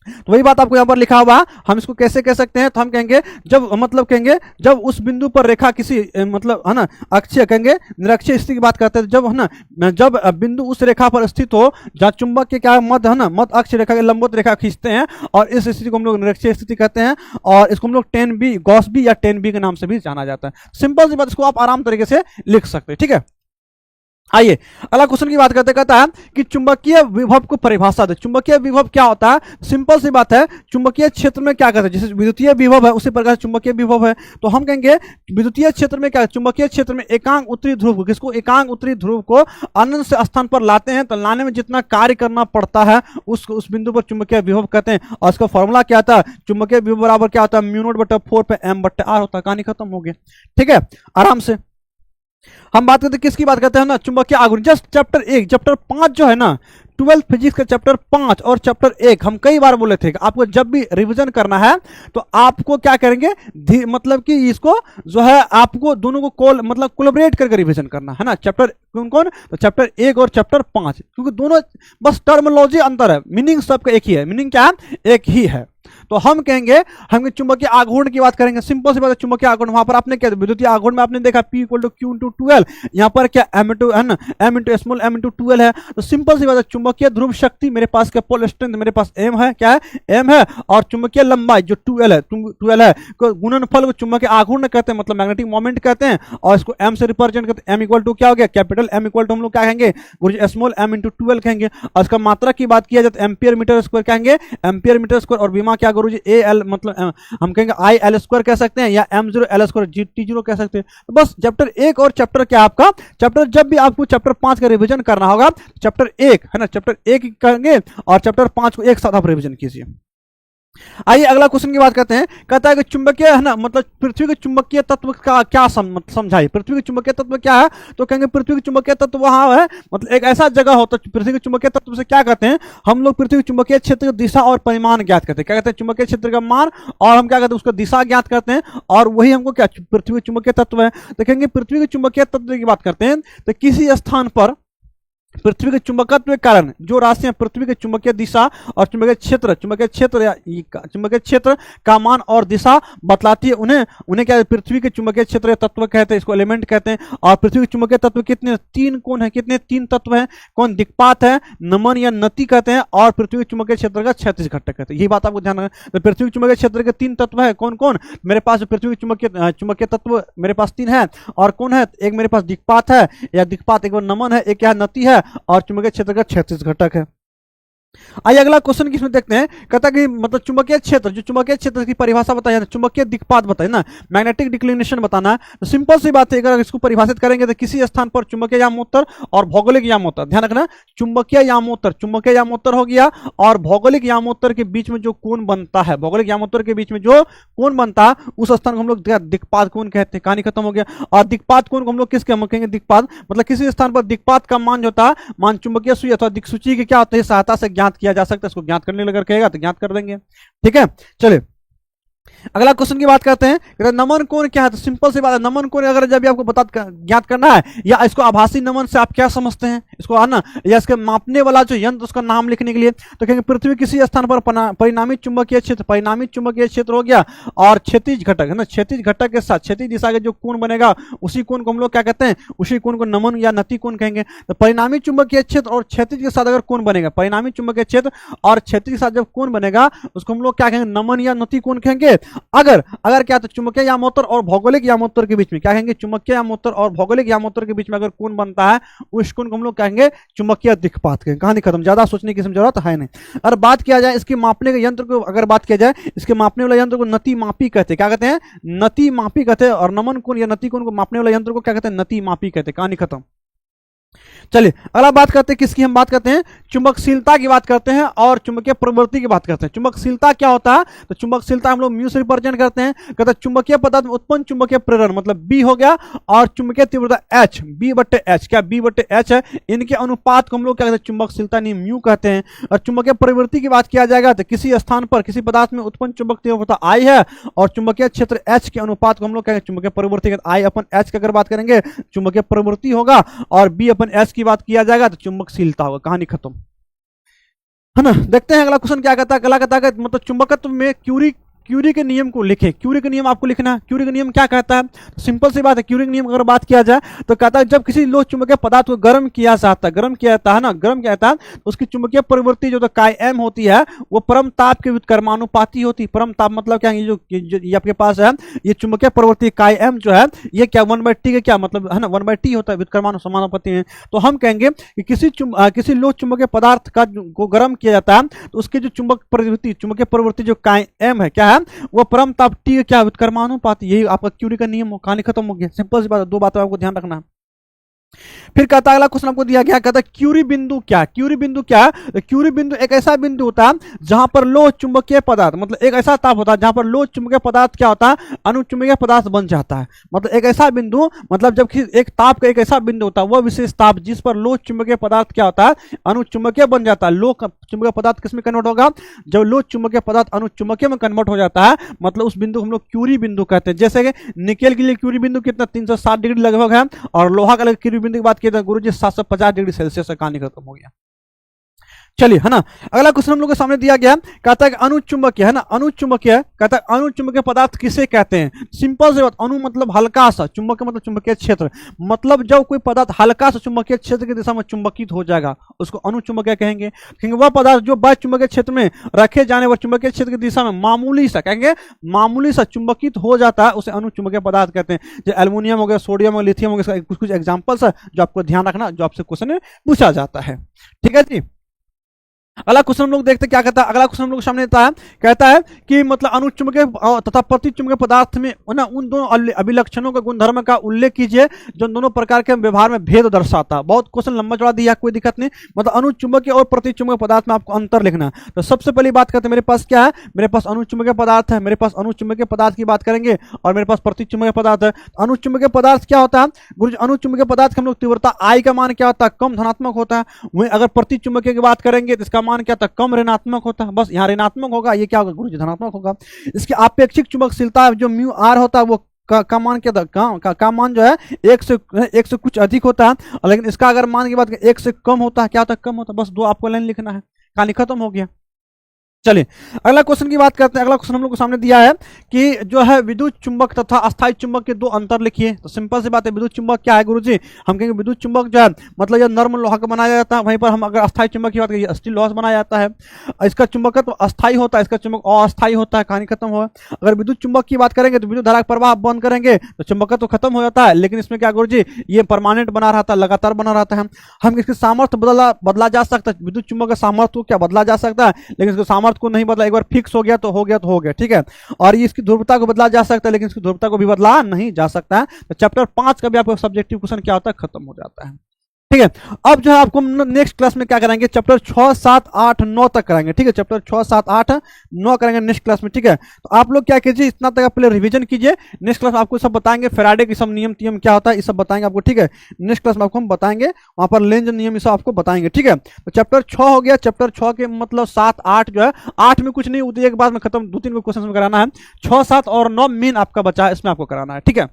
तो वही बात आपको यहां पर लिखा हुआ, हम इसको कैसे कह सकते हैं, तो हम कहेंगे जब मतलब कहेंगे जब उस बिंदु पर रेखा किसी मतलब है ना अक्षीय, कहेंगे निरक्षीय स्थिति की बात करते हैं, जब है ना जब बिंदु उस रेखा पर स्थित हो जहां चुंबक के क्या मध्य है ना मध्य अक्ष रेखा के लंबवत रेखा खींचते हैं, और इस स्थिति को हम लोग निरक्षीय स्थिति कहते हैं। और इसको हम लोग 10B गॉस बी या 10B के नाम से भी जाना जाता है। सिंपल सी बात, इसको आप आराम तरीके से लिख सकते हैं, ठीक है। आइए अगला क्वेश्चन की बात करते कहता है कि चुंबकीय विभव को परिभाषा दे। चुंबकीय विभव क्या होता है, सिंपल सी बात है, चुंबकीय क्षेत्र में क्या कहते हैं, जैसे विद्युतीय विभव है उसी प्रकार चुंबकीय विभव है। तो हम कहेंगे विद्युतीय क्षेत्र में क्या, चुंबकीय क्षेत्र में एकांक उत्तरी ध्रुव को, किसको, एकांक उत्तरी ध्रुव को अनंत से स्थान पर लाते हैं, तो लाने में जितना कार्य करना पड़ता है उस बिंदु पर चुंबकीय विभव कहते हैं। और इसका फॉर्मूला क्या था, चुंबकीय विभव बराबर क्या होता है, म्यू नॉट बटा 4 पे M/R होता है। कहानी खत्म हो गया, ठीक है। आराम से हम बात करते हैं, किसकी बात करते हैं ना, चुंबकीय आघूर्ण। जस्ट चैप्टर 1 चैप्टर 5 जो है ना, 12th फिजिक्स का चैप्टर 5 और चैप्टर 1 हम कई बार बोले थे कि आपको जब भी रिवीजन करना है तो आपको क्या करेंगे, मतलब कि इसको जो है आपको दोनों को मतलब कोलैबोरेट करके रिवीजन करना है ना। चैप्टर कौन कौन, तो चैप्टर 1 और चैप्टर 5, क्योंकि दोनों बस टर्मिनोलॉजी अंतर है, मीनिंग सबका एक ही है, मीनिंग क्या है, एक ही है। तो हम कहेंगे हम चुंबकीय आघूर्ण की बात करेंगे। सिंपल सी बात है, चुंबकीय आघूर्ण वहां पर आपने क्या विद्युतीय आघूर्ण में आपने देखा P = Q × 12, यहाँ पर क्या M है ना, M × स्मॉल m × 12 है। तो सिंपल सी बात है, चुंबकीय ध्रुव शक्ति मेरे पास क्या, पोल स्ट्रेंथ मेरे पास M है, क्या है, M है, और चुंबकीय लंबाई जो 12 है गुणनफल को चुंबकीय आघूर्ण कहते हैं, मतलब मैग्नेटिक मोमेंट कहते हैं। और इसको M से रिप्रेजेंट करते हैं। M = क्या हो गया, कैपिटल M = हम लोग क्या कहेंगे गुरुजी, स्मॉल m × 12 कहेंगे। और इसका मात्रा की बात किया जाए तो एम्पियर मीटर स्क्वायर कहेंगे, एम्पियर मीटर स्क्वायर। और विमा क्या गुरुजी, AL मतलब हम कहेंगे IL² कह सकते हैं, या M0L² GT0 कह सकते हैं। तो बस चैप्टर 1 और चैप्टर क्या आपका चैप्टर, जब भी आपको चैप्टर 5 का रिवीजन करना होगा, चैप्टर 1 है ना, चैप्टर 1 करेंगे और चैप्टर 5 को एक साथ आप रिवीजन कीजिए। आइए अगला क्वेश्चन की बात करते हैं। कहता है कि चुंबकीय है ना, मतलब पृथ्वी के चुंबकीय तत्व का क्या समझाइए। पृथ्वी के चुंबकीय तत्व क्या है, तो कहेंगे पृथ्वी के चुंबकीय तत्व वहां है, मतलब एक ऐसा जगह होता है। पृथ्वी के चुंबकीय तत्व से क्या कहते हैं, हम लोग पृथ्वी के चुंबकीय क्षेत्र की दिशा और परिमाण ज्ञात करते हैं। क्या कहते हैं, चुंबकीय क्षेत्र का मान, और हम क्या कहते हैं उसका दिशा ज्ञात करते हैं, और वही हमको क्या पृथ्वी के चुंबकीय तत्व है। तो कहेंगे पृथ्वी के चुंबकीय तत्व की बात करते हैं, तो किसी स्थान पर पृथ्वी के चुंबकत्व के कारण जो राशियां पृथ्वी के चुंबकीय दिशा और चुंबकीय क्षेत्र का मान और दिशा बतलाती है, उन्हें उन्हें क्या पृथ्वी के चुंबकीय क्षेत्र तत्व कहते हैं, इसको एलिमेंट कहते हैं। और पृथ्वी के चुंबकीय तत्व कितने, तीन कौन है, कितने, तीन तत्व हैं। कौन, दिक्पात है, नमन या नति कहते हैं, और पृथ्वी के चुंबकीय क्षेत्र का क्षैतिज घटक कहते हैं। यही बात आपको ध्यान रखना। तो पृथ्वी के चुंबकीय क्षेत्र के तीन तत्व है, कौन कौन, मेरे पास पृथ्वी के चुंबकीय तत्व मेरे पास तीन है, और कौन है, एक मेरे पास दिक्पात है या दिक्पात, एक नमन है, एक क्या नति है, और चुंबकीय क्षेत्र का क्षैतिज घटक है। आइए अगला क्वेश्चन किसमें देखते हैं। कहता है कि मतलब चुंबकीय क्षेत्र, जो चुंबकीय क्षेत्र की परिभाषा बताइए, चुंबकीय दिक्पात बताइए ना, मैग्नेटिक डिक्लिनेशन बताना है। तो सिंपल सी बात है, अगर इसको परिभाषित करेंगे तो किसी स्थान पर चुंबकीय यामोत्तर और भौगोलिक यामोत्तर, ध्यान रखना, चुंबकीय यामोत्तर हो गया, और भौगोलिक यामोत्तर के बीच में जो कोण बनता है, भौगोलिक यामोत्तर के बीच में जो कोण बनता है, उस स्थान को हम लोग दिक्पात कोण कहते हैं। कहानी खत्म हो गया। और दिक्पात कोण को हम लोग किसके कहेंगे, दिक्पात मतलब किसी स्थान पर दिक्पात का मान जो होता है, मान चुंबकीय सुई अथवा दिक्सूची की क्या होता है, सहायता से ज्ञात किया जा सकता है। इसको ज्ञात करने लगा कहेगा तो ज्ञात कर देंगे। ठीक है, चलिए अगला क्वेश्चन की बात करते हैं। नमन कोण क्या है, तो सिंपल सी बात है, नमन कोण अगर जब भी आपको ज्ञात करना है, या इसको आभासी नमन से आप क्या समझते हैं, इसको है ना, या इसके मापने वाला जो यंत्र उसका नाम लिखने के लिए, तो कहेंगे पृथ्वी किसी स्थान पर परिणामी चुंबकीय क्षेत्र हो गया, और क्षैतिज घटक है ना, क्षैतिज घटक के साथ क्षैतिज दिशा के जो कोण बनेगा, उसी कोण को हम लोग क्या कहते हैं, उसी कोण को नमन या नति कोण कहेंगे। तो परिणामी चुंबकीय क्षेत्र और क्षैतिज के साथ अगर कोण बनेगा, परिणामी चुंबकीय क्षेत्र और क्षैतिज के साथ जब कोण बनेगा, उसको हम लोग क्या कहेंगे, नमन या नति कोण कहेंगे। अगर क्या, तो चुंबकीय यामोत्तर और भौगोलिक यामोत्तर के बीच में क्या कहेंगे, चुंबकीय यामोत्तर और भौगोलिक यामोत्तर के बीच में अगर कोण बनता है, उस कोण को हम लोग कहेंगे चुंबकीय दिक्पात कहेंगे। कहानी खत्म, ज्यादा सोचने की जरूरत है नहीं। और बात किया जाए इसके मापने के यंत्र को, अगर बात किया जाए इसके मापने वाले यंत्र को नति मापी कहते हैं। क्या कहते हैं, नति मापी कहते हैं। और नमन कोण या नति कोण को मापने वाले यंत्र को क्या कहते हैं, नति मापी कहते हैं। कहानी खत्म। चलिए अगला बात करते हैं, किसकी हम बात करते हैं, चुंबकशीलता की बात करते हैं, और चुंबकीय प्रवृत्ति की बात करते हैं। चुंबकशीलता क्या होता है, तो चुंबकशीलता हम लोग म्यू से रिप्रेजेंट करते हैं। कहते हैं चुंबकीय पदार्थ में उत्पन्न चुंबकीय प्रेरण मतलब बी हो गया, और चुंबकीय तीव्रता एच, B/H, क्या B/H है, इनके अनुपात को हम लोग क्या कहते हैं, चुंबकशीलता नहीं म्यू कहते हैं। और चुंबकीय प्रवृत्ति की बात किया जाएगा तो किसी स्थान पर किसी पदार्थ में उत्पन्न चुंबक तीव्रता I है, और चुंबकीय क्षेत्र H के अनुपात को हम लोग कहेंगे चुंबकीय प्रवृत्ति। I/H की अगर बात करेंगे चुंबकीय प्रवृत्ति होगा, और B/H की बात किया जाएगा तो चुंबकशीलता होगा। कहानी खत्म है ना। देखते हैं अगला क्वेश्चन क्या कहता है। अगला कहता है मतलब चुंबकत्व में क्यूरी के नियम को लिखें। क्यूरी के नियम आपको लिखना है। क्यूरी का नियम क्या कहता है, तो सिंपल सी बात है, क्यूरी के नियम अगर बात किया जाए तो कहता है जब किसी लोह चुंबकीय पदार्थ को गर्म किया जाता है तो उसकी चुंबकीय प्रवृत्ति जो कायम होती है वो परम ताप के व्युत्क्रमानुपाती होती है। परम ताप मतलब क्या है, ये आपके पास है, ये चुंबकीय प्रवृत्ति कायम जो है ये क्या 1/T का क्या मतलब है ना, 1/T होता है, व्युत्क्रमानुपाती है। तो हम कहेंगे कि किसी लोह चुंबकीय पदार्थ को गर्म किया जाता है तो उसकी जो चुंबकीय प्रवृत्ति जो कायम है क्या है, वो परम ताप T क्या व्युत्क्रमानुपाती। यही आपका क्यूरी का नियम हो। कहानी खत्म हो गया। सिंपल सी बात, दो बातें आपको ध्यान रखना है। फिर कहता है अगला क्वेश्चन आपको दिया गया, कहता है क्यूरी बिंदु क्या। क्यूरी बिंदु क्या, तो क्यूरी बिंदु एक ऐसा बिंदु होता है जहां पर लोह चुंबकीय पदार्थ मतलब एक ऐसा ताप होता है जहां पर लोह चुंबकीय पदार्थ क्या होता है, अनुचुंबकीय पदार्थ बन जाता है। मतलब एक ऐसा बिंदु मतलब जब एक ताप का एक ऐसा बिंदु होता है, वह विशेष ताप जिस पर लोह चुंबकीय पदार्थ क्या होता है, अनुचुंबकीय बन जाता है। लोह चुंबकीय पदार्थ किसमें कन्वर्ट होगा, जब लोह चुंबकीय पदार्थ अनुचुंबकीय में कन्वर्ट हो जाता है, मतलब उस बिंदु हम लोग क्यूरी बिंदु कहते हैं। जैसे कि निकेल के लिए क्यूरी बिंदु कितना 360 डिग्री लगभग है, और लोहा का क्यूरी बिंदु की बात की तो गुरुजी 750 डिग्री सेल्सियस का। कहानी खत्म हो गया। चलिए है ना। अगला क्वेश्चन हम लोग के सामने दिया गया, कहता है कि अनुचुंबकीय है ना, अनुचुंबकीय कहता है अनुचुंबकीय पदार्थ किसे कहते हैं। सिंपल से बात, अनु मतलब हल्का सा, चुंबकीय मतलब चुंबकीय क्षेत्र, मतलब जब कोई पदार्थ हल्का सा चुंबकीय क्षेत्र की दिशा में चुंबकित हो जाएगा उसको अनुचुंबकीय कहेंगे। वह पदार्थ जो बाह्य चुंबकीय क्षेत्र में रखे जाने वाले चुंबकीय क्षेत्र की दिशा में मामूली सा कहेंगे, मामूली सा चुंबकित हो जाता है, उसे अनुचुंबकीय पदार्थ कहते हैं। जो एल्युमिनियम हो गया, सोडियम हो गया, लिथियम हो गया, कुछ एग्जाम्पल्स है जो आपको ध्यान रखना, जो आपसे क्वेश्चन में पूछा जाता है। ठीक है जी। अगला क्वेश्चन हम लोग देखते हैं क्या कहता है। अगला क्वेश्चन हम लोग सामने देता है, कहता है कि मतलब अनुचुंबकीय तथा प्रतिचुंबकीय पदार्थ में ना उन दोनों अभिलक्षणों का गुणधर्म का उल्लेख कीजिए जो दोनों प्रकार के व्यवहार में भेद दर्शाता है। बहुत क्वेश्चन लंबा चौड़ा दिया, कोई दिक्कत नहीं, मतलब अनुचुंबकीय और प्रतिचुंबकीय पदार्थ में आपको अंतर लिखना है। तो सबसे पहली बात करते हैं, मेरे पास क्या है, मेरे पास अनुचुंबकीय पदार्थ है, मेरे पास अनुचुंबकीय पदार्थ की बात करेंगे, और मेरे पास प्रतिचुंबकीय पदार्थ है। अनुचुंबकीय पदार्थ क्या होता है गुरुजी, अनुचुंबकीय पदार्थ का हम लोग तीव्रता I का मान क्या होता है, कम धनात्मक होता है। वहीं अगर प्रतिचुंबकीय की बात करेंगे तो इसका मान क्या होता है, कम ऋणात्मक होता है। बस यहाँ ऋणात्मक होगा, ये क्या होगा गुरुजी, धनात्मक होगा। इसकी आपेक्षिक चुंबकशीलता जो म्यू आर होता है वो का मान क्या था, का मान जो है एक से कुछ अधिक होता है, लेकिन इसका अगर मान की बात करें एक से कम होता है, क्या होता है, कम होता है। बस 2 आपको लाइन लिखना है, कहानी खत्म हो गया। चलिए अगला क्वेश्चन की बात करते हैं। अगला क्वेश्चन हम लोग को सामने दिया है कि जो है विद्युत चुंबक तथा अस्थायी चुंबक के 2 अंतर लिखिए। तो सिंपल सी बात है, विद्युत चुंबक क्या है गुरुजी? हम कहेंगे विद्युत चुंबक जो है मतलब ये नर्म लोहा का बनाया जाता है, वहीं पर हम अगर अस्थायी चुंबक की बात करें स्टील लोहा से बनाया जाता है। इसका चुंबकत्व अस्थायी होता है, इसका चुंबक अस्थायी होता है, कहानी खत्म हुआ। अगर विद्युत चुंबक की बात करेंगे तो विद्युत धारा का प्रवाह बंद करेंगे तो चुंबकत्व तो खत्म हो जाता है, लेकिन इसमें क्या गुरुजी, ये परमानेंट बना रहता है, लगातार बना रहता है। हम इसके सामर्थ्य बदला जा सकता है, विद्युत चुंबक का सामर्थ्य को क्या बदला जा सकता है, लेकिन इसके सामर्थ्य को नहीं बदला, एक बार फिक्स हो गया तो हो गया तो हो गया, ठीक है। और ये इसकी ध्रुवता को बदला जा सकता है, लेकिन इसकी ध्रुवता को भी बदला नहीं जा सकता है। तो चैप्टर 5 का भी आपको सब्जेक्टिव क्वेश्चन क्या होता है, खत्म हो जाता है, ठीक है। अब जो है आपको नेक्स्ट क्लास में क्या कराएंगे, चैप्टर 6, 7, 8, 9 तक कराएंगे, ठीक है। चैप्टर 6, 7, 8, 9 कराएंगे नेक्स्ट क्लास में, ठीक है। तो आप लोग क्या कीजिए, इतना तक आप पहले रिवीजन कीजिए। नेक्स्ट क्लास में आपको सब बताएंगे, फैराडे की सब नियम क्या होता है, ये सब बताएंगे आपको, ठीक है। नेक्स्ट क्लास में आपको हम बताएंगे, वहां पर लेंज नियम ये सब आपको बताएंगे, ठीक है। तो चैप्टर 6 हो गया। चैप्टर 6 के मतलब 7, 8 जो है 8 में कुछ नहीं, एक बार में खत्म, 2-3 को क्वेश्चन में कराना है। 6, 7 और 9 मेन आपका बचा है, इसमें आपको कराना है, ठीक है।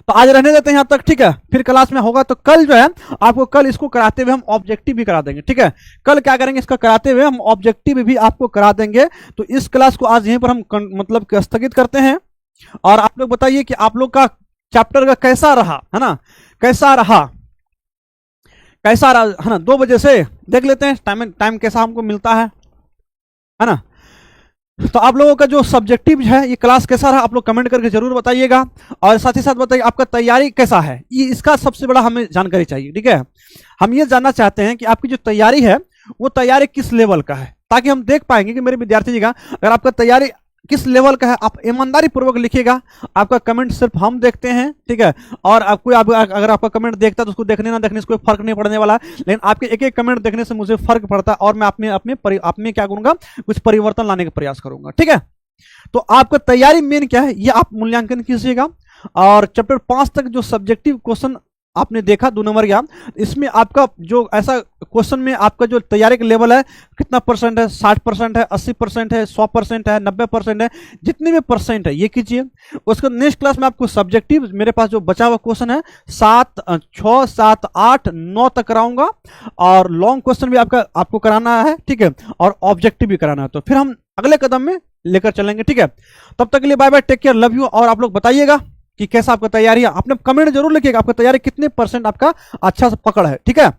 तो आज रहने देते हैं यहां तक, ठीक है। फिर क्लास में होगा तो कल जो है आपको कल इसको कराते हुए हम ऑब्जेक्टिव भी करा देंगे, ठीक है। कल क्या करेंगे, इसका कराते हुए हम ऑब्जेक्टिव भी आपको करा देंगे। तो इस क्लास को आज यहीं पर हम मतलब स्थगित करते हैं। और आप लोग बताइए कि आप लोग का चैप्टर का कैसा रहा, है ना, कैसा रहा है ना। 2 बजे से देख लेते हैं टाइम कैसा हमको मिलता है ना। तो आप लोगों का जो सब्जेक्टिव है ये क्लास कैसा रहा, आप लोग कमेंट करके जरूर बताइएगा। और साथ ही साथ बताइए आपका तैयारी कैसा है, ये इसका सबसे बड़ा हमें जानकारी चाहिए, ठीक है। हम ये जानना चाहते हैं कि आपकी जो तैयारी है वो तैयारी किस लेवल का है, ताकि हम देख पाएंगे कि मेरे विद्यार्थी जी का अगर आपका तैयारी किस लेवल का है। आप ईमानदारी पूर्वक लिखिएगा, आपका कमेंट सिर्फ हम देखते हैं, ठीक है। और आपको अगर आपका कमेंट देखता है तो उसको देखने ना देखने से कोई फर्क नहीं पड़ने वाला, लेकिन आपके एक एक कमेंट देखने से मुझे फर्क पड़ता है और मैं अपने क्या करूंगा, कुछ परिवर्तन लाने का प्रयास करूंगा, ठीक है। तो आपका तैयारी मेन क्या है ये आप मूल्यांकन कीजिएगा। और चैप्टर 5 तक जो सब्जेक्टिव क्वेश्चन आपने देखा 2 नंबर का, इसमें आपका जो ऐसा क्वेश्चन में आपका जो तैयारी का लेवल है कितना परसेंट है, 60% है, 80% है, 100% है, 90% है, जितने भी परसेंट है ये कीजिए। उसका नेक्स्ट क्लास में आपको सब्जेक्टिव मेरे पास जो बचा हुआ क्वेश्चन है 6, 7, 8, 9 तक कराऊंगा। और लॉन्ग क्वेश्चन भी आपको कराना है, ठीक है। और ऑब्जेक्टिव भी कराना है। तो फिर हम अगले कदम में लेकर चलेंगे, ठीक है। तब तक के लिए bye bye, take care, love you. और आप लोग बताइएगा कि कैसा आपका तैयारी है, आपने कमेंट जरूर लिखिएगा, आपका तैयारी कितने परसेंट आपका अच्छा से पकड़ है, ठीक है।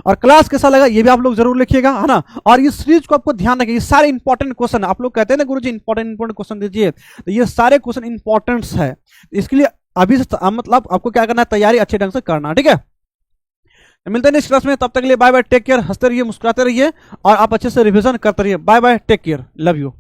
और क्लास कैसा लगा ये भी आप लोग जरूर लिखिएगा, है ना। और इस सीरीज को आपको ध्यान रखिए, ये सारे इंपॉर्टेंट क्वेश्चन आप लोग कहते हैं ना गुरुजी इंपॉर्टेंट क्वेश्चन दीजिए, तो ये सारे क्वेश्चन इंपॉर्टेंट है। इसके लिए अभी से मतलब आपको क्या करना है, तैयारी अच्छे ढंग से करना, ठीक है। मिलते हैं नेक्स्ट क्लास में, तब तक के लिए बाय बाय, टेक केयर, हंसते रहिए, मुस्कुराते रहिए और आप अच्छे से रिवीजन करते रहिए। Bye bye, take care, love you.